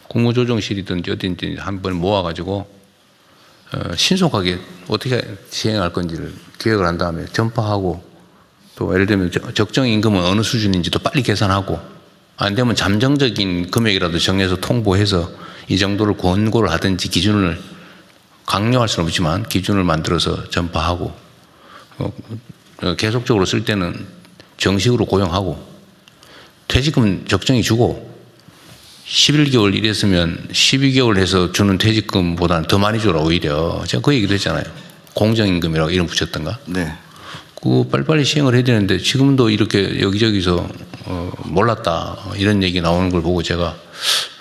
국무조정실이든지 어딘지 한 번 모아가지고 신속하게 어떻게 시행할 건지를 기획을 한 다음에 전파하고 또 예를 들면 적정 임금은 어느 수준인지도 빨리 계산하고 안 되면 잠정적인 금액이라도 정해서 통보해서 이 정도를 권고를 하든지 기준을 강요할 수는 없지만 기준을 만들어서 전파하고 계속적으로 쓸 때는 정식으로 고용하고 퇴직금 적정히 주고 11개월 일했으면 12개월 해서 주는 퇴직금보다는 더 많이 줘라 오히려. 제가 그 얘기도 했잖아요. 공정임금이라고 이름 붙였던가. 네. 그거 빨리빨리 시행을 해야 되는데 지금도 이렇게 여기저기서 몰랐다 이런 얘기 나오는 걸 보고 제가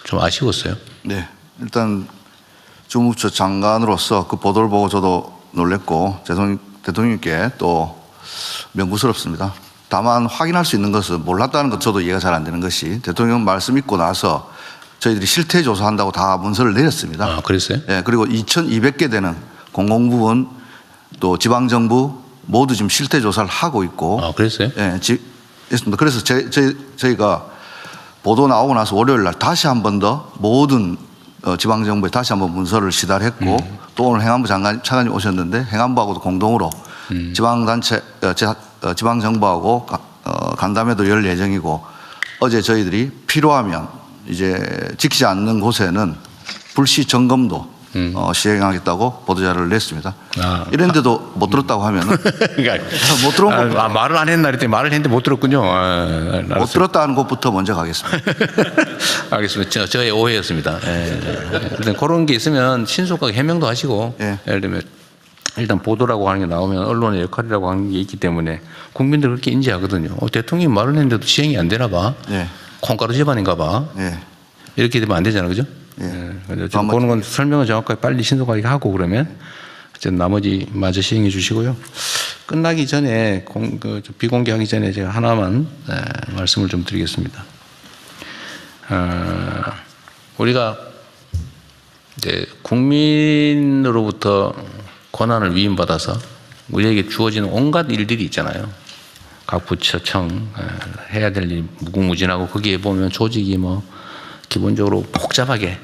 좀 아쉬웠어요. 네. 일단 주무부처 장관으로서 그 보도를 보고 저도 놀랬고 대통령께 또 명부스럽습니다. 다만 확인할 수 있는 것은 몰랐다는 것 저도 이해가 잘 안 되는 것이 대통령 말씀 있고 나서 저희들이 실태 조사한다고 다 문서를 내렸습니다. 아, 그랬어요? 예, 그리고 2,200개 되는 공공부문 또 지방정부 모두 지금 실태 조사를 하고 있고. 아, 그랬어요? 예, 있습니다. 그래서 저희가 보도 나오고 나서 월요일 날 다시 한 번 더 모든 지방정부에 다시 한번 문서를 시달했고 또 오늘 행안부 차관님 오셨는데 행안부하고도 공동으로 지방단체, 지방정부하고 간담회도 열 예정이고 어제 저희들이 필요하면 이제 지키지 않는 곳에는 불시 점검도 시행하겠다고 보도자료를 냈습니다. 이런데도 못 들었다고 하면은 못 들은 것 말을 안 했나 그랬더니 말을 했는데 못 들었군요. 못 들었다는 것부터 먼저 가겠습니다. 알겠습니다. 저의 오해였습니다. 일단 그런 게 있으면 신속하게 해명도 하시고 예를 들면 일단 보도라고 하는 게 나오면 언론의 역할이라고 하는 게 있기 때문에 국민들 그렇게 인지하거든요. 대통령이 말을 했는데도 시행이 안 되나 봐. 콩가루 집안인가 봐. 이렇게 되면 안 되잖아요. 그죠? 좀 보는 건 설명을 정확하게 빨리 신속하게 하고 그러면 나머지 마저 시행해 주시고요. 끝나기 전에 비공개하기 전에 제가 하나만 말씀을 좀 드리겠습니다. 우리가 이제 국민으로부터 권한을 위임받아서 우리에게 주어지는 온갖 일들이 있잖아요. 각 부처청 해야 될 일 무궁무진하고 거기에 보면 조직이 기본적으로 복잡하게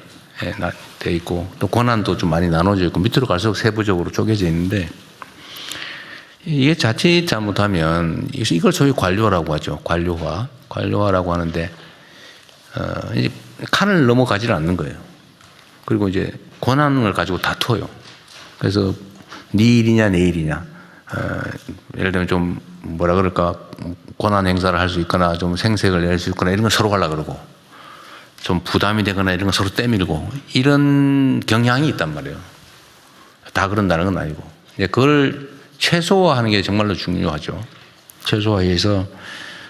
돼 있고 또 권한도 좀 많이 나눠져 있고 밑으로 갈수록 세부적으로 쪼개져 있는데 이게 자칫 잘못하면 이걸 소위 관료라고 하죠. 관료화라고 하는데 이제 칸을 넘어가지를 않는 거예요. 그리고 이제 권한을 가지고 다투어요. 그래서 네 일이냐 내 일이냐 예를 들면 좀 뭐라 그럴까 권한 행사를 할 수 있거나 좀 생색을 낼 수 있거나 이런 건 서로 가려고 그러고 좀 부담이 되거나 이런 건 서로 때밀고 이런 경향이 있단 말이에요. 다 그런다는 건 아니고 그걸 최소화하는 게 정말로 중요하죠. 최소화해서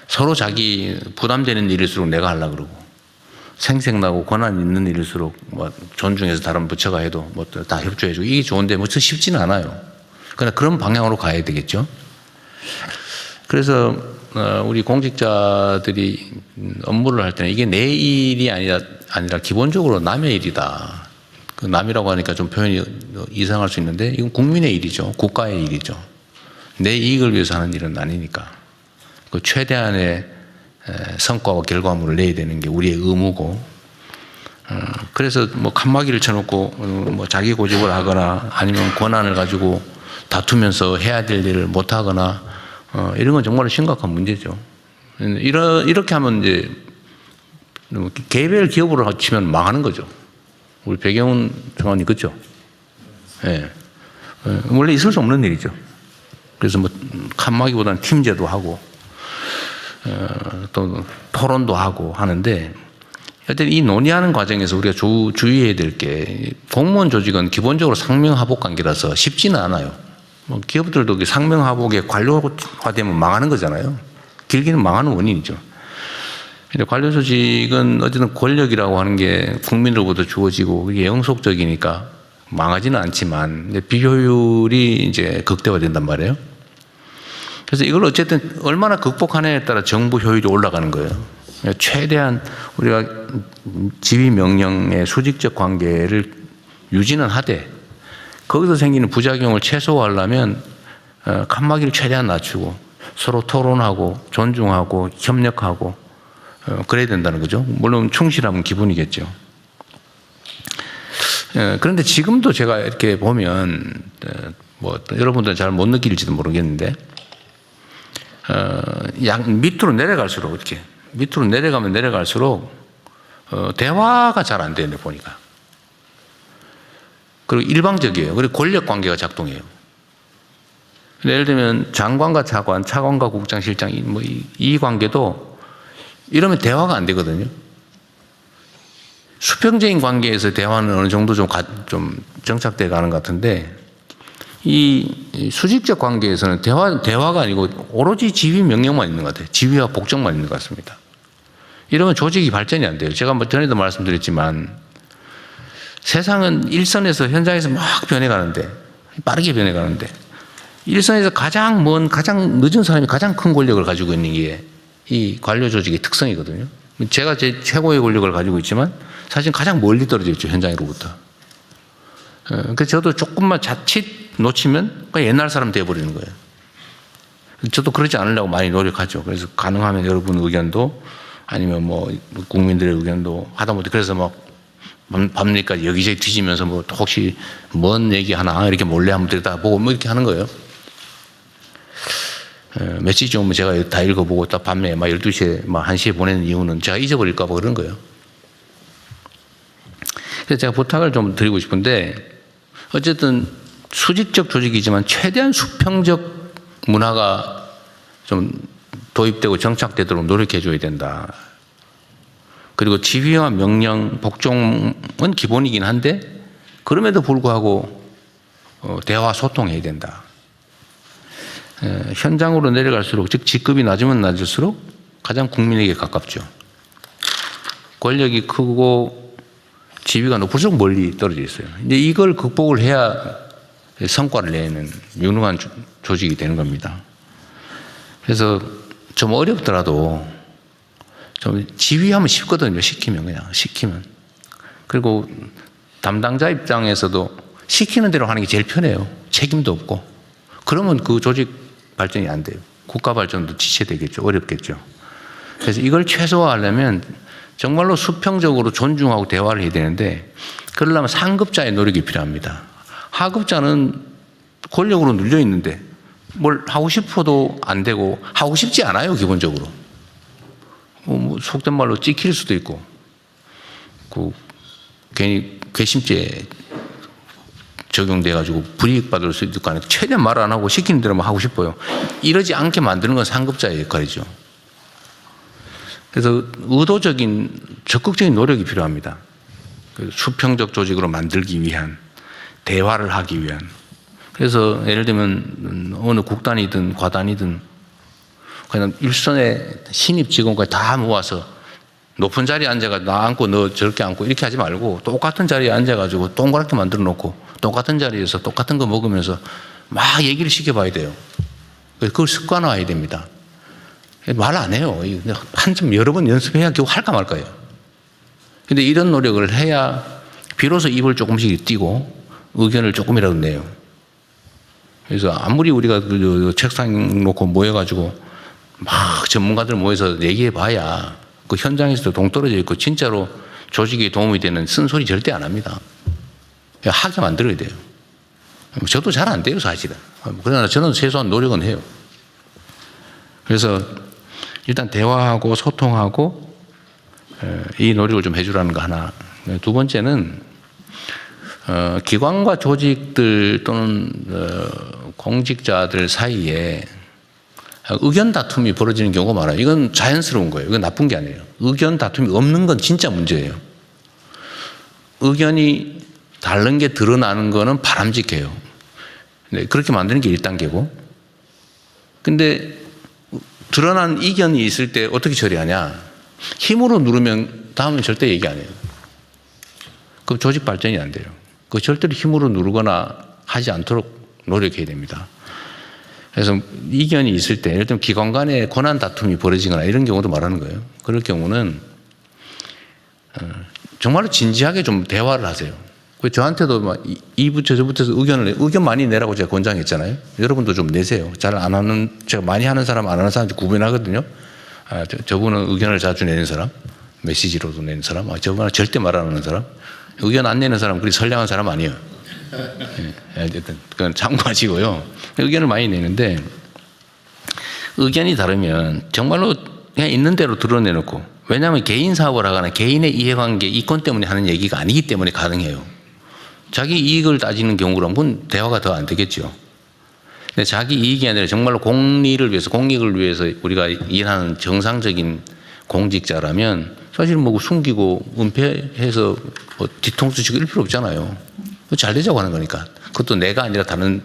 서로 자기 부담되는 일일수록 내가 하려고 그러고 생색나고 권한 있는 일일수록 존중해서 다른 부처가 해도 다 협조해주고 이게 좋은데 쉽지는 않아요. 그러나 그런 방향으로 가야 되겠죠. 그래서 우리 공직자들이 업무를 할 때는 이게 내 일이 아니라 기본적으로 남의 일이다. 그 남이라고 하니까 좀 표현이 이상할 수 있는데 이건 국민의 일이죠. 국가의 일이죠. 내 이익을 위해서 하는 일은 아니니까. 그 최대한의 성과와 결과물을 내야 되는 게 우리의 의무고 그래서 칸막이를 쳐놓고 자기 고집을 하거나 아니면 권한을 가지고 다투면서 해야 될 일을 못하거나 이런 건 정말 심각한 문제죠. 이렇게 하면 이제 개별 기업으로 치면 망하는 거죠. 우리 배경훈 장관님 그렇죠? 예. 원래 있을 수 없는 일이죠. 그래서 칸막이보다는 팀제도 하고 또 토론도 하고 하는데 하여튼 이 논의하는 과정에서 우리가 주의해야 될 게 공무원 조직은 기본적으로 상명하복 관계라서 쉽지는 않아요. 뭐 기업들도 상명하복에 관료화되면 망하는 거잖아요. 길게는 망하는 원인이죠. 근데 관료 조직은 어쨌든 권력이라고 하는 게 국민으로부터 주어지고 그게 영속적이니까 망하지는 않지만 비효율이 이제 극대화된단 말이에요. 그래서 이걸 어쨌든 얼마나 극복하느냐에 따라 정부 효율이 올라가는 거예요. 최대한 우리가 지휘 명령의 수직적 관계를 유지는 하되 거기서 생기는 부작용을 최소화하려면 칸막이를 최대한 낮추고 서로 토론하고 존중하고 협력하고 그래야 된다는 거죠. 물론 충실하면 기본이겠죠. 그런데 지금도 제가 이렇게 보면 뭐 여러분들은 잘 못 느낄지도 모르겠는데 밑으로 내려갈수록 이렇게 밑으로 내려가면 내려갈수록 대화가 잘 안 되는데 보니까 그리고 일방적이에요. 그리고 권력 관계가 작동해요. 예를 들면 장관과 차관, 차관과 국장, 실장 뭐 이 관계도 이러면 대화가 안 되거든요. 수평적인 관계에서 대화는 어느 정도 좀 정착돼 가는 것 같은데 이 수직적 관계에서는 대화가 아니고 오로지 지휘 명령만 있는 것 같아요. 지휘와 복종만 있는 것 같습니다. 이러면 조직이 발전이 안 돼요. 제가 뭐 전에도 말씀드렸지만 세상은 일선에서 현장에서 막 변해가는데 빠르게 변해가는데 일선에서 가장 늦은 사람이 가장 큰 권력을 가지고 있는 게 이 관료 조직의 특성이거든요. 제가 제 최고의 권력을 가지고 있지만 사실 가장 멀리 떨어져 있죠. 현장으로부터. 그래서 저도 조금만 자칫 놓치면 그냥 옛날 사람 돼버리는 거예요. 저도 그러지 않으려고 많이 노력하죠. 그래서 가능하면 여러분 의견도 아니면 뭐 국민들의 의견도 하다못해 그래서 막 밤늦게까지 여기저기 뒤지면서 뭐 혹시 뭔 얘기 하나 이렇게 몰래 한번 들여다보고 뭐 이렇게 하는 거예요. 며칠 좀 제가 다 읽어보고 딱 밤에 막 12시에 막 1시에 보내는 이유는 제가 잊어버릴까 봐 그런 거예요. 그래서 제가 부탁을 좀 드리고 싶은데 어쨌든 수직적 조직이지만 최대한 수평적 문화가 좀 도입되고 정착되도록 노력해 줘야 된다. 그리고 지휘와 명령, 복종은 기본이긴 한데 그럼에도 불구하고 대화 소통해야 된다. 현장으로 내려갈수록 즉 직급이 낮으면 낮을수록 가장 국민에게 가깝죠. 권력이 크고 지위가 높을수록 멀리 떨어져 있어요. 이제 이걸 극복을 해야 성과를 내는 유능한 조직이 되는 겁니다. 그래서 좀 어렵더라도 좀 지휘하면 쉽거든요. 시키면. 그리고 담당자 입장에서도 시키는 대로 하는 게 제일 편해요. 책임도 없고. 그러면 그 조직 발전이 안 돼요. 국가 발전도 지체되겠죠. 어렵겠죠. 그래서 이걸 최소화하려면 정말로 수평적으로 존중하고 대화를 해야 되는데 그러려면 상급자의 노력이 필요합니다. 하급자는 권력으로 눌려 있는데 뭘 하고 싶어도 안 되고 하고 싶지 않아요. 기본적으로. 뭐 속된 말로 찍힐 수도 있고 괜히 괘씸죄 적용돼가지고 불이익 받을 수도 있고 하니까 최대한 말 안 하고 시키는 대로만 하고 싶어요. 이러지 않게 만드는 건 상급자의 역할이죠. 그래서 의도적인 적극적인 노력이 필요합니다. 수평적 조직으로 만들기 위한 대화를 하기 위한. 그래서 예를 들면 어느 국단이든 과단이든 그냥 일선에 신입 직원까지 다 모아서 높은 자리에 앉아가 나 앉고 너 저렇게 앉고 이렇게 하지 말고 똑같은 자리에 앉아가지고 동그랗게 만들어 놓고 똑같은 자리에서 똑같은 거 먹으면서 막 얘기를 시켜봐야 돼요. 그걸 습관화해야 됩니다. 말 안 해요. 한참 여러 번 연습해야 겨우 할까 말까요. 근데 이런 노력을 해야 비로소 입을 조금씩 띄고 의견을 조금이라도 내요. 그래서 아무리 우리가 그 책상 놓고 모여가지고 막 전문가들 모여서 얘기해 봐야 그 현장에서도 동떨어져 있고 진짜로 조직에 도움이 되는 쓴소리 절대 안 합니다. 하게 만들어야 돼요. 저도 잘 안 돼요, 사실은. 그러나 저는 최소한 노력은 해요. 그래서 일단 대화하고 소통하고 이 노력을 좀 해주라는 거 하나. 두 번째는 기관과 조직들 또는 공직자들 사이에 의견 다툼이 벌어지는 경우가 많아요. 이건 자연스러운 거예요. 이건 나쁜 게 아니에요. 의견 다툼이 없는 건 진짜 문제예요. 의견이 다른 게 드러나는 거는 바람직해요. 네, 그렇게 만드는 게 1단계고. 근데 드러난 이견이 있을 때 어떻게 처리하냐? 힘으로 누르면 다음은 절대 얘기 안 해요. 그럼 조직 발전이 안 돼요. 그 절대로 힘으로 누르거나 하지 않도록 노력해야 됩니다. 그래서 이견이 있을 때, 예를 들면 기관 간의 권한 다툼이 벌어지거나 이런 경우도 말하는 거예요. 그럴 경우는 정말로 진지하게 좀 대화를 하세요. 저한테도 막 이 부처 저 부처에서 의견 많이 내라고 제가 권장했잖아요. 여러분도 좀 내세요. 잘 안 하는, 제가 많이 하는 사람 안 하는 사람 구분하거든요. 저분은 의견을 자주 내는 사람, 메시지로도 내는 사람, 저분은 절대 말 안 하는 사람, 의견 안 내는 사람 그리 선량한 사람 아니에요. 어쨌든 그건 참고하시고요. 의견을 많이 내는데 의견이 다르면 정말로 그냥 있는 대로 드러내놓고, 왜냐하면 개인 사업을 하거나 개인의 이해관계, 이권 때문에 하는 얘기가 아니기 때문에 가능해요. 자기 이익을 따지는 경우라면 그건 대화가 더 안 되겠죠. 근데 자기 이익이 아니라 정말로 공리를 위해서, 공익을 위해서 우리가 일하는 정상적인 공직자라면 사실 뭐 숨기고 은폐해서 뭐 뒤통수 치고 이럴 필요 없잖아요. 잘 되자고 하는 거니까. 그것도 내가 아니라 다른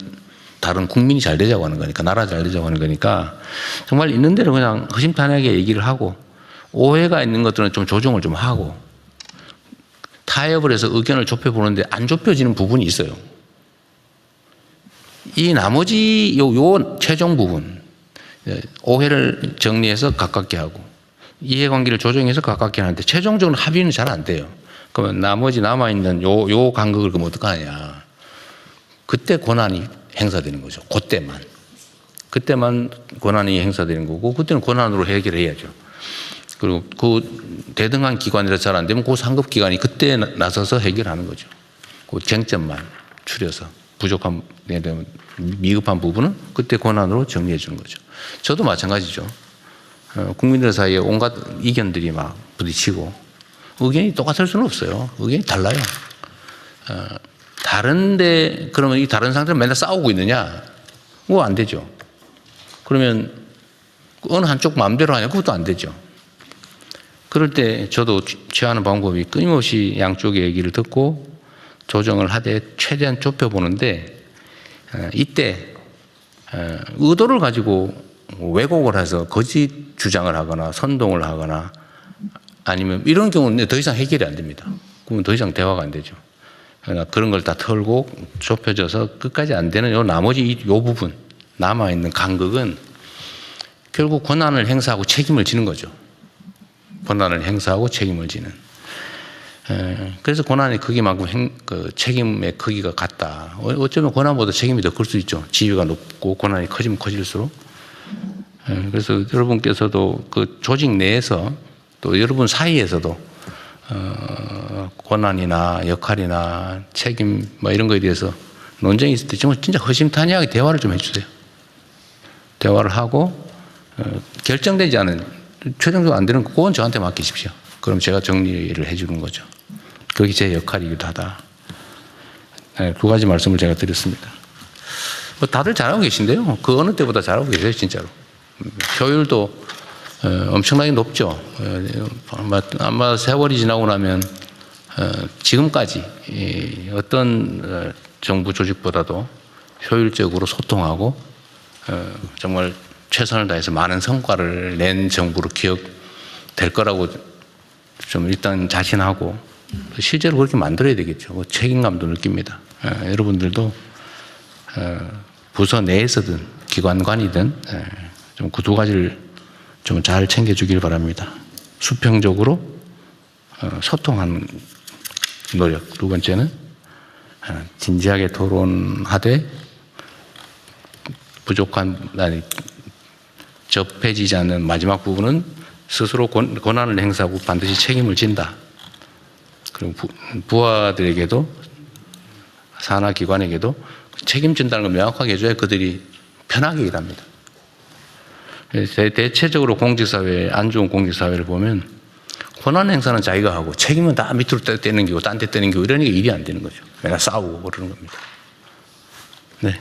국민이 잘 되자고 하는 거니까, 나라 잘 되자고 하는 거니까 정말 있는 대로 그냥 허심탄회하게 얘기를 하고, 오해가 있는 것들은 좀 조정을 좀 하고, 타협을 해서 의견을 좁혀보는데 안 좁혀지는 부분이 있어요. 이 나머지 요 최종 부분, 오해를 정리해서 가깝게 하고 이해관계를 조정해서 가깝게 하는데 최종적으로 합의는 잘 안 돼요. 그러면 나머지 남아있는 요 간극을 그럼 어떡하냐. 그때 권한이 행사되는 거죠. 그때만 권한이 행사되는 거고, 그때는 권한으로 해결해야죠. 그리고 그 대등한 기관이라 잘 안 되면 그 상급 기관이 그때 나서서 해결하는 거죠. 그 쟁점만 추려서 부족한, 미흡한 부분은 그때 권한으로 정리해 주는 거죠. 저도 마찬가지죠. 국민들 사이에 온갖 이견들이 막 부딪히고 의견이 똑같을 수는 없어요. 의견이 달라요. 다른데 그러면 이 다른 상태로 맨날 싸우고 있느냐? 그거 안 되죠. 그러면 어느 한쪽 마음대로 하냐? 그것도 안 되죠. 그럴 때 저도 취하는 방법이 끊임없이 양쪽의 얘기를 듣고 조정을 하되 최대한 좁혀보는데, 이때 의도를 가지고 왜곡을 해서 거짓 주장을 하거나 선동을 하거나 아니면 이런 경우는 더 이상 해결이 안 됩니다. 그러면 더 이상 대화가 안 되죠. 그러니까 그런 걸 다 털고 좁혀져서 끝까지 안 되는 요 나머지 요 부분, 남아있는 간극은 결국 권한을 행사하고 책임을 지는 거죠. 권한을 행사하고 책임을 지는. 그래서 권한의 크기만큼 그 책임의 크기가 같다. 어쩌면 권한보다 책임이 더 클 수 있죠. 지위가 높고 권한이 커지면 커질수록. 그래서 여러분께서도 그 조직 내에서 또 여러분 사이에서도 권한이나 역할이나 책임 뭐 이런 거에 대해서 논쟁이 있을 때 진짜 허심탄회하게 대화를 좀 해주세요. 대화를 하고 결정되지 않은, 최종적으로 안 되는 그건 저한테 맡기십시오. 그럼 제가 정리를 해주는 거죠. 그게 제 역할이기도 하다. 두 가지 말씀을 제가 드렸습니다. 뭐 다들 잘하고 계신데요. 그 어느 때보다 잘하고 계세요, 진짜로. 효율도 엄청나게 높죠. 아마 세월이 지나고 나면 지금까지 어떤 정부 조직보다도 효율적으로 소통하고 정말 최선을 다해서 많은 성과를 낸 정부로 기억될 거라고 좀 일단 자신하고, 실제로 그렇게 만들어야 되겠죠. 책임감도 느낍니다. 여러분들도 부서 내에서든 기관관이든 좀 그 두 가지를 좀 잘 챙겨주길 바랍니다. 수평적으로 소통하는 노력. 두 번째는 진지하게 토론하되 부족한, 접해지지 않는 마지막 부분은 스스로 권한을 행사하고 반드시 책임을 진다. 그리고 부하들에게도, 산하기관에게도 책임진다는 걸 명확하게 해줘야 그들이 편하게 일합니다. 대체적으로 공직사회, 안 좋은 공직사회를 보면 권한 행사는 자기가 하고 책임은 다 밑으로 떼는 거고 딴 데 떼는 거고 이러니까 일이 안 되는 거죠. 맨날 싸우고 그러는 겁니다. 네.